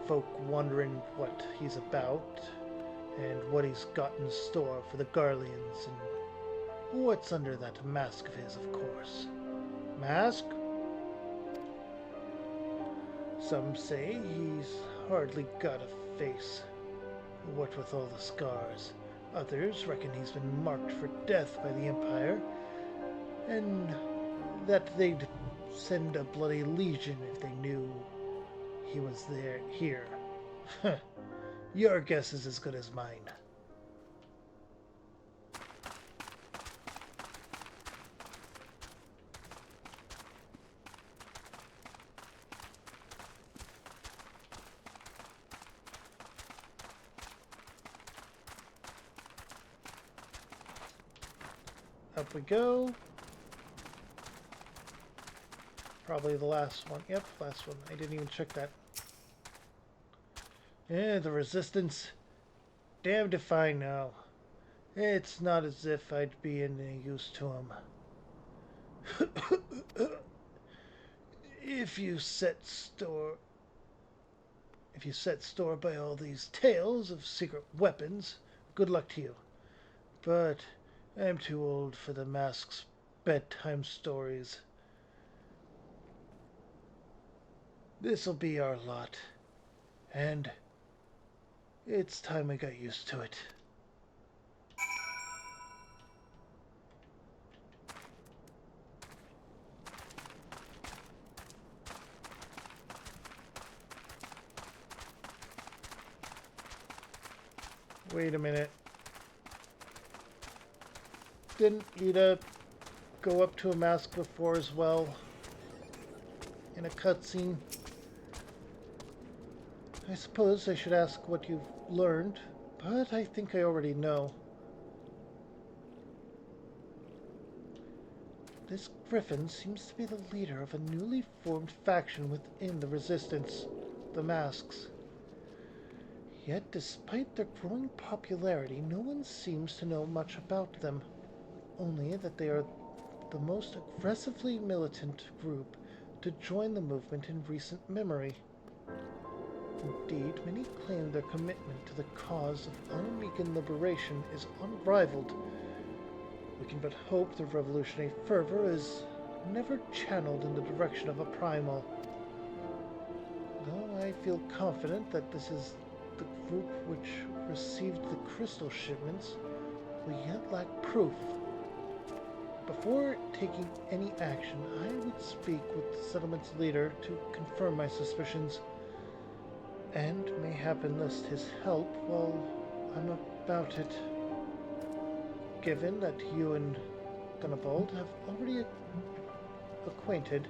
Folk wondering what he's about, and what he's got in store for the Garleans, and what's under that mask of his, of course. Mask? Some say he's hardly got a face, what with all the scars. Others reckon he's been marked for death by the Empire, and that they'd send a bloody legion if they knew he was here. Your guess is as good as mine. Up we go. Probably the last one. Yep, last one. I didn't even check that. Yeah, the resistance. Damned if I know. It's not as if I'd be any use to him. If you set store by all these tales of secret weapons, good luck to you. But I'm too old for the mask's bedtime stories. This'll be our lot, and it's time we got used to it. Wait a minute. Didn't Ida go up to a mask before as well? In a cutscene? I suppose I should ask what you've learned, but I think I already know. This Griffin seems to be the leader of a newly formed faction within the Resistance, the Masks. Yet, despite their growing popularity, no one seems to know much about them, only that they are the most aggressively militant group to join the movement in recent memory. Indeed, many claim their commitment to the cause of Alarican liberation is unrivaled. We can but hope their revolutionary fervor is never channeled in the direction of a primal. Though I feel confident that this is the group which received the crystal shipments, we yet lack proof. Before taking any action, I would speak with the settlement's leader to confirm my suspicions, and mayhap enlist his help while I'm about it. Given that you and Gunvald have already acquainted,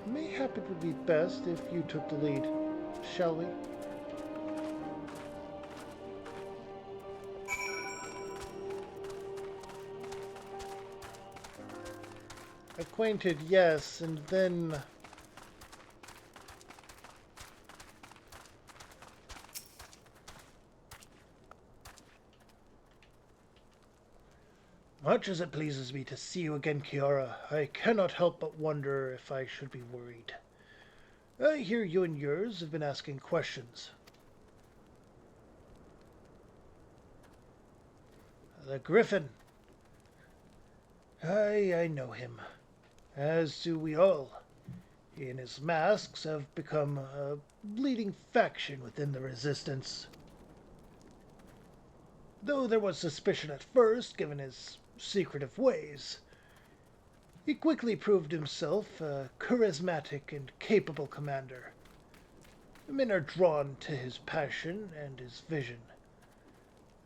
mayhap it would be best if you took the lead. Shall we? Acquainted, yes, and then... Much as it pleases me to see you again, Kiara, I cannot help but wonder if I should be worried. I hear you and yours have been asking questions. The Griffin. I know him. As do we all. He and his masks have become a leading faction within the Resistance. Though there was suspicion at first, given his secretive ways, he quickly proved himself a charismatic and capable commander. Men are drawn to his passion and his vision.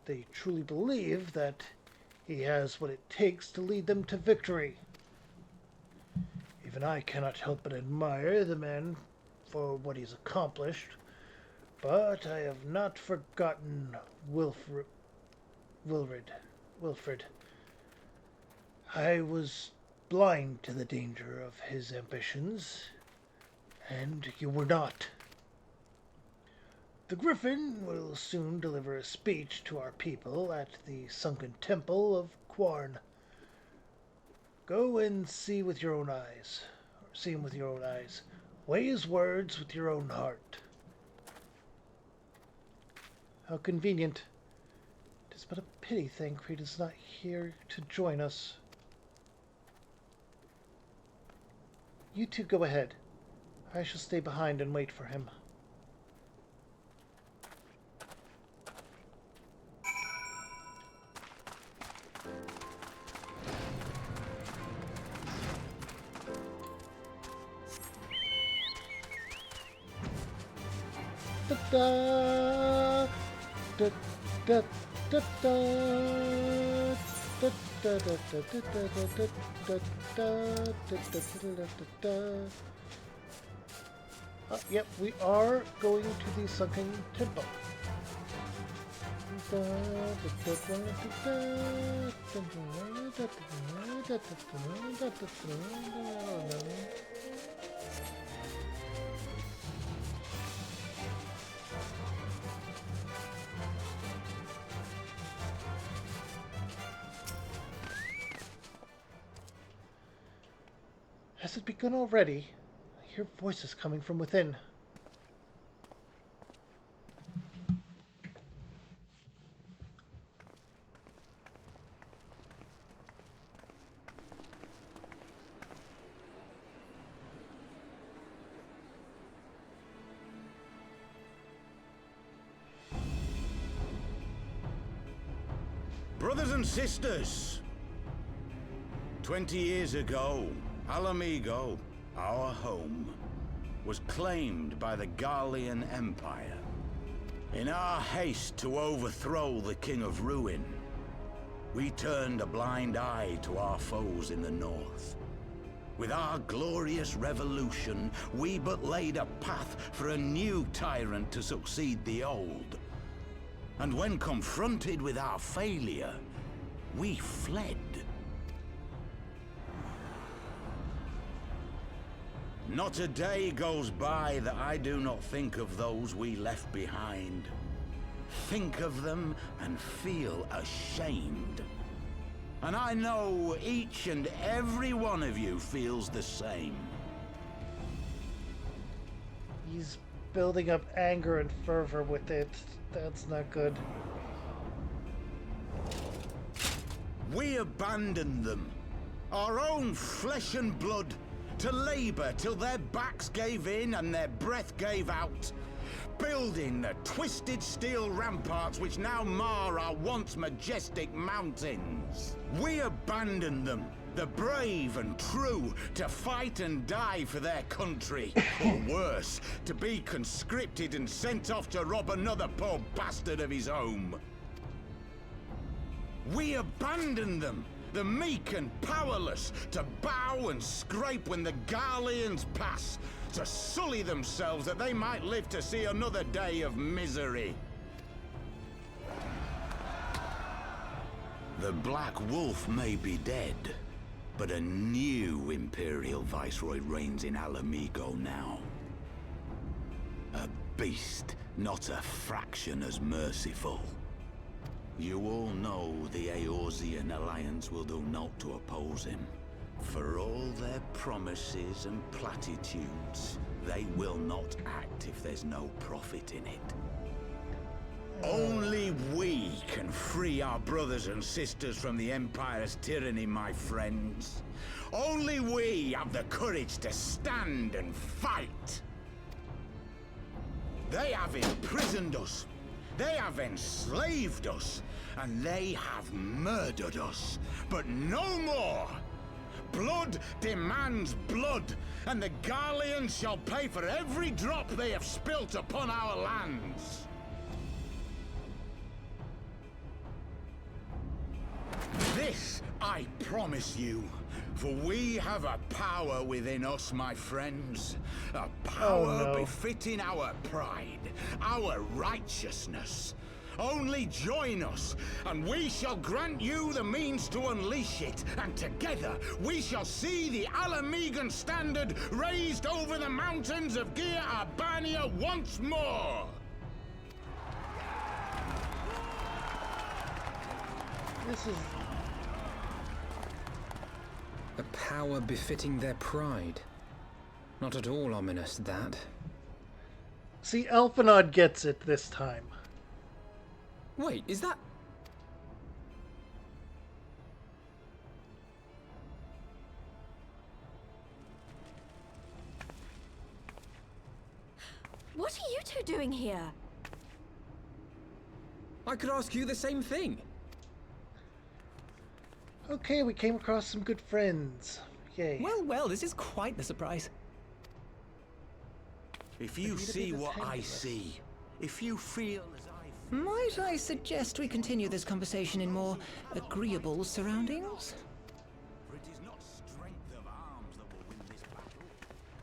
They truly believe that he has what it takes to lead them to victory. Even I cannot help but admire the man for what he's accomplished, but I have not forgotten Wilfred. I was blind to the danger of his ambitions, and you were not. The Griffin will soon deliver a speech to our people at the sunken temple of Quarn. Go and see with your own eyes. See him with your own eyes. Weigh his words with your own heart. How convenient. It is but a pity Thancred is not here to join us. You two go ahead. I shall stay behind and wait for him. Da da da da da. Yep, we are going to the sunken temple. Has it begun already? I hear voices coming from within. Brothers and sisters, 20 years ago, Ala Mhigo, our home, was claimed by the Garlean Empire. In our haste to overthrow the King of Ruin, we turned a blind eye to our foes in the north. With our glorious revolution, we but laid a path for a new tyrant to succeed the old. And when confronted with our failure, we fled. Not a day goes by that I do not think of those we left behind. Think of them and feel ashamed. And I know each and every one of you feels the same. He's building up anger and fervor with it. That's not good. We abandoned them, our own flesh and blood, to labor till their backs gave in and their breath gave out, building the twisted steel ramparts which now mar our once majestic mountains. We abandoned them, the brave and true, to fight and die for their country, or worse, to be conscripted and sent off to rob another poor bastard of his home. We abandoned them, the meek and powerless, to bow and scrape when the Garleans pass, to sully themselves that they might live to see another day of misery. The Black Wolf may be dead, but a new Imperial Viceroy reigns in Alamigo now. A beast, not a fraction as merciful. You all know the Eorzean Alliance will do naught to oppose him. For all their promises and platitudes, they will not act if there's no profit in it. Only we can free our brothers and sisters from the Empire's tyranny, my friends. Only we have the courage to stand and fight. They have imprisoned us. They have enslaved us, and they have murdered us, but no more! Blood demands blood, and the Garleans shall pay for every drop they have spilt upon our lands. This I promise you, for we have a power within us, my friends. A power befitting our pride, our righteousness. Only join us, and we shall grant you the means to unleash it, and together we shall see the Alamigan standard raised over the mountains of Gia Arbania once more! This is... a power befitting their pride. Not at all ominous, that. See, Alphinaud gets it this time. Wait, is that... What are you two doing here? I could ask you the same thing. Okay, we came across some good friends. Yay. Well, well, this is quite the surprise. If you see what I see, if you feel as I feel... Might I suggest we continue this conversation in more agreeable surroundings? For it is not strength of arms that will win this battle,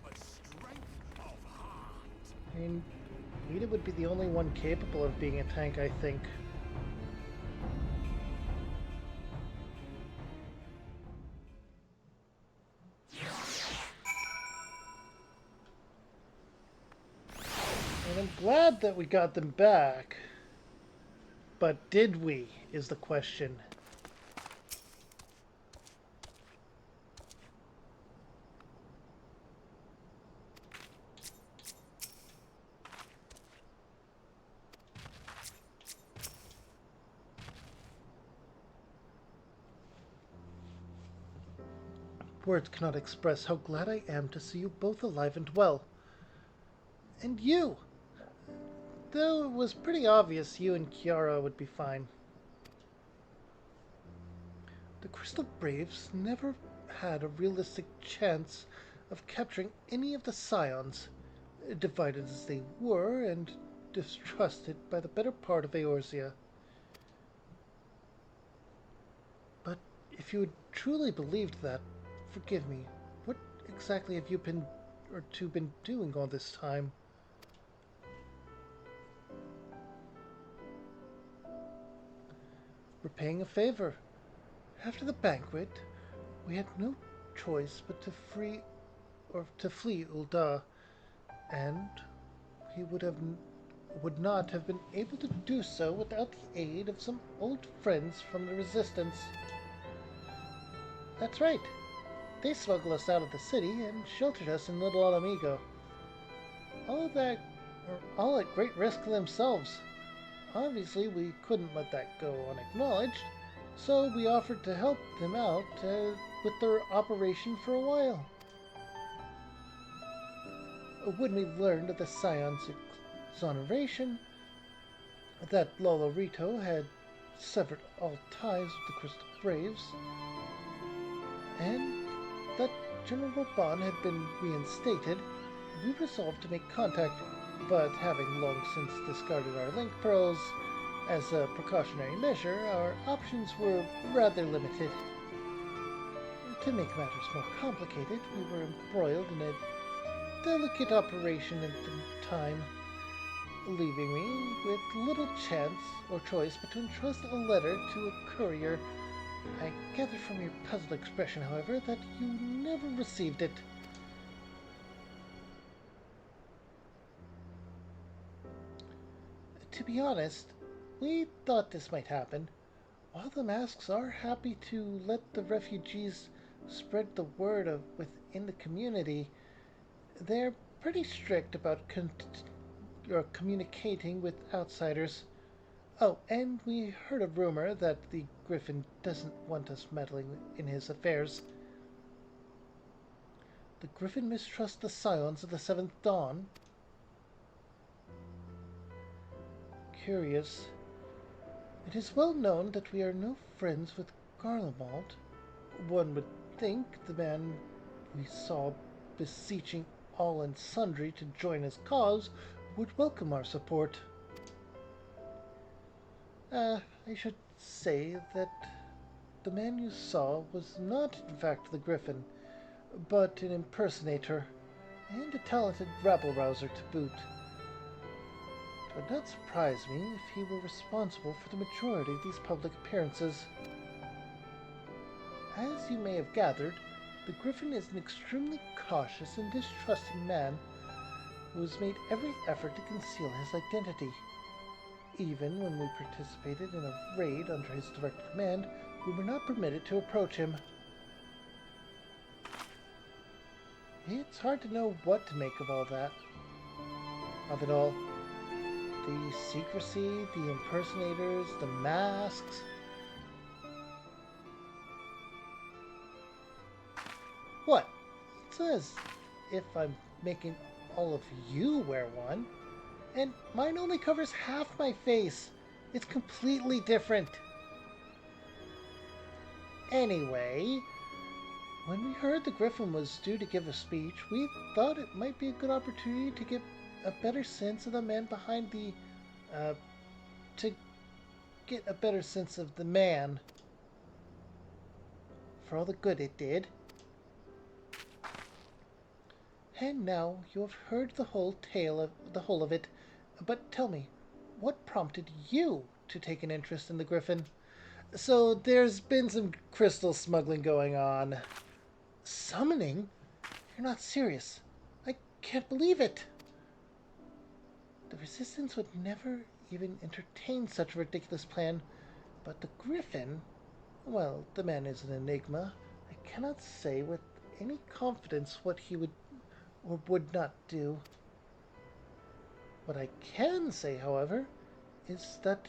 but strength of heart. I mean, Rita would be the only one capable of being a tank, I think. And I'm glad that we got them back. But did we, is the question. Words cannot express how glad I am to see you both alive and well. And you! Though it was pretty obvious you and Kiara would be fine. The Crystal Braves never had a realistic chance of capturing any of the Scions, divided as they were and distrusted by the better part of Eorzea. But if you had truly believed that, forgive me, what exactly have you been doing all this time? Repaying a favor. After the banquet, we had no choice but to free to flee Ul'dah, and he would not have been able to do so without the aid of some old friends from the Resistance. That's right. They smuggled us out of the city and sheltered us in Little Ala Mhigo. All at great risk to themselves. Obviously, we couldn't let that go unacknowledged, so we offered to help them out with their operation for a while. When we learned of the Scion's exoneration, that Lolorito had severed all ties with the Crystal Braves, and that General Raban had been reinstated, we resolved to make contact, but having long since discarded our link pearls as a precautionary measure, our options were rather limited. To make matters more complicated, we were embroiled in a delicate operation at the time, leaving me with little chance or choice but to entrust a letter to a courier. I gather from your puzzled expression, however, that you never received it. To be honest, we thought this might happen. While the masks are happy to let the refugees spread the word within the community, they're pretty strict about communicating with outsiders. Oh, and we heard a rumor that the Griffin doesn't want us meddling in his affairs. The Griffin mistrusts the Scions of the Seventh Dawn? Curious. It is well known that we are no friends with Garlemald. One would think the man we saw beseeching all and sundry to join his cause would welcome our support. I should say that the man you saw was not in fact the Griffin, but an impersonator, and a talented rabble-rouser to boot. It would not surprise me if he were responsible for the majority of these public appearances. As you may have gathered, the Griffin is an extremely cautious and distrusting man who has made every effort to conceal his identity. Even when we participated in a raid under his direct command, we were not permitted to approach him. It's hard to know what to make of all that. Of it all. The secrecy, the impersonators, the masks. What? It's as if I'm making all of you wear one. And mine only covers half my face. It's completely different. Anyway, when we heard the Griffin was due to give a speech, we thought it might be a good opportunity to get a better sense of the man behind the, to get a better sense of the man. For all the good it did. And now you have heard the whole of it, but tell me, what prompted you to take an interest in the Griffin? So there's been some crystal smuggling going on. Summoning? You're not serious. I can't believe it. The Resistance would never even entertain such a ridiculous plan, but the Griffin, well, the man is an enigma. I cannot say with any confidence what he would or would not do. What I can say, however, is that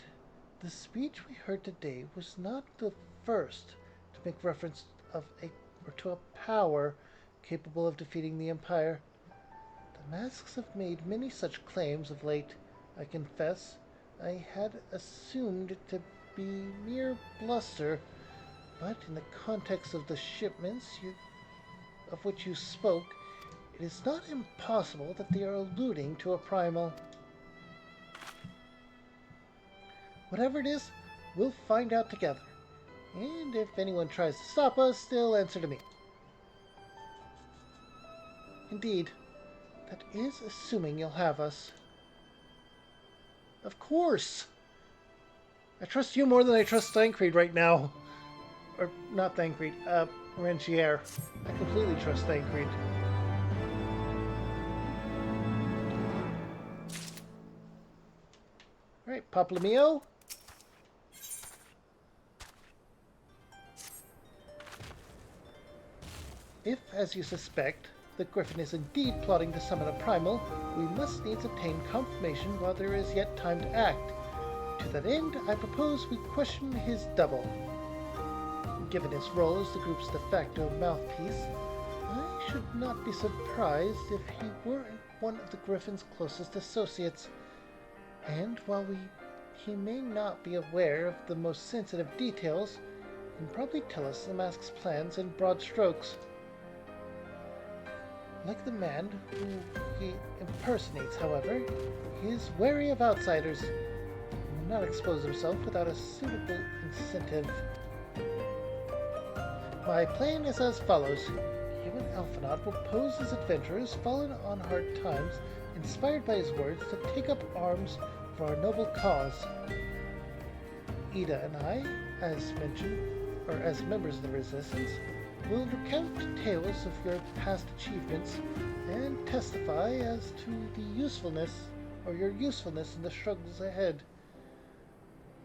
the speech we heard today was not the first to make reference to a power capable of defeating the Empire. The masks have made many such claims of late. I confess, I had assumed it to be mere bluster, but in the context of the shipments of which you spoke, it is not impossible that they are alluding to a primal. Whatever it is, we'll find out together. And if anyone tries to stop us, they'll answer to me. Indeed, that is assuming you'll have us. Of course! I trust you more than I trust Thancred right now. Or, not Thancred, Rentier. I completely trust Thancred. Alright, Poplamio. If, as you suspect, the Griffin is indeed plotting to summon a primal, we must needs obtain confirmation while there is yet time to act. To that end, I propose we question his double. Given his role as the group's de facto mouthpiece, I should not be surprised if he weren't one of the Griffin's closest associates. And while he may not be aware of the most sensitive details, he can probably tell us the Mask's plans in broad strokes. Like the man who he impersonates, however, he is wary of outsiders and will not expose himself without a suitable incentive. My plan is as follows. You and Alphinaud will pose as adventurers fallen on hard times, inspired by his words to take up arms for our noble cause. Ida and I, as mentioned, or as members of the Resistance, will recount tales of your past achievements and testify as to the usefulness, or your usefulness in the struggles ahead.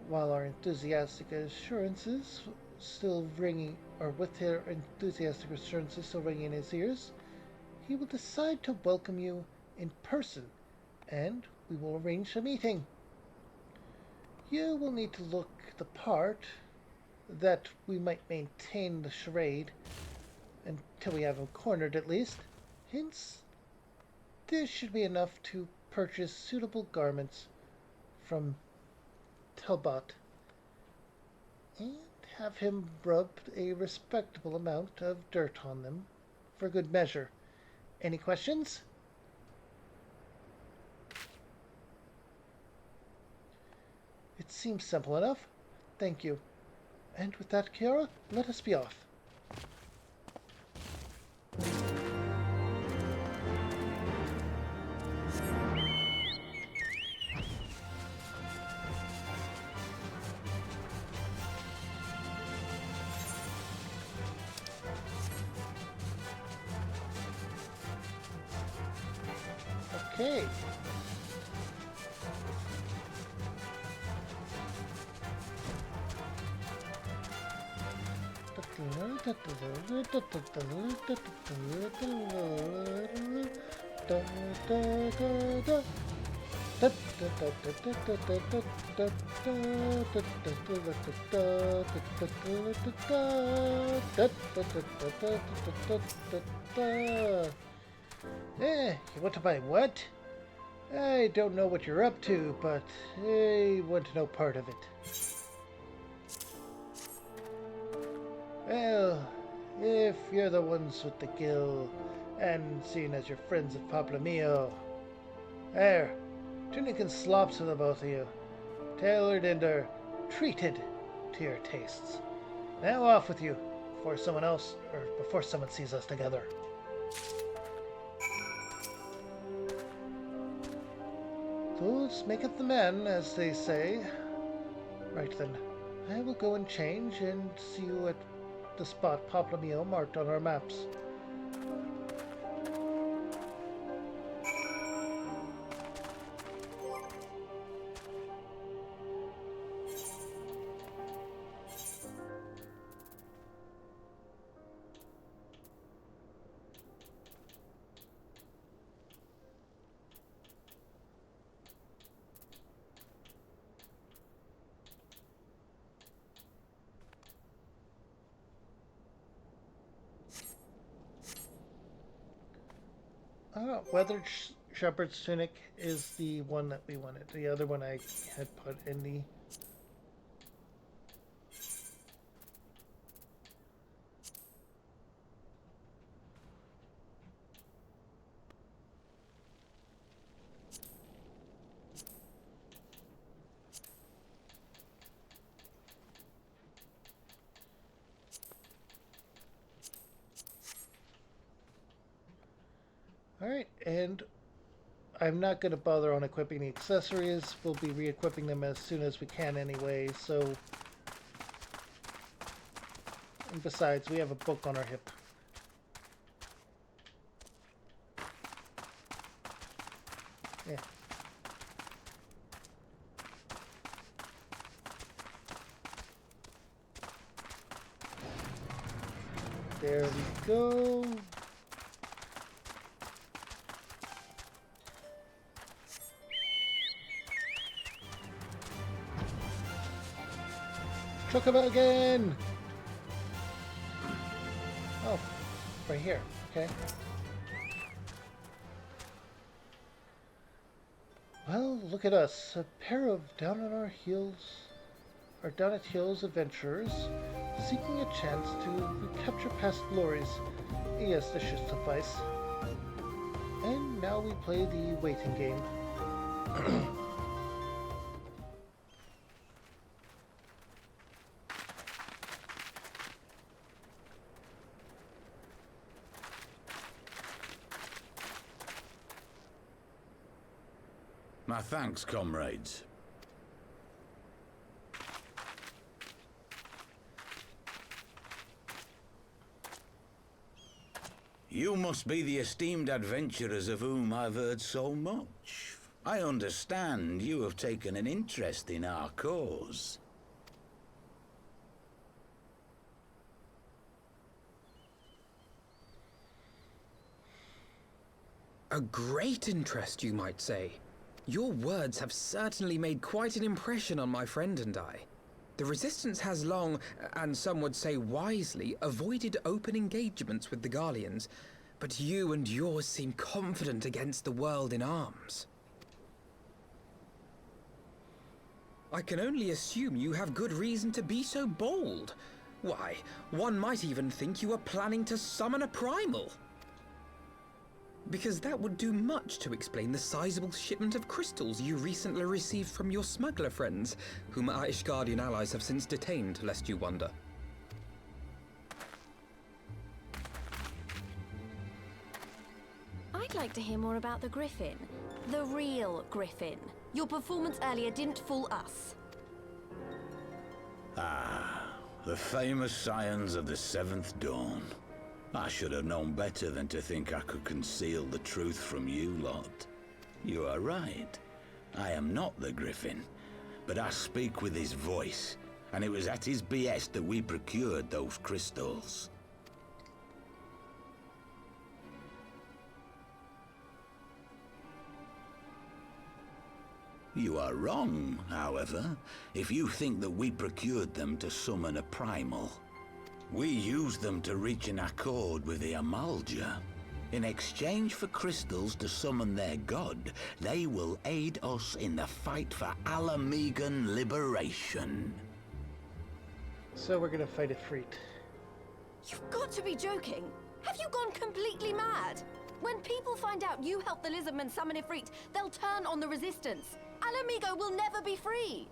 While our enthusiastic assurances still ringing, or with their enthusiastic assurances still ringing in his ears, he will decide to welcome you in person, and we will arrange a meeting. You will need to look the part, that we might maintain the charade until we have him cornered at least. Hence, this should be enough to purchase suitable garments from Talbot and have him rub a respectable amount of dirt on them for good measure. Any questions? It seems simple enough. Thank you. And with that, Kiara, let us be off. Okay. You want to buy what? I don't know what you're up to, but I want to know part of it. Well, if you're the ones with the gill, and seeing as you're friends of Poplamio, there, tunic and slops for the both of you, tailored and treated to your tastes. Now off with you, before someone sees us together. Those maketh the man, as they say. Right then, I will go and change and see you at the spot Poplamio marked on our maps. Weathered Shepherd's Tunic is the one that we wanted. The other one I had put in the... Alright, and I'm not going to bother on equipping the accessories. We'll be re-equipping them as soon as we can anyway, so... And besides, we have a book on our hip. Yeah. There we go. Chocobo again! Oh, right here. Okay. Well, look at us. A pair of down at heels adventurers seeking a chance to recapture past glories. Yes, this should suffice. And now we play the waiting game. My thanks, comrades. You must be the esteemed adventurers of whom I've heard so much. I understand you have taken an interest in our cause. A great interest, you might say. Your words have certainly made quite an impression on my friend and I. The Resistance has long, and some would say wisely, avoided open engagements with the Garleans, but you and yours seem confident against the world in arms. I can only assume you have good reason to be so bold. Why, one might even think you are planning to summon a primal. Because that would do much to explain the sizable shipment of crystals you recently received from your smuggler friends, whom our Ishgardian allies have since detained, lest you wonder. I'd like to hear more about the Griffin. The real Griffin. Your performance earlier didn't fool us. Ah, the famous scions of the Seventh Dawn. I should have known better than to think I could conceal the truth from you lot. You are right. I am not the Griffin, but I speak with his voice, and it was at his behest that we procured those crystals. You are wrong, however, if you think that we procured them to summon a primal. We used them to reach an accord with the Amalja. In exchange for crystals to summon their god, they will aid us in the fight for Ala Mhigan liberation. So we're gonna fight Ifrit. You've got to be joking! Have you gone completely mad? When people find out you helped the Lizardmen summon Ifrit, they'll turn on the Resistance. Ala Mhigo will never be free!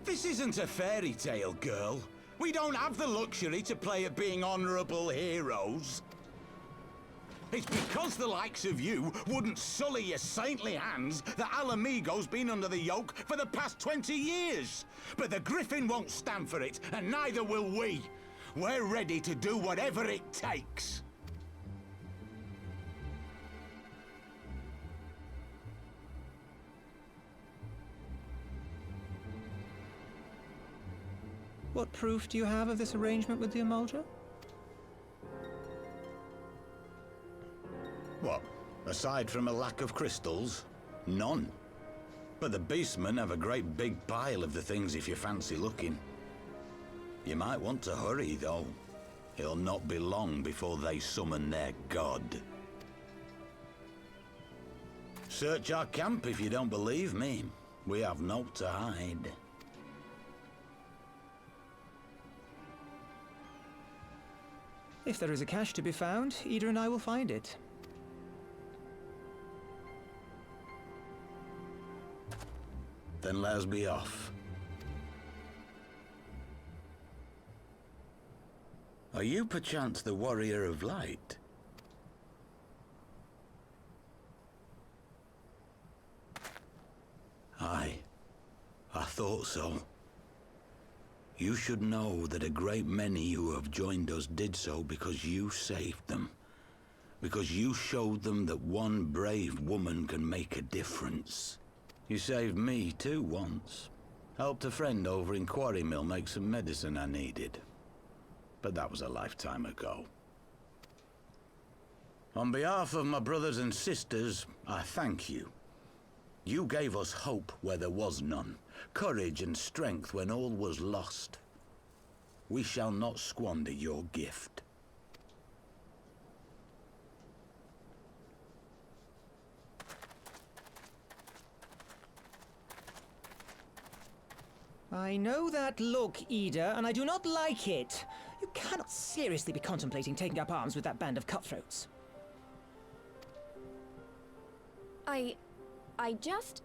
This isn't a fairy tale, girl. We don't have the luxury to play at being honorable heroes. It's because the likes of you wouldn't sully your saintly hands that Ala Mhigo's been under the yoke for the past 20 years. But the Griffin won't stand for it, and neither will we. We're ready to do whatever it takes. What proof do you have of this arrangement with the Amalja? What? Aside from a lack of crystals? None. But the Beastmen have a great big pile of the things if you fancy looking. You might want to hurry, though. It'll not be long before they summon their god. Search our camp if you don't believe me. We have naught to hide. If there is a cache to be found, Ida and I will find it. Then let us be off. Are you perchance the Warrior of Light? Aye, I thought so. You should know that a great many who have joined us did so because you saved them. Because you showed them that one brave woman can make a difference. You saved me too once, Helped a friend over in Quarry Mill make some medicine I needed. But that was a lifetime ago. On behalf of my brothers and sisters, I thank you. You gave us hope where there was none, courage and strength when all was lost. We shall not squander your gift. I know that look, Ida, and I do not like it. You cannot seriously be contemplating taking up arms with that band of cutthroats. I just...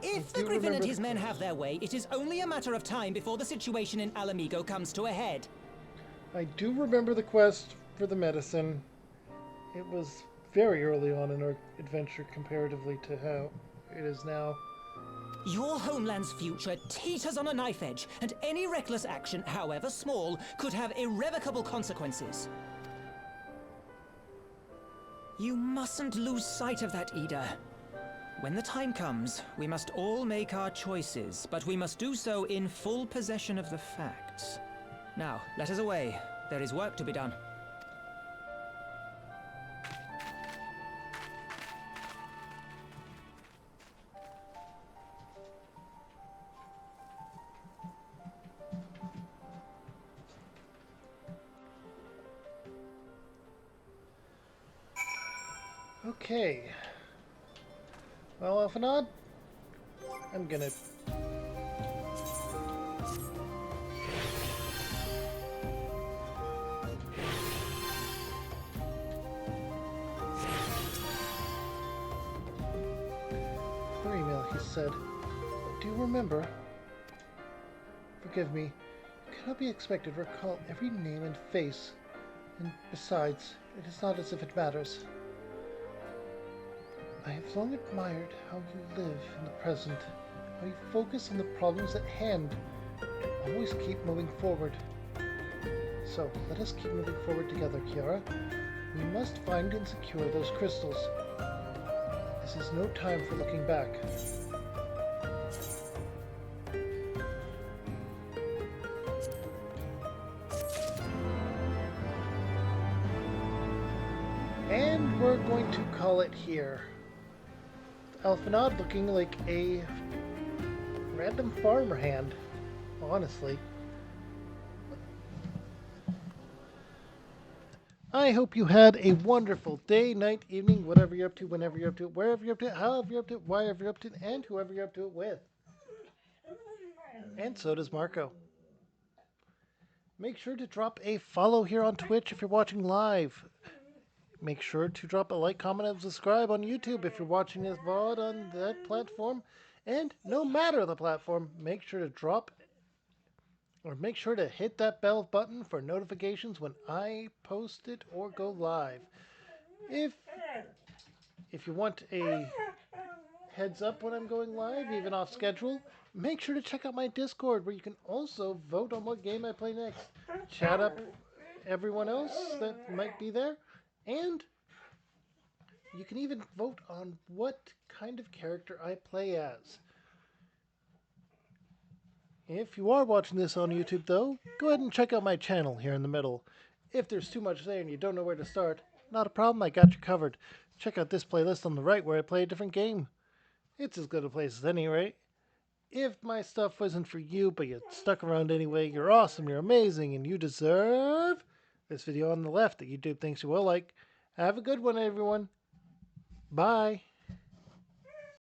If the Griffin and his men have their way, it is only a matter of time before the situation in Ala Mhigo comes to a head. I do remember the quest for the medicine. It was very early on in our adventure comparatively to how it is now. Your homeland's future teeters on a knife edge, and any reckless action, however small, could have irrevocable consequences. You mustn't lose sight of that, Ida. When the time comes, we must all make our choices, but we must do so in full possession of the facts. Now, let us away. There is work to be done. Okay. Well, Alphanod, I'm gonna... Per email, he said, "Do you remember? Forgive me. You cannot be expected to recall every name and face. And besides, it is not as if it matters. I have long admired how you live in the present, how you focus on the problems at hand, and always keep moving forward. So, let us keep moving forward together, Kiara. We must find and secure those crystals. This is no time for looking back." And we're going to call it here. Alphanod looking like a random farmer hand, honestly. I hope you had a wonderful day, night, evening, whatever you're up to, whenever you're up to, wherever you're up to, however you're up to, wherever you're up to, and whoever you're up to it with. And so does Marco. Make sure to drop a follow here on Twitch if you're watching live. Make sure to drop a like, comment, and subscribe on YouTube if you're watching this VOD on that platform. And no matter the platform, make sure to hit that bell button for notifications when I post it or go live. If you want a heads up when I'm going live, even off schedule, make sure to check out my Discord where you can also vote on what game I play next. Chat up everyone else that might be there. And you can even vote on what kind of character I play as. If you are watching this on YouTube, though, go ahead and check out my channel here in the middle. If there's too much there and you don't know where to start, not a problem, I got you covered. Check out this playlist on the right where I play a different game. It's as good a place as any, right? If my stuff wasn't for you, but you stuck around anyway, you're awesome, you're amazing, and you deserve this video on the left that YouTube thinks you will like. Have a good one, everyone. Bye.